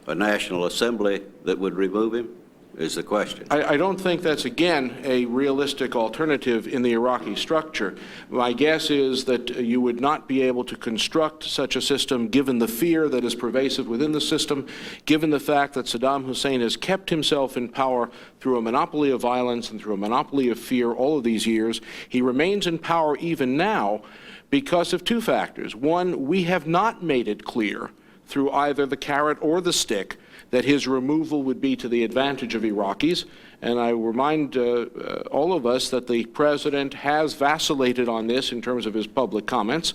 a National Assembly that would remove him, is the question. I don't think that's, again, a realistic alternative in the Iraqi structure. My guess is that you would not be able to construct such a system given the fear that is pervasive within the system, given the fact that Saddam Hussein has kept himself in power through a monopoly of violence and through a monopoly of fear all of these years. He remains in power even now because of two factors. One, we have not made it clear through either the carrot or the stick that his removal would be to the advantage of Iraqis. And I remind all of us that the president has vacillated on this in terms of his public comments.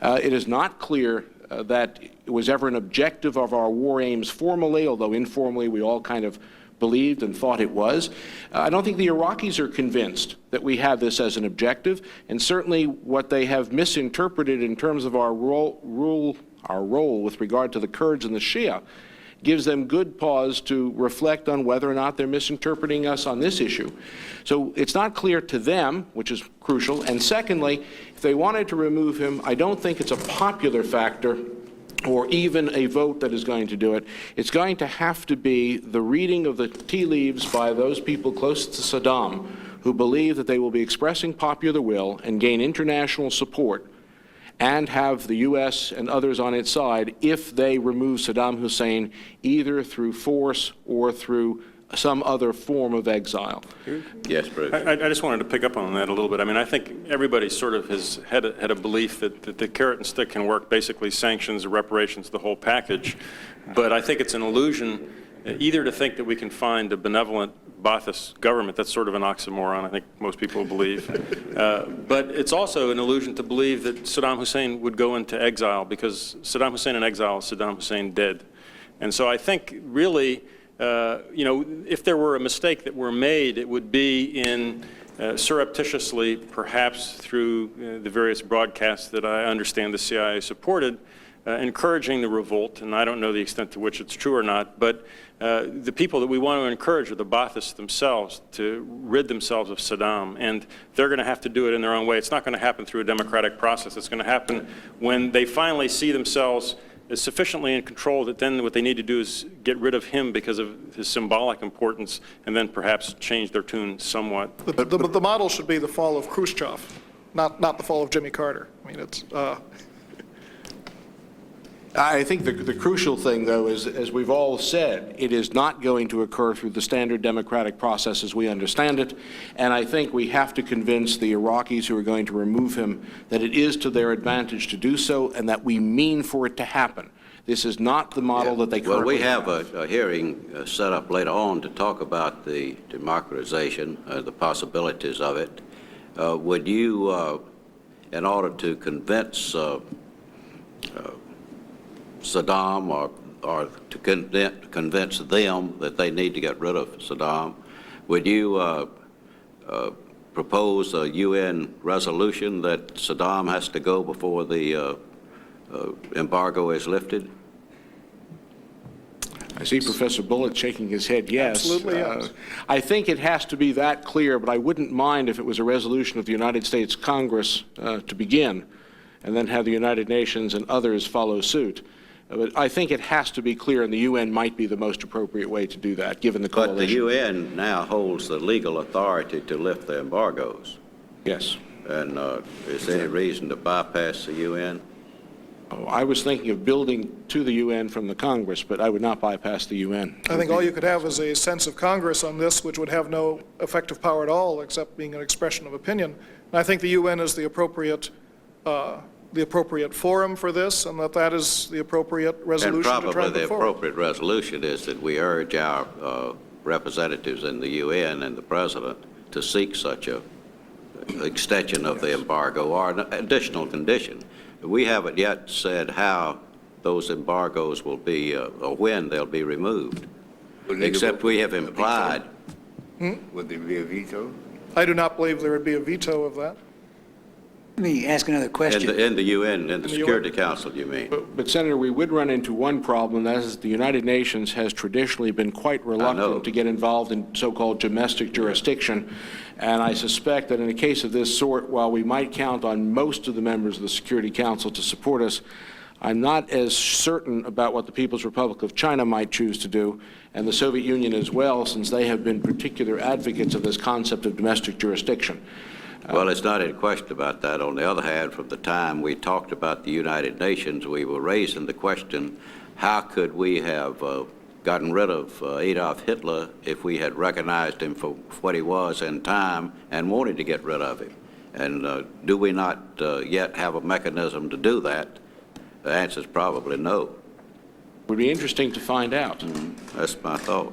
It is not clear that it was ever an objective of our war aims formally, although informally we all kind of believed and thought it was. I don't think the Iraqis are convinced that we have this as an objective, and certainly what they have misinterpreted in terms of our role with regard to the Kurds and the Shia gives them good pause to reflect on whether or not they're misinterpreting us on this issue. So it's not clear to them, which is crucial. And secondly, if they wanted to remove him, I don't think it's a popular factor or even a vote that is going to do it. It's going to have to be the reading of the tea leaves by those people close to Saddam who believe that they will be expressing popular will and gain international support and have the U.S. and others on its side if they remove Saddam Hussein either through force or through some other form of exile. Yes, Bruce. I just wanted to pick up on that a little bit. I mean, I think everybody sort of has had a belief that the carrot and stick can work, basically sanctions, reparations, the whole package. But I think it's an illusion either to think that we can find a benevolent Ba'athist government. That's sort of an oxymoron, I think most people believe. But it's also an illusion to believe that Saddam Hussein would go into exile, because Saddam Hussein in exile is Saddam Hussein dead. And so I think really, if there were a mistake that were made, it would be in surreptitiously, perhaps through the various broadcasts that I understand the CIA supported, encouraging the revolt, and I don't know the extent to which it's true or not, but the people that we want to encourage are the Baathists themselves to rid themselves of Saddam, and they're going to have to do it in their own way. It's not going to happen through a democratic process. It's going to happen when they finally see themselves as sufficiently in control that then what they need to do is get rid of him because of his symbolic importance, and then perhaps change their tune somewhat. The model should be the fall of Khrushchev, not the fall of Jimmy Carter. I mean, it's... I think the crucial thing, though, is, as we've all said, it is not going to occur through the standard democratic process as we understand it, and I think we have to convince the Iraqis who are going to remove him that it is to their advantage to do so and that we mean for it to happen. This is not the model that they currently have. Well, we have a hearing set up later on to talk about the democratization, the possibilities of it. Would you, in order to convince Saddam or to convince them that they need to get rid of Saddam, would you propose a UN resolution that Saddam has to go before the embargo is lifted? I see Professor Bullitt shaking his head yes. Absolutely, yes. I think it has to be that clear, but I wouldn't mind if it was a resolution of the United States Congress to begin, and then have the United Nations and others follow suit. But I think it has to be clear, and the UN might be the most appropriate way to do that, given the coalition. But the UN now holds the legal authority to lift the embargoes. Yes. And is there any reason to bypass the UN? Oh, I was thinking of building to the UN from the Congress, but I would not bypass the UN. I think all you could have is a sense of Congress on this, which would have no effective power at all, except being an expression of opinion. And I think the UN is the appropriate forum for this, and that is the appropriate resolution to try and and probably put the forward. appropriate resolution is that we urge our representatives in the UN and the President to seek such a extension of the embargo or an additional condition. We haven't yet said how those embargoes will be, or when they'll be removed, except we have implied. Would there be a veto? I do not believe there would be a veto of that. Let me ask another question. In the UN, in the the Security UN. Council, you mean? But Senator, we would run into one problem, that is the United Nations has traditionally been quite reluctant to get involved in so-called domestic jurisdiction, and I suspect that in a case of this sort, while we might count on most of the members of the Security Council to support us, I'm not as certain about what the People's Republic of China might choose to do, and the Soviet Union as well, since they have been particular advocates of this concept of domestic jurisdiction. Well, it's not in question about that. On the other hand, from the time we talked about the United Nations, we were raising the question, how could we have gotten rid of Adolf Hitler if we had recognized him for what he was in time and wanted to get rid of him? And do we not yet have a mechanism to do that? The answer is probably no. It would be interesting to find out. That's my thought.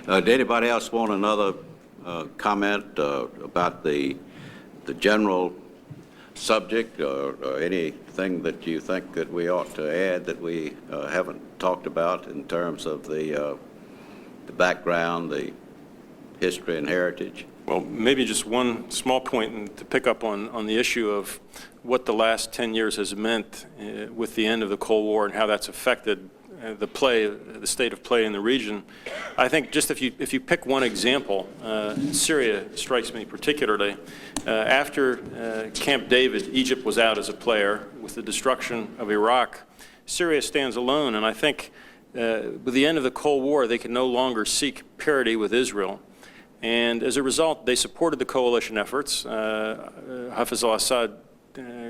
Did anybody else want another comment about the general subject or anything that you think that we ought to add that we haven't talked about in terms of the background, the history and heritage? Well, maybe just one small point to pick up on the issue of what the last 10 years has meant with the end of the Cold War and how that's affected the state of play in the region. I think just if you pick one example, Syria strikes me particularly. After Camp David, Egypt was out as a player. With the destruction of Iraq, Syria stands alone, and I think with the end of the Cold War, they can no longer seek parity with Israel. And as a result, they supported the coalition efforts. Hafez al-Assad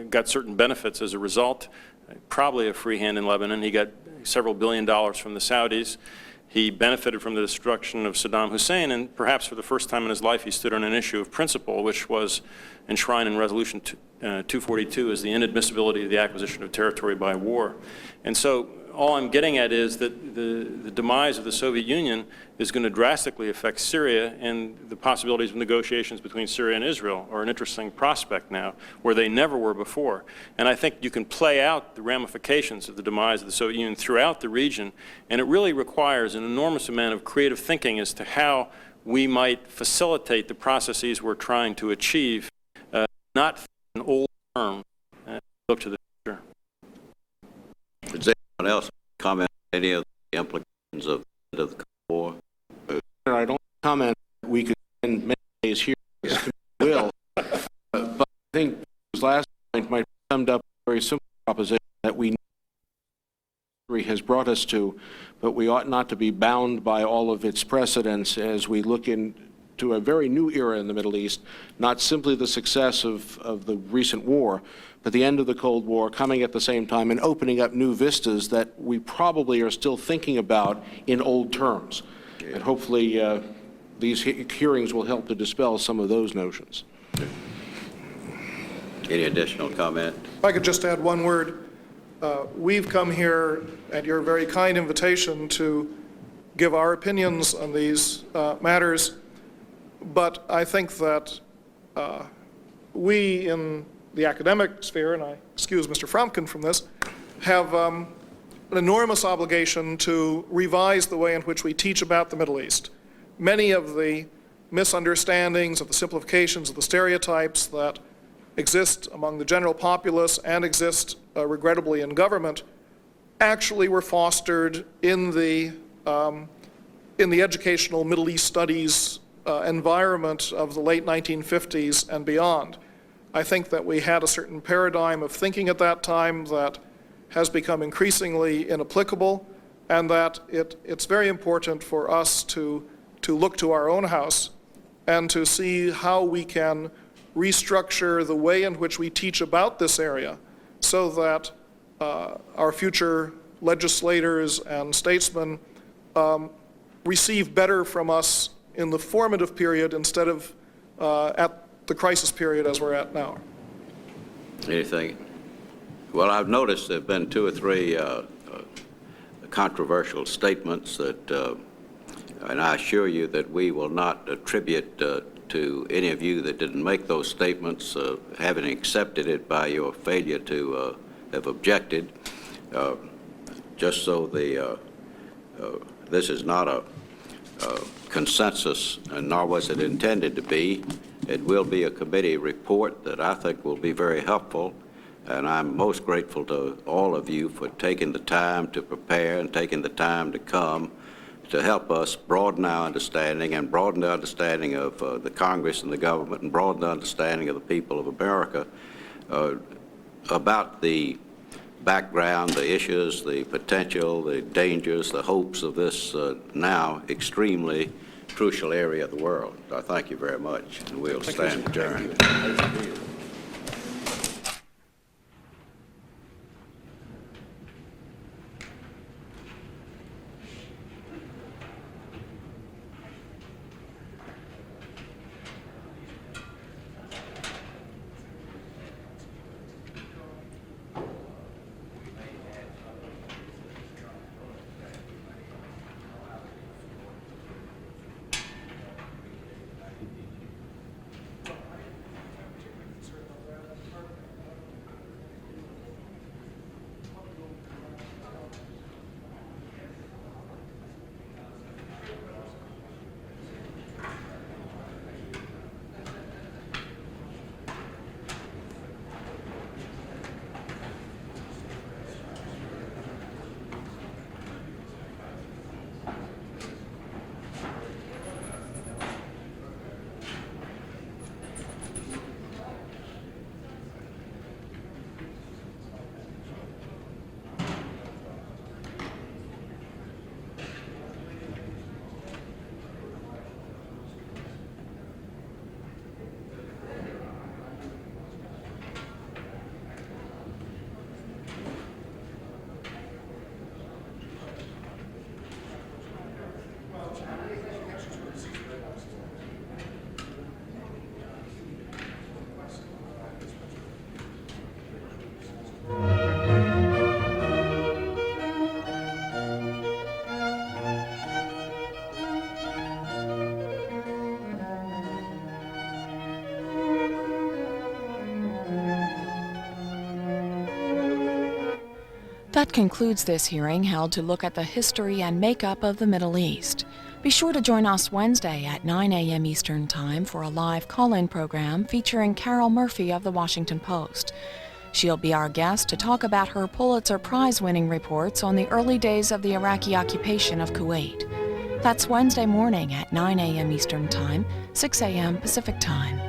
got certain benefits as a result, probably a free hand in Lebanon. He got several $1 billion from the Saudis. He benefited from the destruction of Saddam Hussein, and perhaps for the first time in his life, he stood on an issue of principle, which was enshrined in Resolution 242 as the inadmissibility of the acquisition of territory by war. And so all I'm getting at is that the demise of the Soviet Union is going to drastically affect Syria, and the possibilities of negotiations between Syria and Israel are an interesting prospect now, where they never were before. And I think you can play out the ramifications of the demise of the Soviet Union throughout the region, and it really requires an enormous amount of creative thinking as to how we might facilitate the processes we're trying to achieve, not an old term, look to the future. Does anyone else comment on any of the implications of the end of the Cold War? I don't comment. We could spend many days here, as we will. But I think his last point might be summed up a very simple proposition that history has brought us to, but we ought not to be bound by all of its precedents as we look into a very new era in the Middle East, not simply the success of the recent war, but the end of the Cold War coming at the same time and opening up new vistas that we probably are still thinking about in old terms. Yeah. And hopefully these hearings will help to dispel some of those notions. Any additional comment? If I could just add one word. We've come here at your very kind invitation to give our opinions on these matters, but I think that we in the academic sphere, and I excuse Mr. Fromkin from this, have an enormous obligation to revise the way in which we teach about the Middle East. Many of the misunderstandings, of the simplifications, of the stereotypes that exist among the general populace and exist, regrettably, in government, actually were fostered in the educational Middle East studies environment of the late 1950s and beyond. I think that we had a certain paradigm of thinking at that time that has become increasingly inapplicable, and that it's very important for us to look to our own house and to see how we can restructure the way in which we teach about this area so that our future legislators and statesmen receive better from us in the formative period instead of at the crisis period as we're at now. Anything? Well, I've noticed there have been two or three controversial statements that, and I assure you that we will not attribute to any of you that didn't make those statements having accepted it by your failure to have objected. Just so this is not a consensus, and nor was it intended to be. It will be a committee report that I think will be very helpful, and I'm most grateful to all of you for taking the time to prepare and taking the time to come to help us broaden our understanding and broaden the understanding of the Congress and the government and broaden the understanding of the people of America about the background, the issues, the potential, the dangers, the hopes of this now extremely crucial area of the world. I thank you very much, and we'll stand adjourned. That concludes this hearing held to look at the history and makeup of the Middle East. Be sure to join us Wednesday at 9 a.m. Eastern Time for a live call-in program featuring Carol Murphy of The Washington Post. She'll be our guest to talk about her Pulitzer Prize-winning reports on the early days of the Iraqi occupation of Kuwait. That's Wednesday morning at 9 a.m. Eastern Time, 6 a.m. Pacific Time.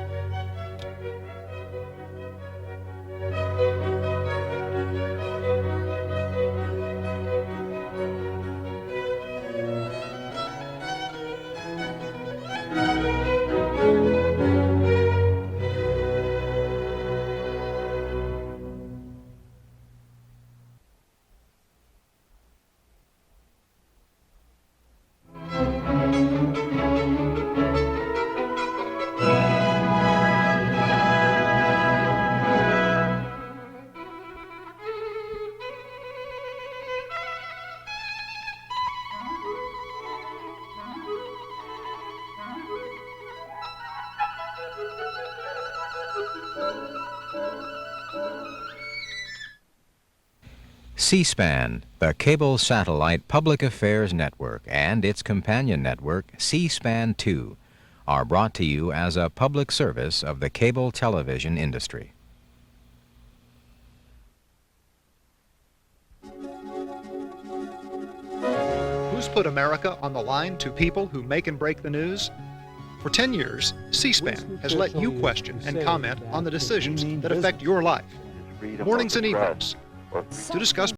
C-SPAN, the cable satellite public affairs network, and its companion network, C-SPAN 2, are brought to you as a public service of the cable television industry. Who's put America on the line to people who make and break the news? For 10 years, C-SPAN has let you question and comment on the decisions that affect your life. Mornings and evenings. To discuss